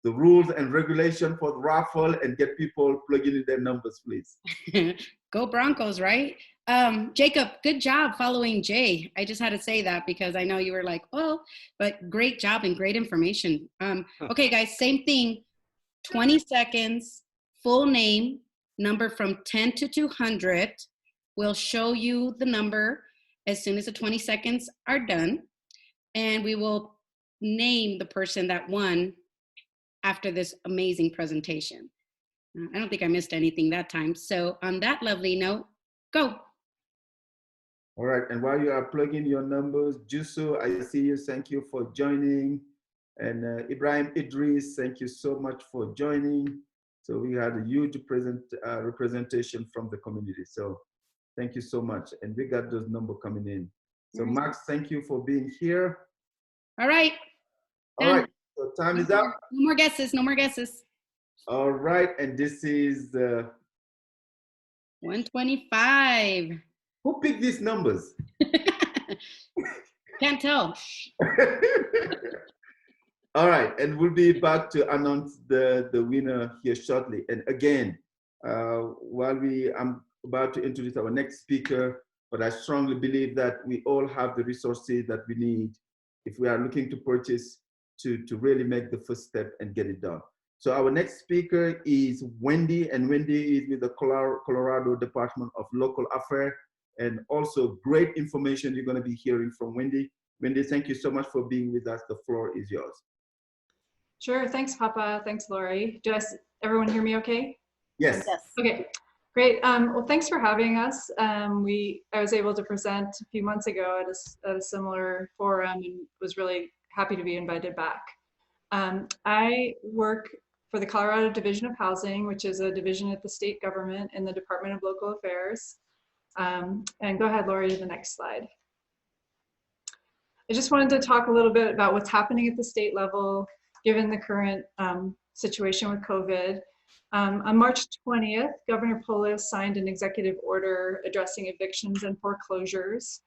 the rules and regulation for the raffle and get people plugging in their numbers, please. Go Broncos, right? Jacob, good job following Jay. I just had to say that because I know you were like, oh, but great job and great information. Okay, guys, same thing. 20 seconds, full name, number from 10 to 200. We'll show you the number as soon as the 20 seconds are done. And we will name the person that won after this amazing presentation. I don't think I missed anything that time. So on that lovely note, go. All right, and while you are plugging your numbers, Jusso, I see you, thank you for joining. And Ibrahim Idris, thank you so much for joining. So we had a huge representation from the community. So thank you so much. And we got those numbers coming in. So Max, thank you for being here. All right. All right, so time is up. No more guesses, no more guesses. All right, and this is 125. Who picked these numbers? Can't tell. All right, and we'll be back to announce the winner here shortly. And again, while I'm about to introduce our next speaker, but I strongly believe that we all have the resources that we need if we are looking to purchase to really make the first step and get it done. So our next speaker is Wendy, and Wendy is with the Colorado Department of Local Affairs. And also great information you're going to be hearing from Wendy. Wendy, thank you so much for being with us. The floor is yours. Sure. Thanks, Papa. Thanks, Lori. Everyone hear me okay? Yes. Yes. Okay, great. Well, thanks for having us. I was able to present a few months ago at a similar forum and was really happy to be invited back. I work for the Colorado Division of Housing, which is a division at the state government in the Department of Local Affairs. And go ahead, Lori, to the next slide. I just wanted to talk a little bit about what's happening at the state level, given the current situation with COVID. On March 20th, Governor Polis signed an executive order addressing evictions and foreclosures.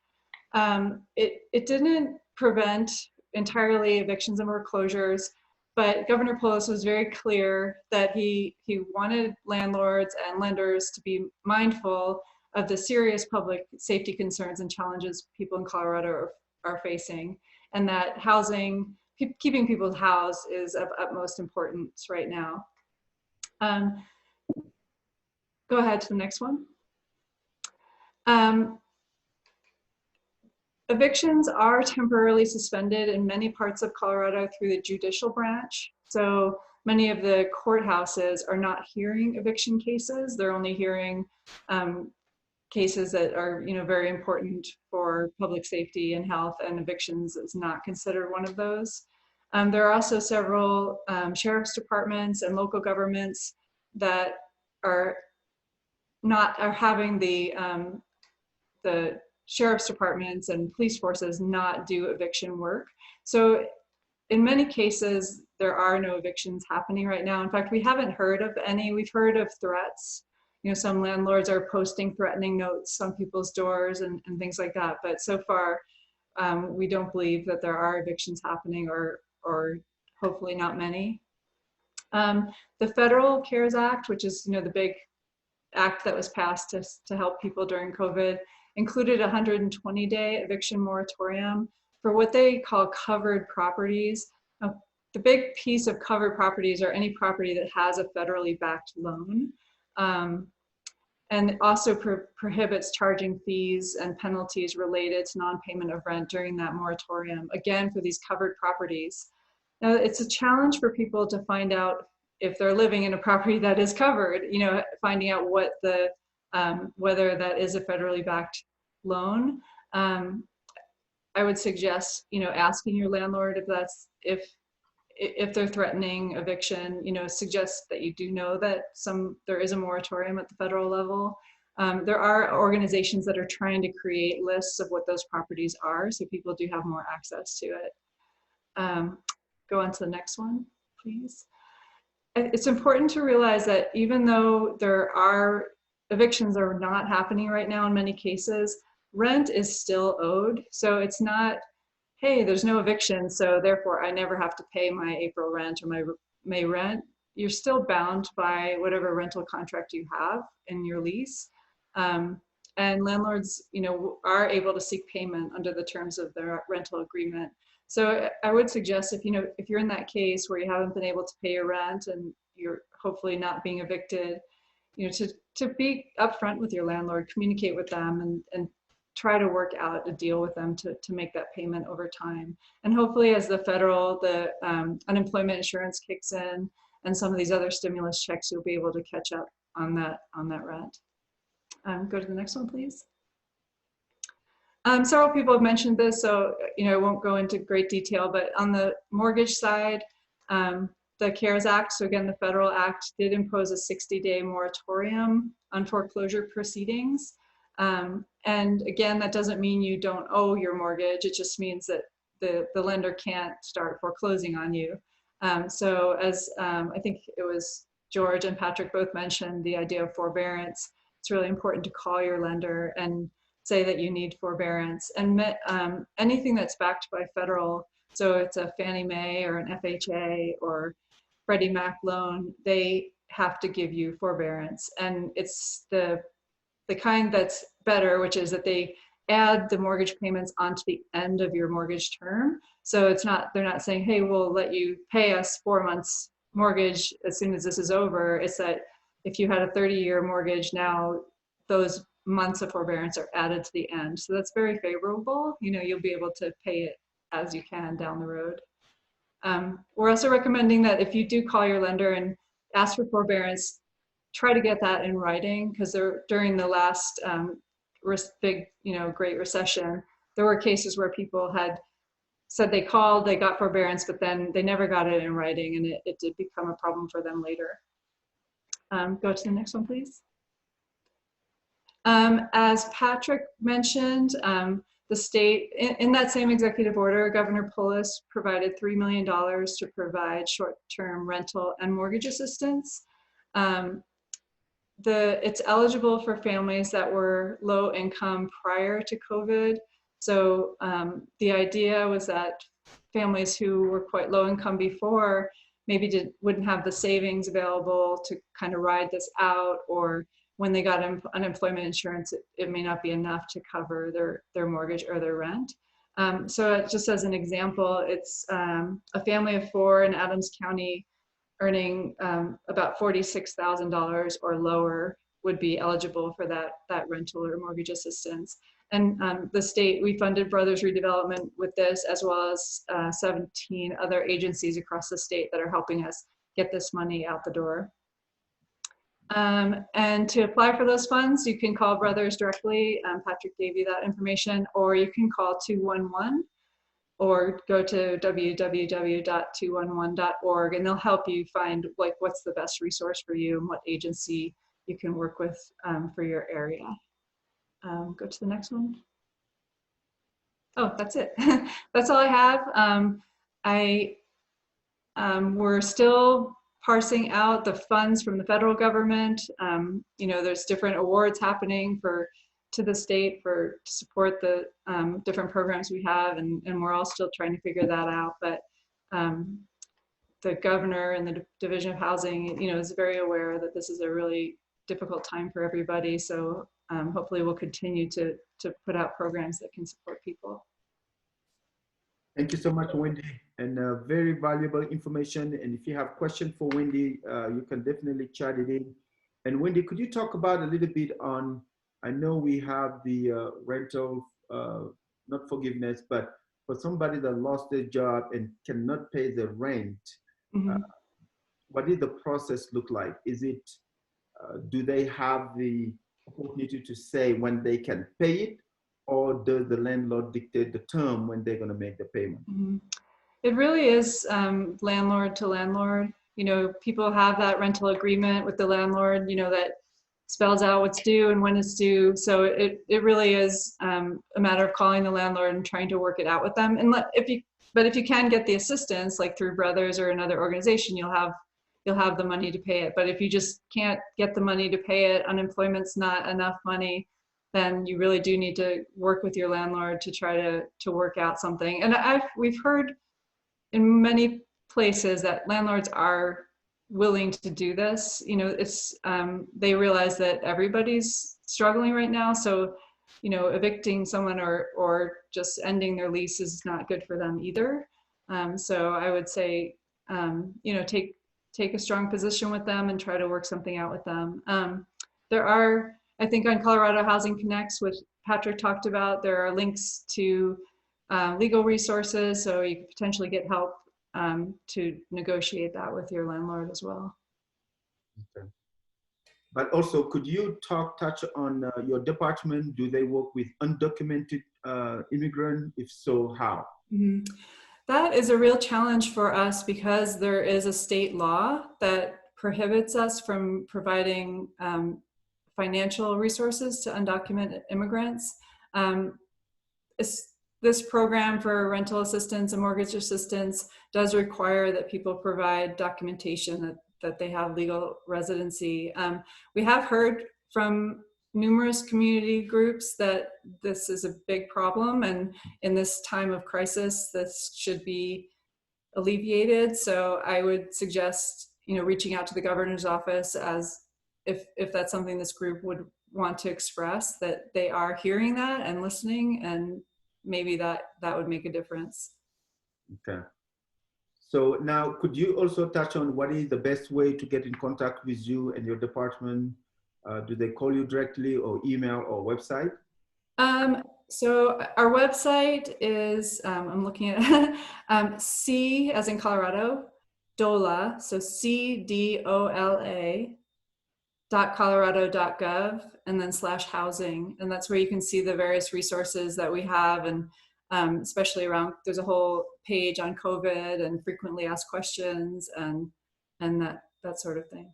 It didn't prevent entirely evictions and foreclosures, but Governor Polis was very clear that he wanted landlords and lenders to be mindful of the serious public safety concerns and challenges people in Colorado are facing, and that housing, keeping people housed is of utmost importance right now. Go ahead to the next one. Evictions are temporarily suspended in many parts of Colorado through the judicial branch. So many of the courthouses are not hearing eviction cases. They're only hearing cases that are, very important for public safety and health, and evictions is not considered one of those. There are also several sheriff's departments and local governments that are having the sheriff's departments and police forces not do eviction work. So in many cases, there are no evictions happening right now. In fact, we haven't heard of any. We've heard of threats. Some landlords are posting threatening notes on people's doors and things like that. But so far, we don't believe that there are evictions happening, or hopefully not many. The Federal CARES Act, which is the big act that was passed to help people during COVID, included a 120-day eviction moratorium for what they call covered properties. The big piece of covered properties are any property that has a federally backed loan, and it also prohibits charging fees and penalties related to non-payment of rent during that moratorium, again, for these covered properties. Now, it's a challenge for people to find out if they're living in a property that is covered, finding out what whether that is a federally backed loan. I would suggest, asking your landlord if they're threatening eviction, suggest that you do know that there is a moratorium at the federal level. There are organizations that are trying to create lists of what those properties are, so people do have more access to it. Go on to the next one, please. It's important to realize that even though evictions are not happening right now in many cases, rent is still owed. So it's not, hey, there's no eviction, so therefore I never have to pay my April rent or my May rent. You're still bound by whatever rental contract you have in your lease. And landlords, are able to seek payment under the terms of their rental agreement. So I would suggest if you're in that case where you haven't been able to pay your rent and you're hopefully not being evicted, to be upfront with your landlord, communicate with them, and try to work out a deal with them to make that payment over time. And hopefully as the unemployment insurance kicks in and some of these other stimulus checks, you'll be able to catch up on that rent. Go to the next one, please. Several people have mentioned this, so I won't go into great detail, but on the mortgage side, the CARES Act, so again, the federal act did impose a 60-day moratorium on foreclosure proceedings. And again, that doesn't mean you don't owe your mortgage. It just means that the lender can't start foreclosing on you. So as I think it was George and Patrick both mentioned, the idea of forbearance, it's really important to call your lender and say that you need forbearance. And anything that's backed by federal, so it's a Fannie Mae or an FHA or Freddie Mac loan, they have to give you forbearance. And it's the kind that's better, which is that they add the mortgage payments onto the end of your mortgage term. So they're not saying, hey, we'll let you pay us 4 months mortgage as soon as this is over. It's that if you had a 30-year mortgage, now those months of forbearance are added to the end. So that's very favorable. You know, you'll be able to pay it as you can down the road. We're also recommending that if you do call your lender and ask for forbearance, try to get that in writing, because during the last big, Great Recession, there were cases where people had said they called, they got forbearance, but then they never got it in writing, and it did become a problem for them later. Go to the next one, please. As Patrick mentioned, the state, in that same executive order, Governor Polis provided $3 million to provide short-term rental and mortgage assistance. It's eligible for families that were low income prior to COVID. So the idea was that families who were quite low income before maybe wouldn't have the savings available to kind of ride this out, or when they got unemployment insurance, it may not be enough to cover their mortgage or their rent. So just as an example, it's a family of 4 in Adams County earning about $46,000 or lower would be eligible for that rental or mortgage assistance. And the state, we funded Brothers Redevelopment with this, as well as 17 other agencies across the state that are helping us get this money out the door. And to apply for those funds, you can call Brothers directly. Patrick gave you that information, or you can call 211 or go to www.211.org, and they'll help you find like what's the best resource for you and what agency you can work with for your area. Go to the next one. Oh, that's it. That's all I have. We're still parsing out the funds from the federal government. There's different awards happening to the state to support the different programs we have, and we're all still trying to figure that out. But the governor and the Division of Housing, is very aware that this is a really difficult time for everybody. So hopefully we'll continue to put out programs that can support people. Thank you so much, Wendy, and very valuable information. And if you have questions for Wendy, you can definitely chat it in. And Wendy, could you talk about a little bit on, I know we have the rental, not forgiveness, but for somebody that lost their job and cannot pay the rent, what did the process look like? Is it, do they have the opportunity to say when they can pay it, or does the landlord dictate the term when they're going to make the payment? It really is landlord to landlord. People have that rental agreement with the landlord, that spells out what's due and when it's due. So it really is a matter of calling the landlord and trying to work it out with them. And if you can get the assistance, like through Brothers or another organization, you'll have the money to pay it. But if you just can't get the money to pay it, unemployment's not enough money, then you really do need to work with your landlord to try to work out something. And we've heard in many places that landlords are willing to do this. They realize that everybody's struggling right now. So, evicting someone or just ending their lease is not good for them either. So I would say, take a strong position with them and try to work something out with them. There are, I think on Colorado Housing Connects, which Patrick talked about, there are links to legal resources, so you could potentially get help to negotiate that with your landlord as well. Okay. But also, could you touch on your department? Do they work with undocumented immigrants? If so, how? That is a real challenge for us because there is a state law that prohibits us from providing financial resources to undocumented immigrants. This program for rental assistance and mortgage assistance does require that people provide documentation that they have legal residency. We have heard from numerous community groups that this is a big problem, and in this time of crisis, this should be alleviated. So I would suggest, reaching out to the governor's office as if that's something this group would want to express, that they are hearing that and listening, and maybe that would make a difference. Okay. So now, could you also touch on what is the best way to get in contact with you and your department Do they call you directly or email or website? So our website is, I'm looking at C as in Colorado, DOLA, so CDOLA .colorado.gov and then /housing. And that's where you can see the various resources that we have, and especially around, there's a whole page on COVID and frequently asked questions and that sort of thing.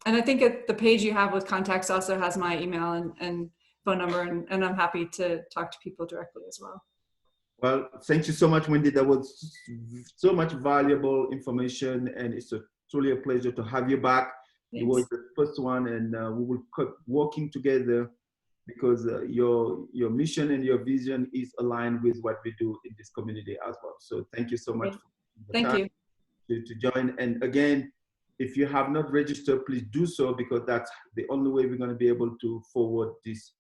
And I think the page you have with contacts also has my email and phone number, and I'm happy to talk to people directly as well. Well, thank you so much, Wendy. That was so much valuable information, and it's truly a pleasure to have you back. Thanks. You were the first one, and we will keep working together because your mission and your vision is aligned with what we do in this community as well. So thank you so much. Thank you. To join. And again, if you have not registered, please do so, because that's the only way we're going to be able to forward this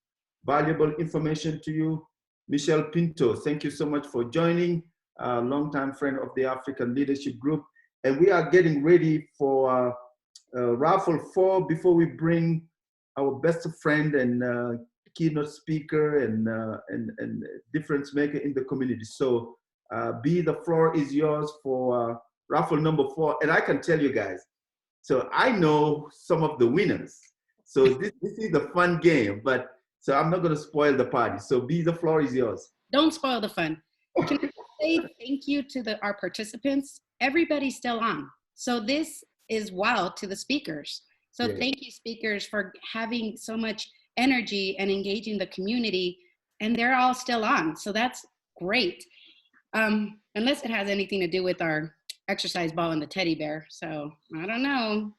valuable information to you. Michelle Pinto, thank you so much for joining, a longtime friend of the African Leadership Group. And we are getting ready for raffle 4 before we bring our best friend and keynote speaker and difference maker in the community. So B, the floor is yours for raffle number 4. And I can tell you guys, so I know some of the winners. So this is a fun game, but so I'm not going to spoil the party. So B, the floor is yours. Don't spoil the fun. Can I say thank you to our participants? Everybody's still on. So this is wow to the speakers. So Yeah. Thank you, speakers, for having so much energy and engaging the community. And they're all still on. So that's great. Unless it has anything to do with our exercise ball and the teddy bear. So I don't know.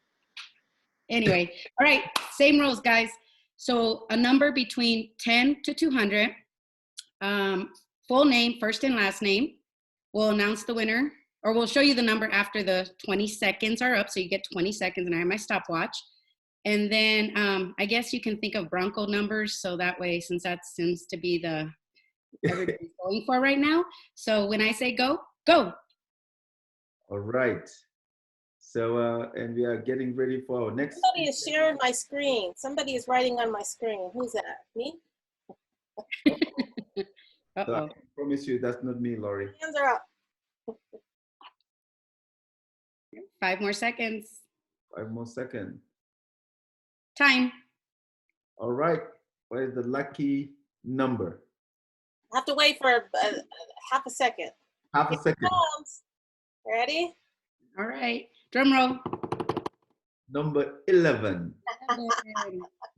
Anyway, all right, same rules, guys. So a number between 10 to 200, full name, first and last name. We'll announce the winner, or we'll show you the number after the 20 seconds are up. So you get 20 seconds, and I have my stopwatch. And then I guess you can think of Bronco numbers. So that way, since that seems to be the everybody's going for right now. So when I say go, go. All right. So, and we are getting ready for our next. Somebody is sharing my screen. Somebody is writing on my screen. Who's that? Me? Uh-oh. So I promise you that's not me, Lori. Hands are up. 5 more seconds. 5 more seconds. Time. All right. What is the lucky number? I have to wait for half a second. Half a second. Ready? All right. Drum roll. Number 11.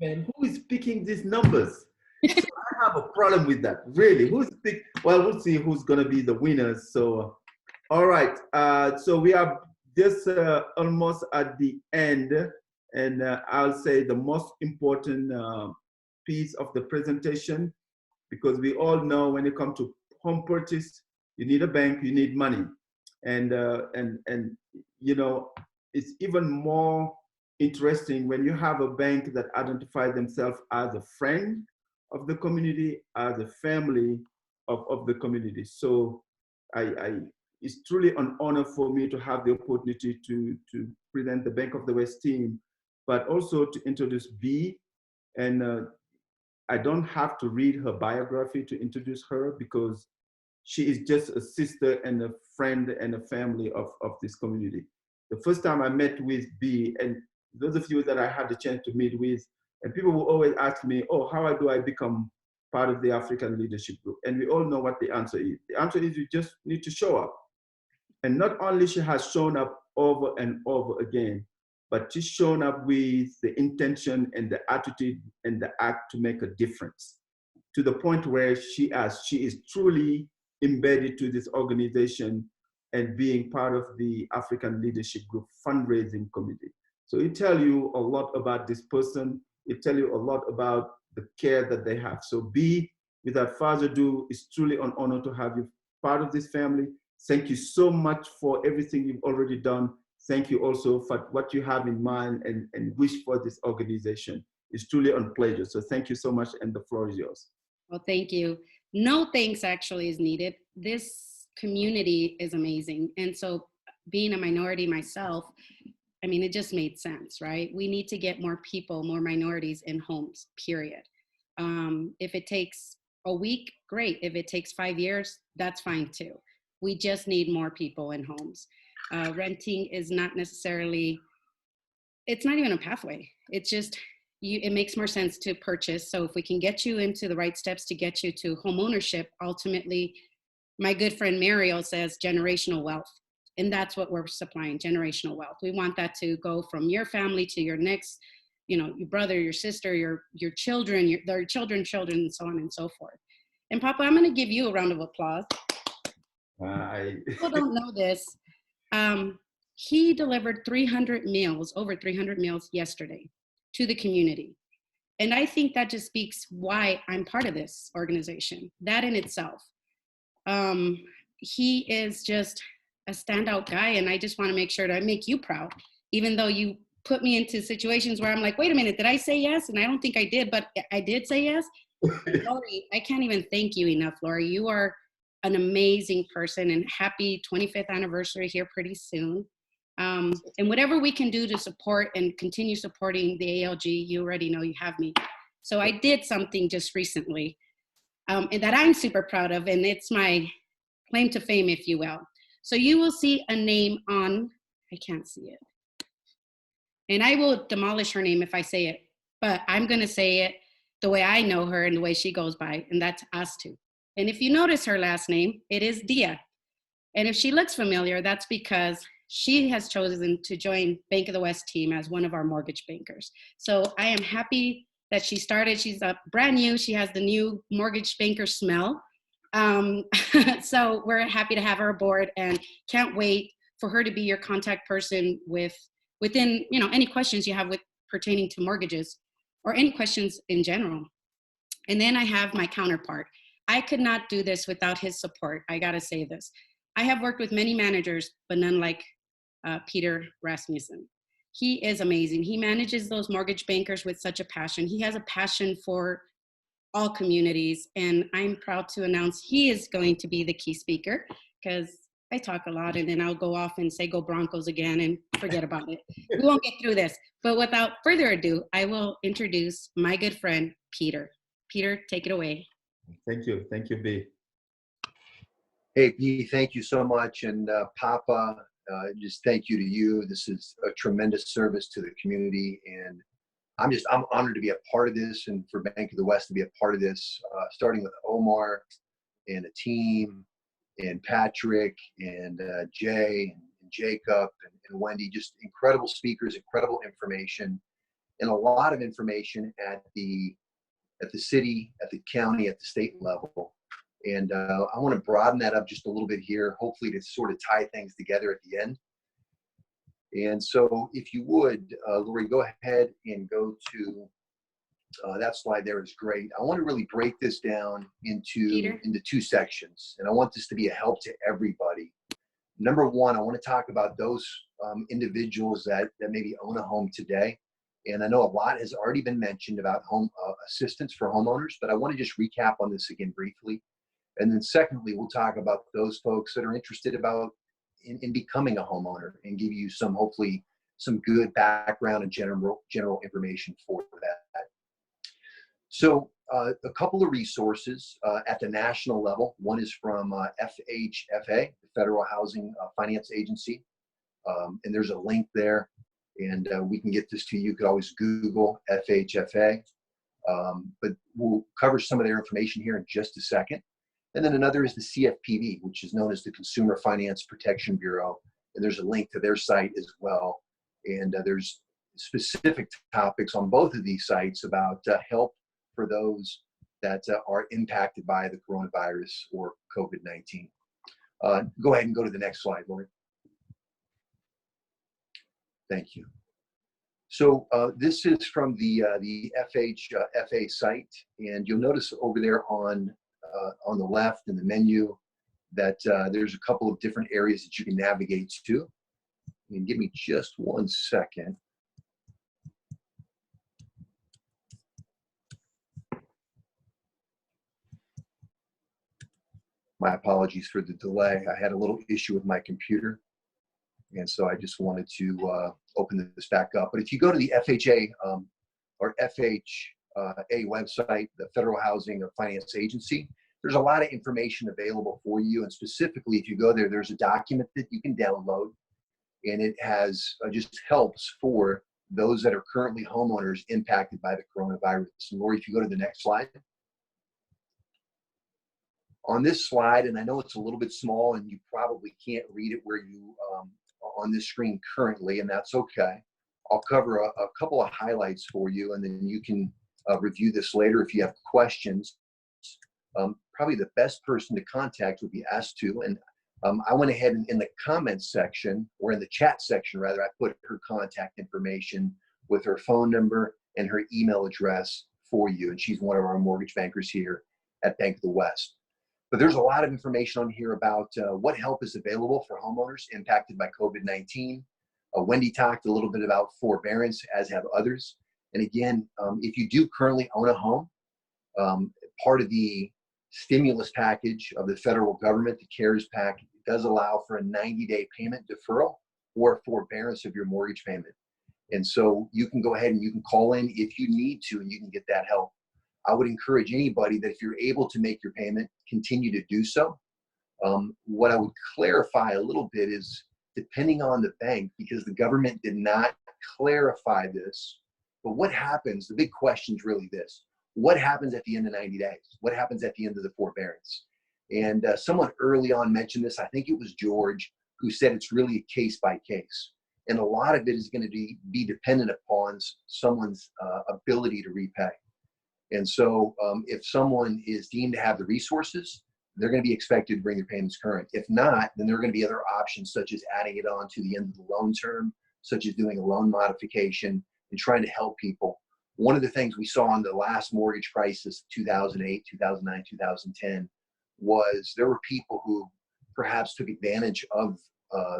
Man, who is picking these numbers? So I have a problem with that. Really, who's pick? Well, we'll see who's gonna be the winners. So, all right. So we are just almost at the end, and I'll say the most important piece of the presentation, because we all know when it comes to home purchase, you need a bank, you need money, and you know, it's even more interesting when you have a bank that identifies themselves as a friend of the community, as a family of the community. So it's truly an honor for me to have the opportunity to present the Bank of the West team, but also to introduce B. And I don't have to read her biography to introduce her, because she is just a sister and a friend and a family of this community. The first time I met with B, and those of you that I had the chance to meet with, and people will always ask me, oh, how do I become part of the African Leadership Group? And we all know what the answer is. The answer is you just need to show up. And not only she has shown up over and over again, but she's shown up with the intention and the attitude and the act to make a difference, to the point where she is truly embedded to this organization and being part of the African Leadership Group fundraising committee. So it tells you a lot about this person. It tells you a lot about the care that they have. So B, without further ado, it's truly an honor to have you part of this family. Thank you so much for everything you've already done. Thank you also for what you have in mind and wish for this organization. It's truly a pleasure. So thank you so much, and the floor is yours. Well, thank you. No thanks actually is needed. This community is amazing. And so being a minority myself, I mean, it just made sense, right? We need to get more people, more minorities in homes, period. If it takes a week, great. If it takes 5 years, that's fine too. We just need more people in homes. Renting is not necessarily, it's not even a pathway. It's just, it makes more sense to purchase. So if we can get you into the right steps to get you to home ownership, ultimately, my good friend Mario says generational wealth. And that's what we're supplying, generational wealth. We want that to go from your family to your next, you know, your brother, your sister, your children, their children, and so on and so forth. And Papa, I'm going to give you a round of applause. People don't know this. He delivered 300 meals, over 300 meals yesterday to the community. And I think that just speaks why I'm part of this organization, that in itself. He is just a standout guy, and I just want to make sure that I make you proud, even though you put me into situations where I'm like, wait a minute, did I say yes? And I don't think I did, but I did say yes. Lori, I can't even thank you enough, Lori. You are an amazing person, and happy 25th anniversary here pretty soon. And whatever we can do to support and continue supporting the ALG, you already know you have me. So I did something just recently and that I'm super proud of, and it's my claim to fame, if you will. So you will see a name on, I can't see it. And I will demolish her name if I say it, but I'm going to say it the way I know her and the way she goes by, and that's Astu. And if you notice her last name, it is Dia. And if she looks familiar, that's because she has chosen to join Bank of the West team as one of our mortgage bankers. So I am happy that she started. She's brand new. She has the new mortgage banker smell. So we're happy to have her aboard and can't wait for her to be your contact person within, you know, any questions you have pertaining to mortgages or any questions in general. And then I have my counterpart. I could not do this without his support. I got to say this. I have worked with many managers, but none like Peter Rasmussen. He is amazing. He manages those mortgage bankers with such a passion. He has a passion for all communities, and I'm proud to announce he is going to be the key speaker, because I talk a lot and then I'll go off and say go Broncos again and forget about it. We won't get through this. But without further ado, I will introduce my good friend, Peter. Peter, take it away. Thank you. Thank you, B. Hey, B, thank you so much. And Papa, just thank you to you. This is a tremendous service to the community. And I'm honored to be a part of this, and for Bank of the West to be a part of this, starting with Omar and a team, and Patrick and Jay and Jacob and Wendy, just incredible speakers, incredible information, and a lot of information at the city, at the county, at the state level. And I want to broaden that up just a little bit here, hopefully to sort of tie things together at the end. And so if you would, Lori, go ahead and go to that slide there is great. I want to really break this down into two sections, and I want this to be a help to everybody. Number one, I want to talk about those individuals that maybe own a home today. And I know a lot has already been mentioned about home assistance for homeowners, but I want to just recap on this again briefly. And then secondly, we'll talk about those folks that are interested in becoming a homeowner, and give you hopefully some good background and general information for that. So a couple of resources at the national level. One is from FHFA, the Federal Housing Finance Agency. And there's a link there, and we can get this to you. You could always Google FHFA. But we'll cover some of their information here in just a second. And then another is the CFPB, which is known as the Consumer Finance Protection Bureau. And there's a link to their site as well. And there's specific topics on both of these sites about help for those that are impacted by the coronavirus or COVID-19. Go ahead and go to the next slide, Lori. Thank you. So this is from the FHFA site, and you'll notice over there on the left in the menu that there's a couple of different areas that you can navigate to. And give me just 1 second. My apologies for the delay. I had a little issue with my computer, and so I just wanted to open this back up. But if you go to the FHA or FHA website, the Federal Housing Finance Agency, there's a lot of information available for you. And specifically, if you go there, there's a document that you can download, and it has just helps for those that are currently homeowners impacted by the coronavirus. And Lori, if you go to the next slide. On this slide, and I know it's a little bit small and you probably can't read it where you on this screen currently, and that's okay. I'll cover a couple of highlights for you, and then you can review this later if you have questions. Probably the best person to contact would be asked to, and I went ahead and in the comments section, or in the chat section rather, I put her contact information with her phone number and her email address for you, and she's one of our mortgage bankers here at Bank of the West. But there's a lot of information on here about what help is available for homeowners impacted by COVID-19. Wendy talked a little bit about forbearance, as have others. And again, if you do currently own a home, part of the stimulus package of the federal government, the CARES package, does allow for a 90-day payment deferral or forbearance of your mortgage payment. And so you can go ahead and you can call in if you need to, and you can get that help. I would encourage anybody that if you're able to make your payment, continue to do so. What I would clarify a little bit is, depending on the bank, because the government did not clarify this, but what happens, the big question is really this: what happens at the end of 90 days? What happens at the end of the forbearance? And someone early on mentioned this, I think it was George, who said it's really a case by case. And a lot of it is going to be dependent upon someone's ability to repay. And so if someone is deemed to have the resources, they're going to be expected to bring their payments current. If not, then there are going to be other options, such as adding it on to the end of the loan term, such as doing a loan modification and trying to help people. One of the things we saw in the last mortgage crisis, 2008, 2009, 2010, was there were people who perhaps took advantage of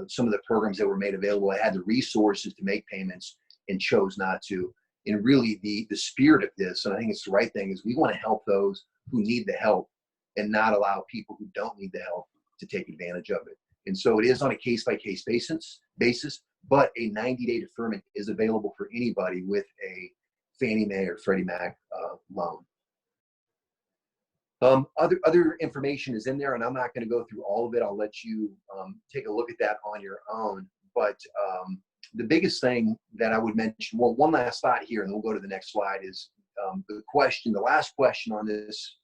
some of the programs that were made available. They had the resources to make payments and chose not to. And really the spirit of this, and I think it's the right thing, is we want to help those who need the help and not allow people who don't need the help to take advantage of it. And so it is on a case-by-case basis, but a 90-day deferment is available for anybody with a Fannie Mae or Freddie Mac loan. Other information is in there, and I'm not going to go through all of it. I'll let you take a look at that on your own. But the biggest thing that I would mention, well, one last thought here, and we'll go to the next slide, is the last question on this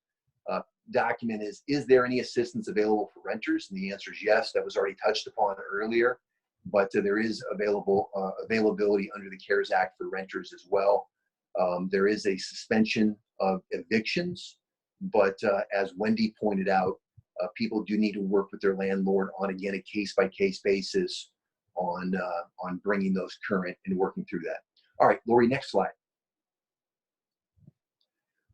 document is there any assistance available for renters? And the answer is yes. That was already touched upon earlier, but there is availability under the CARES Act for renters as well. There is a suspension of evictions, but as Wendy pointed out, people do need to work with their landlord on, again, a case-by-case basis on bringing those current and working through that. All right, Lori, next slide.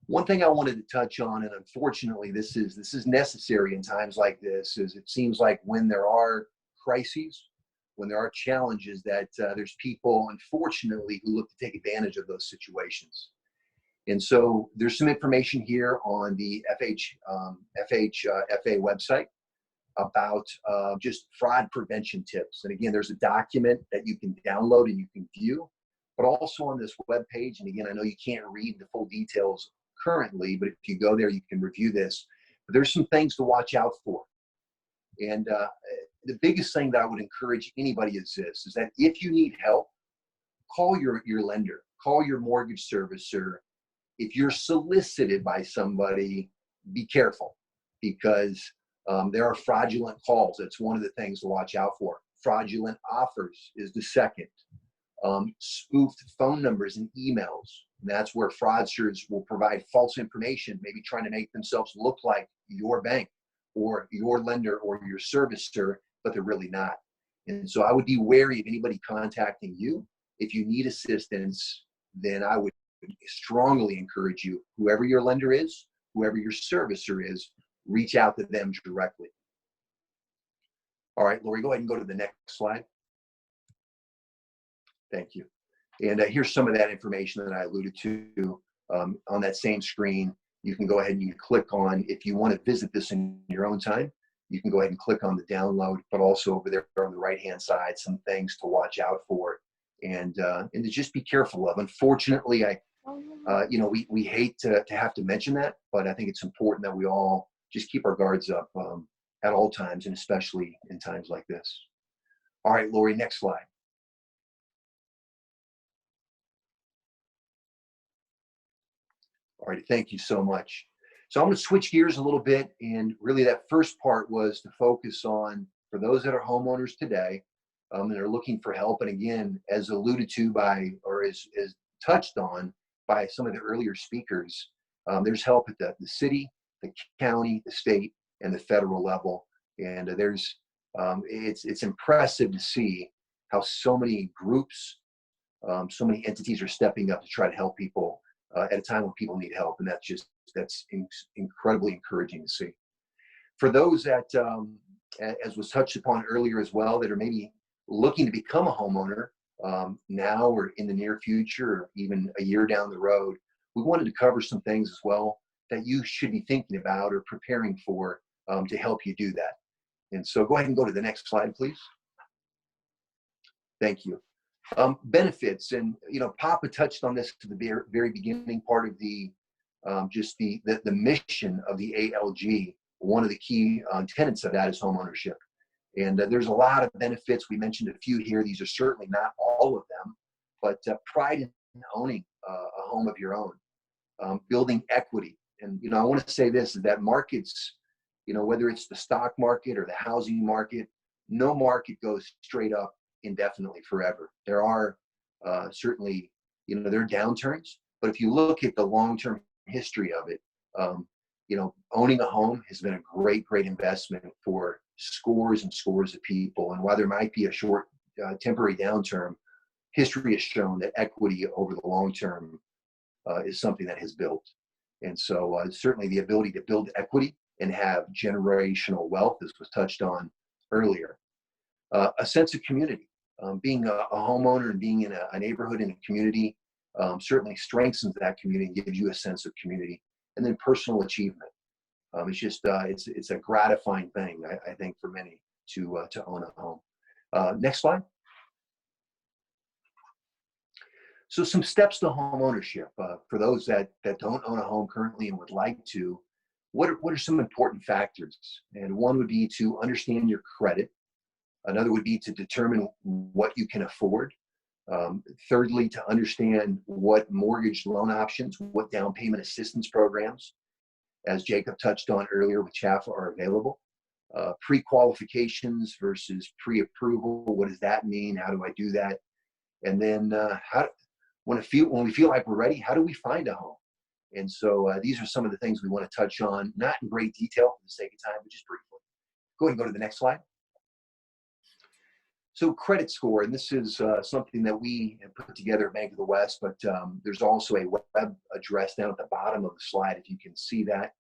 One thing I wanted to touch on, and unfortunately this is necessary in times like this, is it seems like when there are crises, when there are challenges, that there's people, unfortunately, who look to take advantage of those situations. And so there's some information here on the FHFA website about just fraud prevention tips. And again, there's a document that you can download and you can view, but also on this webpage. And again, I know you can't read the full details currently, but if you go there, you can review this. But there's some things to watch out for. And the biggest thing that I would encourage anybody is this, is that if you need help, call your lender, call your mortgage servicer. If you're solicited by somebody, be careful, because there are fraudulent calls. That's one of the things to watch out for. Fraudulent offers is the second. Spoofed phone numbers and emails. And that's where fraudsters will provide false information, maybe trying to make themselves look like your bank or your lender or your servicer, but they're really not. And so I would be wary of anybody contacting you. If you need assistance, then I would strongly encourage you, whoever your lender is, whoever your servicer is, reach out to them directly. All right, Lori, go ahead and go to the next slide. Thank you. And here's some of that information that I alluded to on that same screen. You can go ahead and you can click on, if you want to visit this in your own time, you can go ahead and click on the download, but also over there on the right-hand side, some things to watch out for and to just be careful of. Unfortunately, we hate to have to mention that, but I think it's important that we all just keep our guards up at all times, and especially in times like this. All right, Lori, next slide. All right, thank you so much. So I'm going to switch gears a little bit, and really that first part was to focus on, for those that are homeowners today and are looking for help, and again, as alluded to by, or as touched on by some of the earlier speakers, there's help at the city, the county, the state, and the federal level. And it's impressive to see how so many groups, so many entities are stepping up to try to help people at a time when people need help. And that's incredibly encouraging to see. For those that, as was touched upon earlier as well, that are maybe looking to become a homeowner now or in the near future, or even a year down the road, we wanted to cover some things as well that you should be thinking about or preparing for to help you do that. And so go ahead and go to the next slide, please. Thank you. Benefits, and Papa touched on this to the very beginning part of the mission of the ALG. One of the key tenets of that is homeownership, and there's a lot of benefits. We mentioned a few here. These are certainly not all of them, but pride in owning a home of your own, building equity. And I want to say this, is that markets, whether it's the stock market or the housing market, no market goes straight up indefinitely forever. There are certainly, there are downturns, but if you look at the long-term history of it, owning a home has been a great investment for scores and scores of people. And while there might be a short temporary downturn, history has shown that equity over the long term is something that has built. And so certainly the ability to build equity and have generational wealth, as was touched on earlier. A sense of community. Being a homeowner and being in a neighborhood and a community certainly strengthens that community and gives you a sense of community. And then personal achievement. It's just it's a gratifying thing, I think, for many to own a home. Next slide. So some steps to home ownership for those that don't own a home currently and would like to. What are some important factors? And one would be to understand your credit. Another would be to determine what you can afford. Thirdly, to understand what mortgage loan options, what down payment assistance programs, as Jacob touched on earlier with CHAFA, are available. Pre-qualifications versus pre-approval. What does that mean? How do I do that? And then when we feel like we're ready, how do we find a home? And so these are some of the things we want to touch on, not in great detail for the sake of time, but just briefly. Go ahead and go to the next slide. So credit score, and this is something that we have put together at Bank of the West, but there's also a web address down at the bottom of the slide, if you can see that,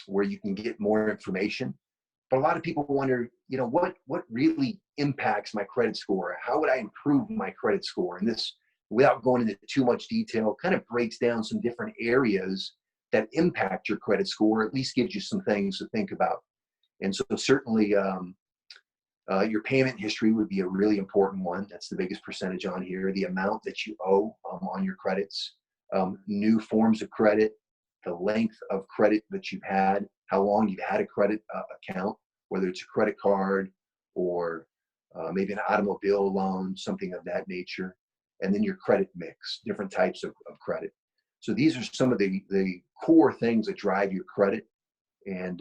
where you can get more information. But a lot of people wonder, what really impacts my credit score? How would I improve my credit score? And this, without going into too much detail, kind of breaks down some different areas that impact your credit score, at least gives you some things to think about. And so certainly, your payment history would be a really important one. That's the biggest percentage on here. The amount that you owe on your credits, new forms of credit, the length of credit that you've had, how long you've had a credit account, whether it's a credit card or maybe an automobile loan, something of that nature, and then your credit mix, different types of credit. So these are some of the core things that drive your credit and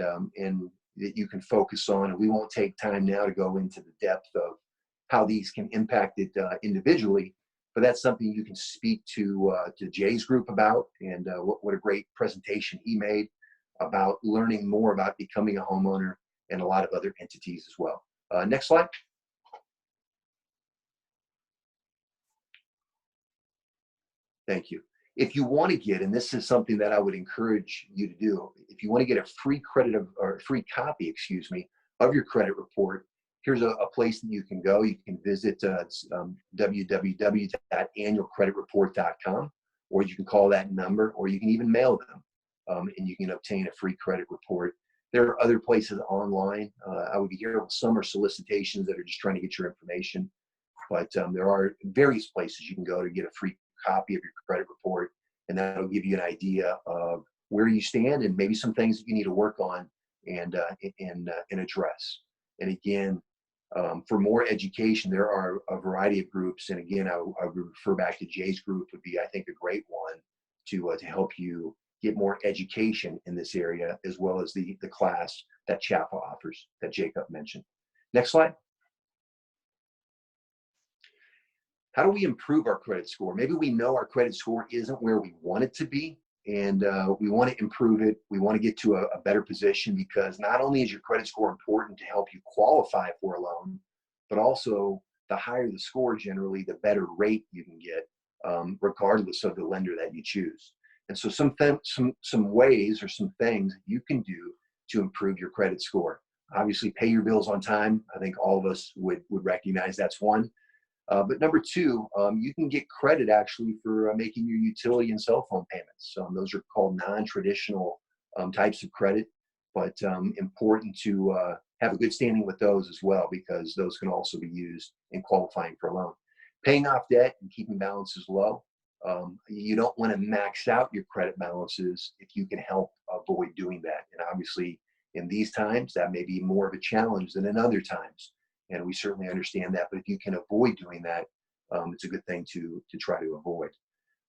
that you can focus on. And we won't take time now to go into the depth of how these can impact it individually, but that's something you can speak to Jay's group about, and what a great presentation he made about learning more about becoming a homeowner, and a lot of other entities as well. Next slide. Thank you. If you want to get, and this is something that I would encourage you to do, if you want to get a free free copy, of your credit report, here's a place that you can go. You can visit www.annualcreditreport.com, or you can call that number, or you can even mail them, and you can obtain a free credit report. There are other places online. I would be here. Some are solicitations that are just trying to get your information. but there are various places you can go to get a free copy of your credit report, and that'll give you an idea of where you stand and maybe some things that you need to work on and address. And again, for more education, there are a variety of groups. And again, I would refer back to Jay's group would be, I think, a great one to help you get more education in this area, as well as the class that CHAPA offers that Jacob mentioned. Next slide. How do we improve our credit score? Maybe we know our credit score isn't where we want it to be, and we want to improve it. We want to get to a better position, because not only is your credit score important to help you qualify for a loan, but also the higher the score, generally, the better rate you can get, regardless of the lender that you choose. And so some ways or some things you can do to improve your credit score. Obviously, pay your bills on time. I think all of us would recognize that's one. But number two, you can get credit actually for making your utility and cell phone payments. Those are called non-traditional types of credit, but important to have a good standing with those as well, because those can also be used in qualifying for a loan. Paying off debt and keeping balances low. You don't want to max out your credit balances if you can help avoid doing that. And obviously, in these times, that may be more of a challenge than in other times. And we certainly understand that. But if you can avoid doing that, it's a good thing to try to avoid.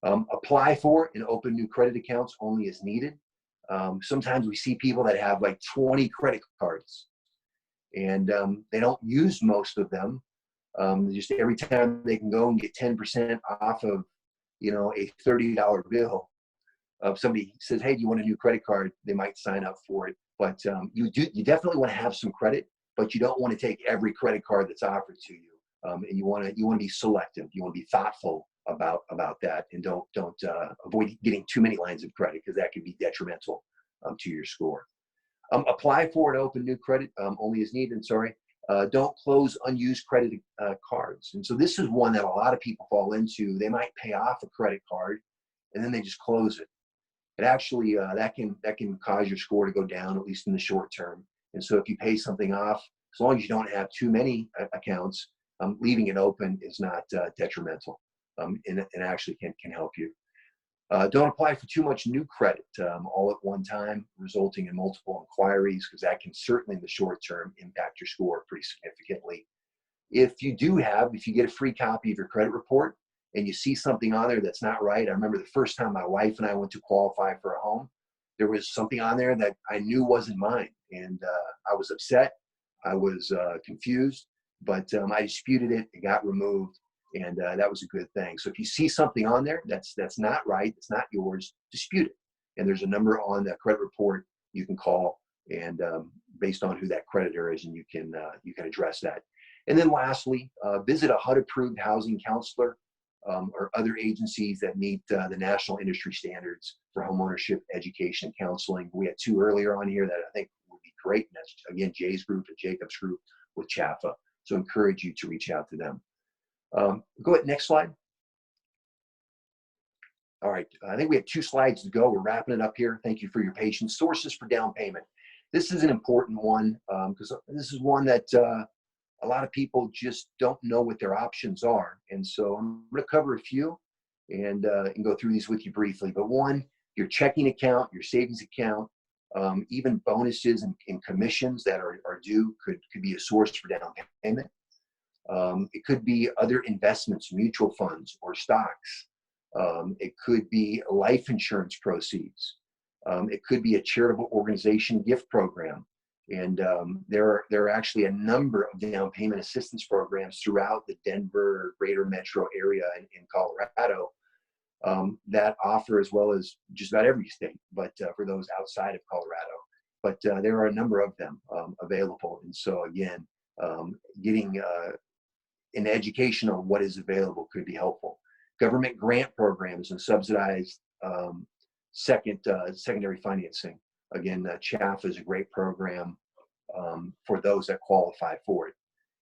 Apply for and open new credit accounts only as needed. Sometimes we see people that have like 20 credit cards, and they don't use most of them. Just every time they can go and get 10% off of, a $30 bill. Somebody says, "Hey, do you want a new credit card?" They might sign up for it. But you definitely want to have some credit, but you don't want to take every credit card that's offered to you. And you want to be selective. You want to be thoughtful about that, and don't avoid getting too many lines of credit, because that can be detrimental to your score. Apply for and open new credit only as needed. Don't close unused credit cards. And so this is one that a lot of people fall into. They might pay off a credit card and then they just close it. It actually that can cause your score to go down, at least in the short term. And so if you pay something off, as long as you don't have too many accounts, leaving it open is not detrimental, and actually can help you. Don't apply for too much new credit all at one time, resulting in multiple inquiries, because that can certainly in the short term impact your score pretty significantly. If you get a free copy of your credit report and you see something on there that's not right. I remember the first time my wife and I went to qualify for a home, there was something on there that I knew wasn't mine, and I was upset. I was confused, but I disputed it. It got removed. And that was a good thing. So if you see something on there that's not right, it's not yours, dispute it. And there's a number on that credit report you can call, and based on who that creditor is, and you can address that. And then lastly, visit a HUD-approved housing counselor or other agencies that meet the national industry standards for homeownership education and counseling. We had two earlier on here that I think would be great. And that's, again, Jay's group and Jacob's group with CHAPA. So encourage you to reach out to them. Go ahead, next slide. All right, I think we have 2 slides to go. We're wrapping it up here. Thank you for your patience. Sources for down payment. This is an important one, because this is one that a lot of people just don't know what their options are. And so I'm going to cover a few and go through these with you briefly. But one, your checking account, your savings account, even bonuses and commissions that are due could be a source for down payment. It could be other investments, mutual funds or stocks. It could be life insurance proceeds. It could be a charitable organization gift program. And there are actually a number of down payment assistance programs throughout the Denver greater metro area in Colorado that offer, as well as just about every state, but for those outside of Colorado. But there are a number of them available. And so again, getting an education on what is available could be helpful. Government grant programs and subsidized secondary financing. Again, CHAF is a great program for those that qualify for it.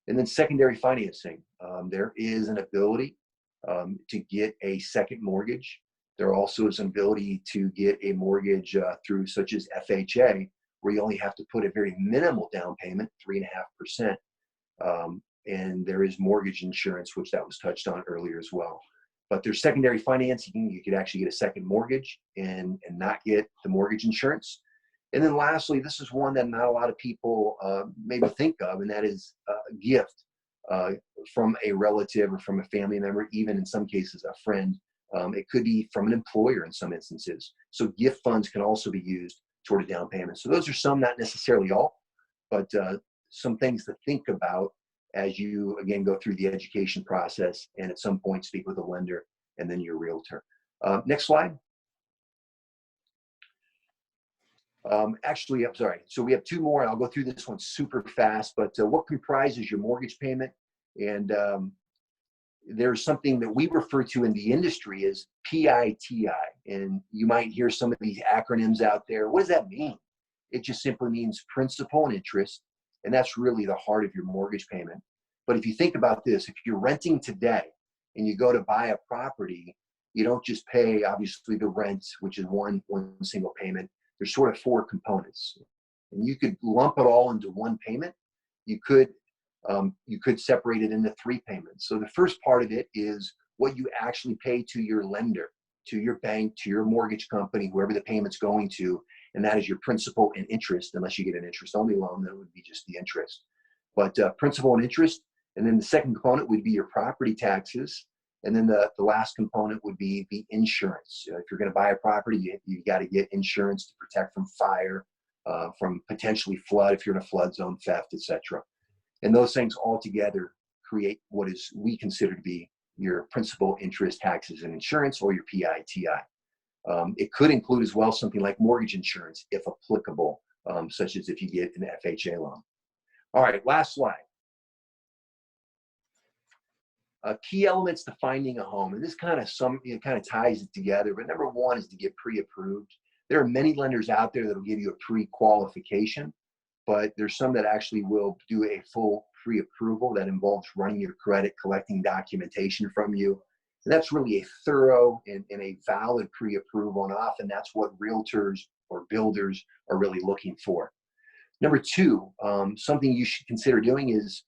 And then secondary financing. There is an ability to get a second mortgage. There also is an ability to get a mortgage through such as FHA, where you only have to put a very minimal down payment, 3.5%. and there is mortgage insurance, which that was touched on earlier as well. But there's secondary financing. You could actually get a second mortgage and not get the mortgage insurance. And then lastly, this is one that not a lot of people maybe think of, and that is a gift from a relative or from a family member, even in some cases a friend. It could be from an employer in some instances. So gift funds can also be used toward a down payment. So those are some, not necessarily all, but some things to think about as you, again, go through the education process and at some point speak with a lender and then your realtor. Next slide. Actually, I'm sorry. So we have two more, and I'll go through this one super fast, but what comprises your mortgage payment? And there's something that we refer to in the industry as PITI, and you might hear some of these acronyms out there. What does that mean? It just simply means principal and interest, and that's really the heart of your mortgage payment. But if you think about this, if you're renting today and you go to buy a property, you don't just pay, obviously, the rent, which is one single payment. There's sort of four components, and you could lump it all into one payment. You could separate it into three payments. So the first part of it is what you actually pay to your lender, to your bank, to your mortgage company, whoever the payment's going to, and that is your principal and interest. Unless you get an interest-only loan, then it would be just the interest. But principal and interest, and then the second component would be your property taxes. And then the last component would be the insurance. If you're going to buy a property, you got to get insurance to protect from fire, from potentially flood, if you're in a flood zone, theft, etc. And those things all together create what is we consider to be your principal, interest, taxes, and insurance, or your PITI. It could include as well something like mortgage insurance, if applicable, such as if you get an FHA loan. All right, last slide. Key elements to finding a home, and this kind of ties it together. But number one is to get pre-approved. There are many lenders out there that will give you a pre-qualification, but there's some that actually will do a full pre-approval that involves running your credit, collecting documentation from you. And that's really a thorough and a valid pre-approval, and often that's what realtors or builders are really looking for. Number two, something you should consider doing is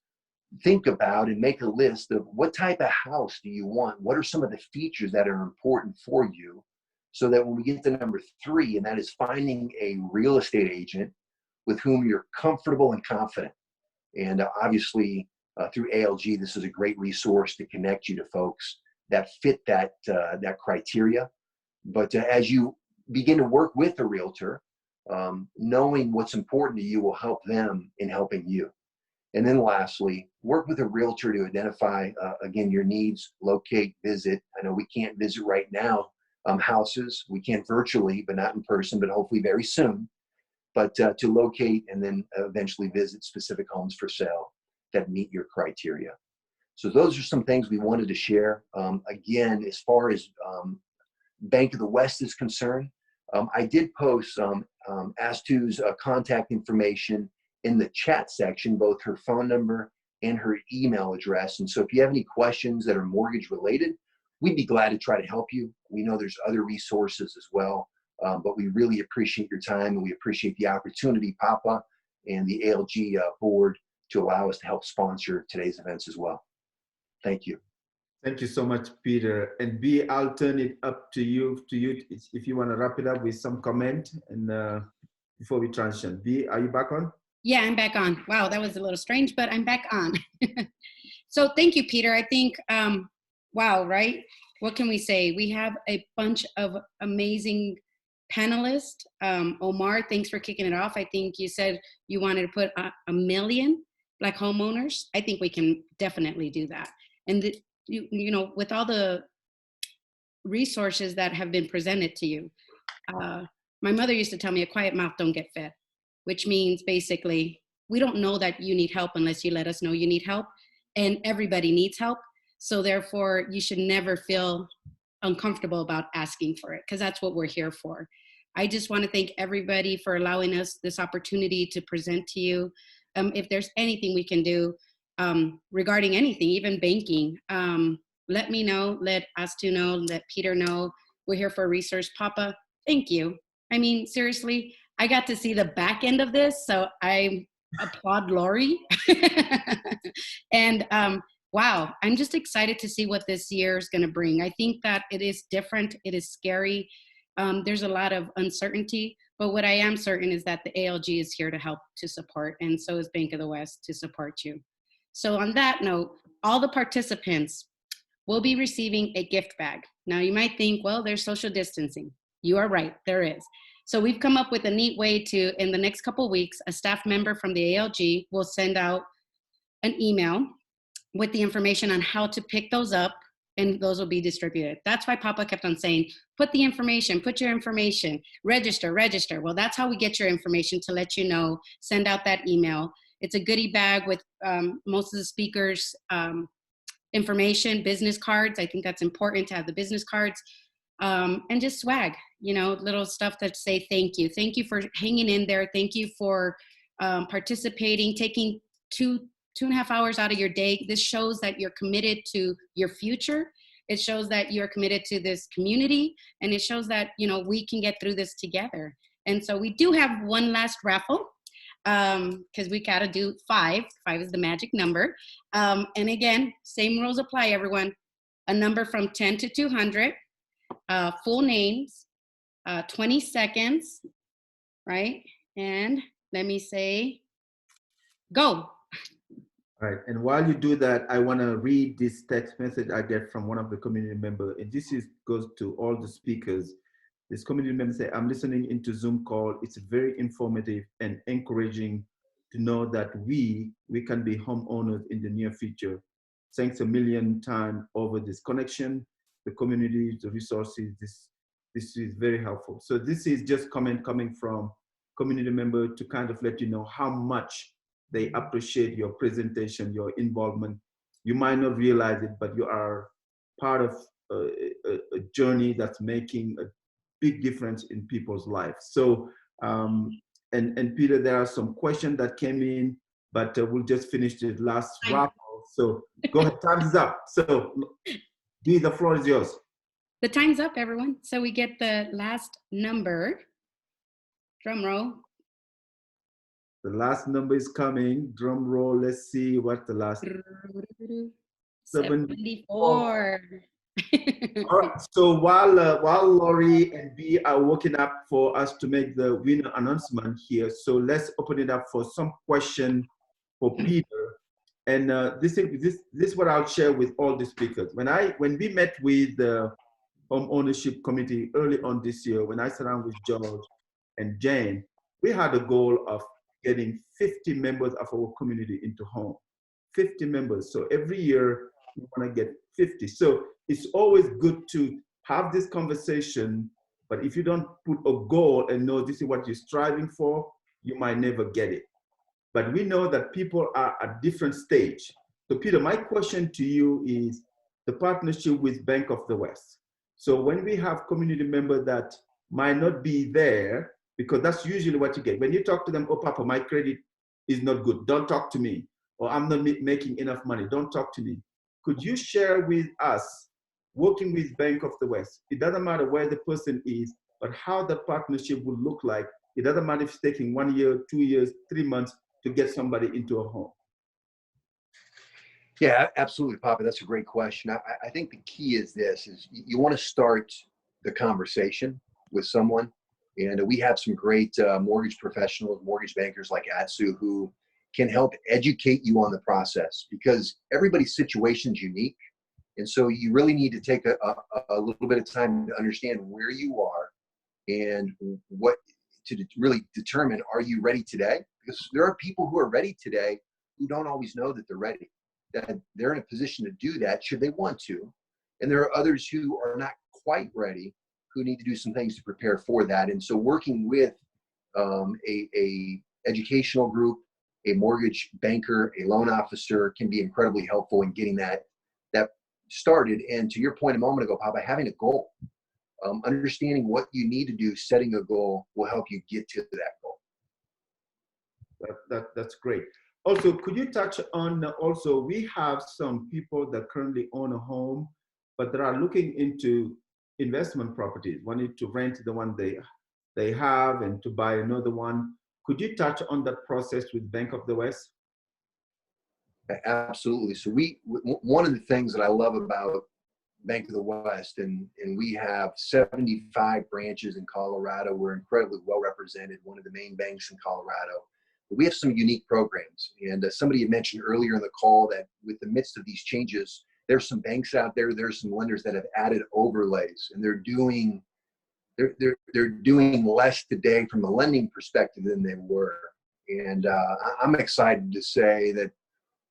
think about and make a list of what type of house do you want? What are some of the features that are important for you? So that when we get to number three, and that is finding a real estate agent with whom you're comfortable and confident. And obviously through ALG, this is a great resource to connect you to folks that fit that criteria. But as you begin to work with a realtor, knowing what's important to you will help them in helping you. And then lastly, work with a realtor to identify, again, your needs, locate, visit. I know we can't visit right now houses. We can virtually, but not in person, but hopefully very soon. But to locate and then eventually visit specific homes for sale that meet your criteria. So those are some things we wanted to share. Again, as far as Bank of the West is concerned, I did post Astu's contact information in the chat section, both her phone number and her email address. And so if you have any questions that are mortgage related, we'd be glad to try to help you. We know there's other resources as well, but we really appreciate your time, and we appreciate the opportunity, Papa, and the ALG board to allow us to help sponsor today's events as well. Thank you. Thank you so much, Peter. And B, I'll turn it up to you if you want to wrap it up with some comment and before we transition. B, are you back on? Yeah, I'm back on. Wow, that was a little strange, but I'm back on. So thank you, Peter. I think, wow, right? What can we say? We have a bunch of amazing panelists. Omar, thanks for kicking it off. I think you said you wanted to put 1 million Black homeowners. I think we can definitely do that. And you know, with all the resources that have been presented to you, my mother used to tell me, a quiet mouth don't get fed, which means basically, we don't know that you need help unless you let us know you need help, and everybody needs help. So therefore, you should never feel uncomfortable about asking for it, because that's what we're here for. I just want to thank everybody for allowing us this opportunity to present to you. If there's anything we can do regarding anything, even banking, let me know, let Astu know, let Peter know. We're here for a resource. Papa, thank you. I mean, seriously, I got to see the back end of this, so I'm applaud Lori. And wow, I'm just excited to see what this year is going to bring. I think that it is different. It is scary. There's a lot of uncertainty, but what I am certain is that the ALG is here to help, to support, and so is Bank of the West to support you. So on that note, all the participants will be receiving a gift bag. Now you might think, well, there's social distancing. You are right, there is. So we've come up with a neat way to, in the next couple of weeks, a staff member from the ALG will send out an email with the information on how to pick those up, and those will be distributed. That's why Papa kept on saying, put the information, put your information, register, register. Well, that's how we get your information, to let you know, send out that email. It's a goodie bag with most of the speakers' information, business cards. I think that's important to have the business cards, and just swag, you know, little stuff that say thank you. Thank you for hanging in there. Thank you for participating, taking two and a half hours out of your day. This shows that you're committed to your future. It shows that you're committed to this community, and it shows that, you know, we can get through this together. And so we do have one last raffle, because we gotta do 5. 5 is the magic number. And again, same rules apply, everyone. A number from 10 to 200, full names, 20 seconds, right? And let me say, go. All right, and while you do that, I want to read this text message I get from one of the community members, and this goes to all the speakers. This community member said, I'm listening into Zoom call. It's very informative and encouraging to know that we can be homeowners in the near future. Thanks a million times over this connection, the community, the resources. This is very helpful. So this is just coming from community member to kind of let you know how much they appreciate your presentation, your involvement. You might not realize it, but you are part of a journey that's making a big difference in people's lives. So, and Peter, there are some questions that came in, but we'll just finish the last raffle. So go ahead, time's up. So Dee, the floor is yours. The time's up, everyone. So we get the last number. Drum roll. The last number is coming. Drum roll. Let's see what the last. 74. All right. So while Lori and B are working up for us to make the winner announcement here, so let's open it up for some question for Peter. And this is what I'll share with all the speakers. When we met with the Home Ownership Committee early on this year, when I sat down with George and Jane, we had a goal of getting 50 members of our community into home. 50 members. So every year we want to get 50. So it's always good to have this conversation, but if you don't put a goal and know this is what you're striving for, you might never get it. But we know that people are at different stage. So Peter, my question to you is the partnership with Bank of the West. So when we have community members that might not be there, because that's usually what you get. When you talk to them, oh, Papa, my credit is not good. Don't talk to me. Or I'm not making enough money. Don't talk to me. Could you share with us, working with Bank of the West, it doesn't matter where the person is, but how the partnership would look like. It doesn't matter if it's taking 1 year, 2 years, 3 months to get somebody into a home. Yeah, absolutely, Papa. That's a great question. I think the key is this, is you want to start the conversation with someone. And we have some great mortgage professionals, mortgage bankers like Atsu, who can help educate you on the process, because everybody's situation is unique. And so you really need to take a little bit of time to understand where you are and what to really determine, are you ready today? Because there are people who are ready today who don't always know that they're ready, that they're in a position to do that should they want to. And there are others who are not quite ready, who need to do some things to prepare for that. And so working with a educational group, a mortgage banker, a loan officer can be incredibly helpful in getting that started. And to your point a moment ago, Papa, having a goal, understanding what you need to do, setting a goal will help you get to that goal. That's great. Also, could you touch on, also, we have some people that currently own a home, but they are looking into investment properties, wanting to rent the one they have and to buy another one. Could you touch on that process with Bank of the West? Absolutely. So one of the things that I love about Bank of the West, and we have 75 branches in Colorado. We're incredibly well represented, one of the main banks in Colorado. But we have some unique programs. And somebody had mentioned earlier in the call that with the midst of these changes, there's some banks out there, there's some lenders that have added overlays, and they're doing less today from a lending perspective than they were. And I'm excited to say that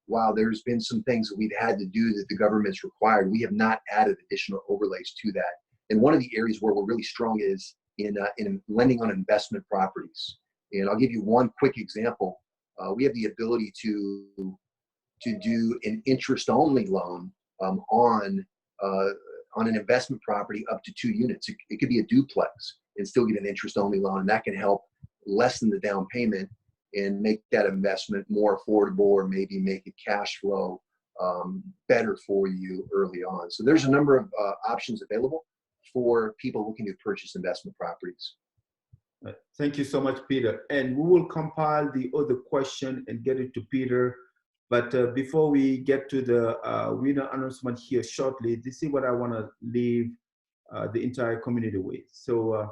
while there's been some things that we've had to do that the government's required, we have not added additional overlays to that. And one of the areas where we're really strong is in lending on investment properties. And I'll give you one quick example. We have the ability to do an interest-only loan on an investment property up to 2 units. It could be a duplex and still get an interest-only loan, and that can help lessen the down payment and make that investment more affordable, or maybe make it cash flow better for you early on. So there's a number of options available for people looking to purchase investment properties. Thank you so much, Peter. And we will compile the other question and get it to Peter. But before we get to the winner announcement here shortly, this is what I want to leave the entire community with. So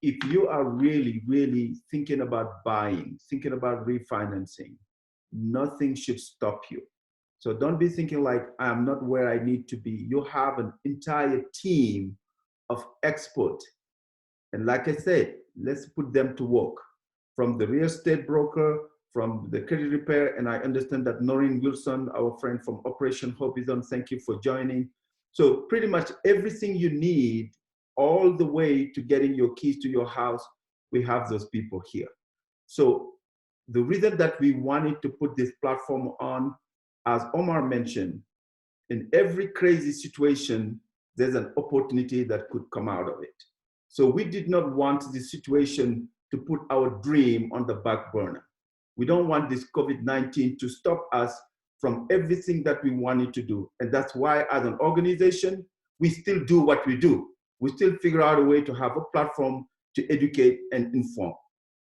if you are really, really thinking about buying, thinking about refinancing, nothing should stop you. So don't be thinking like, I'm not where I need to be. You have an entire team of experts. And like I said, let's put them to work. From the real estate broker, from the credit repair, and I understand that Noreen Wilson, our friend from Operation Hope, is on. Thank you for joining. So pretty much everything you need, all the way to getting your keys to your house, we have those people here. So the reason that we wanted to put this platform on, as Omar mentioned, in every crazy situation, there's an opportunity that could come out of it. So we did not want this situation to put our dream on the back burner. We don't want this COVID-19 to stop us from everything that we wanted to do. And that's why as an organization, we still do what we do. We still figure out a way to have a platform to educate and inform.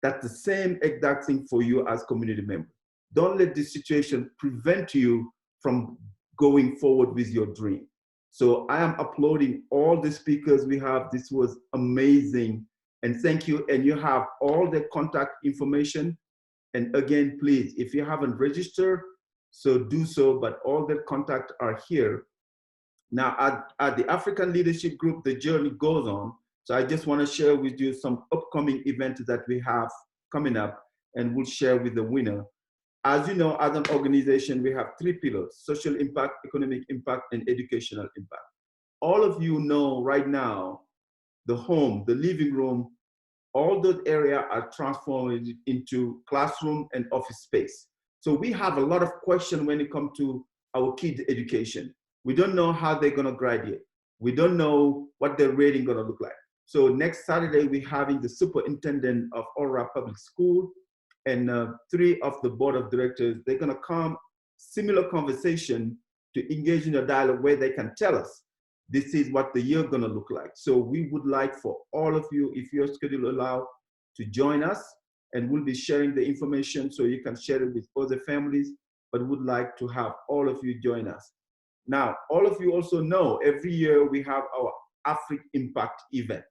That's the same exact thing for you as community members. Don't let this situation prevent you from going forward with your dream. So I am uploading all the speakers we have. This was amazing. And thank you. And you have all the contact information. And again, please, if you haven't registered, so do so, but all the contacts are here. Now, at the African Leadership Group, the journey goes on. So I just want to share with you some upcoming events that we have coming up, and we'll share with the winner. As you know, as an organization, we have 3 pillars: social impact, economic impact, and educational impact. All of you know right now, the home, the living room, all those areas are transformed into classroom and office space. So we have a lot of questions when it comes to our kids' education. We don't know how they're gonna graduate. We don't know what their rating gonna look like. So next Saturday, we're having the superintendent of Aura Public School and 3 of the board of directors. They're gonna come, similar conversation to engage in a dialogue where they can tell us, this is what the year gonna look like. So we would like for all of you, if your schedule allow, to join us, and we'll be sharing the information so you can share it with other families, but would like to have all of you join us. Now, all of you also know every year we have our Africa Impact event,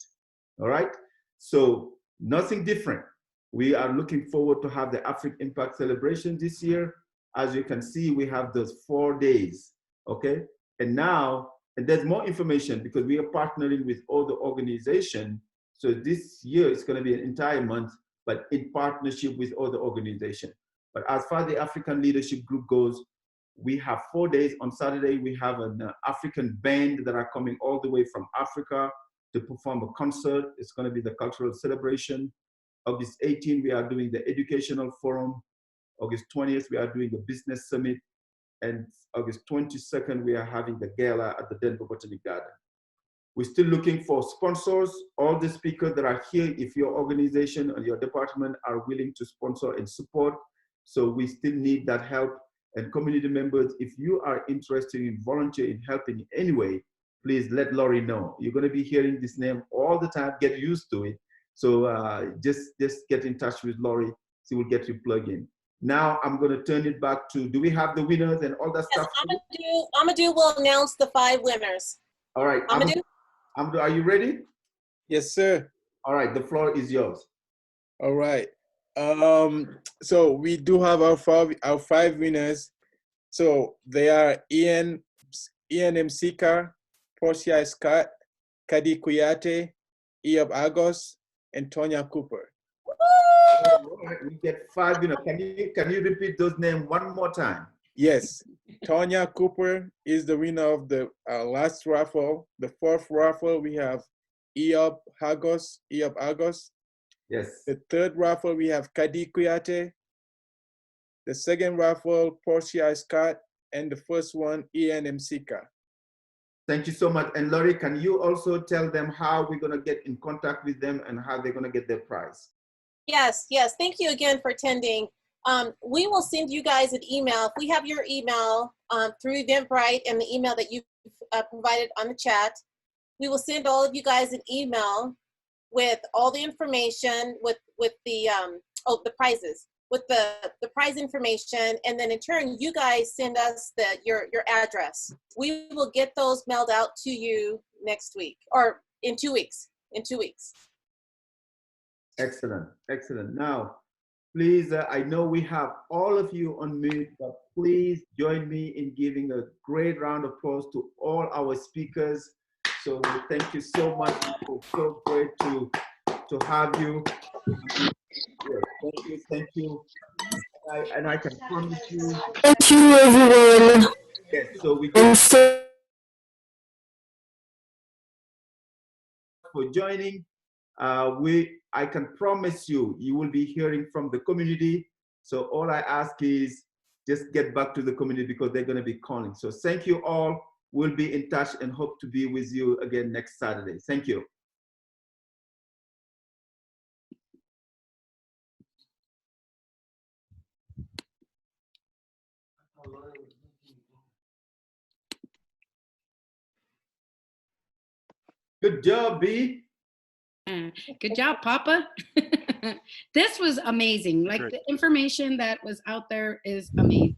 all right? So nothing different. We are looking forward to have the Africa Impact celebration this year. As you can see, we have those 4 days, okay? And there's more information because we are partnering with other organizations. So this year it's gonna be an entire month, but in partnership with other organizations. But as far as the African Leadership Group goes, we have 4 days. On Saturday, we have an African band that are coming all the way from Africa to perform a concert. It's gonna be the cultural celebration. August 18th, we are doing the educational forum. August 20th, we are doing the business summit. And August 22nd, we are having the gala at the Denver Botanic Garden. We're still looking for sponsors. All the speakers that are here, if your organization or your department are willing to sponsor and support, so we still need that help. And community members, if you are interested in volunteering, helping in any way, please let Laurie know. You're gonna be hearing this name all the time, get used to it. So just get in touch with Lori. She will get you plugged in. Now I'm going to turn it back to, do we have the winners and all that stuff? Amadou will announce the 5 winners. All right. Amadou? Amadou, are you ready? Yes, sir. All right, the floor is yours. All right. So we do have our 5 winners. So they are Ian Msika, Portia Scott, Kadi Kuyate, Eob Agos, and Tonya Cooper. We get 5 winners. Can you repeat those names one more time? Yes. Tonya Cooper is the winner of the last raffle. The 4th raffle, we have Eob Agos. Yes. The 3rd raffle, we have Kadi Kuyate. The 2nd raffle, Portia Scott. And the 1st one, Ian Msika. Thank you so much. And Lori, can you also tell them how we're going to get in contact with them and how they're going to get their prize? Yes. Thank you again for attending. We will send you guys an email. If we have your email through Eventbrite and the email that you've provided on the chat, we will send all of you guys an email with all the information, with the the prizes, with the prize information, and then in turn you guys send us your address. We will get those mailed out to you next week, or in 2 weeks. Excellent. Now, please, I know we have all of you on mute, but please join me in giving a great round of applause to all our speakers. So thank you so much. It's so great to have you. Yes, thank you. And I can promise you. Thank you, everyone. Yes, so we get for joining. I can promise you, you will be hearing from the community. So all I ask is just get back to the community because they're going to be calling. So thank you all. We'll be in touch and hope to be with you again next Saturday. Thank you. Good job, B. Good job, Papa. This was amazing. Like, the information that was out there is amazing.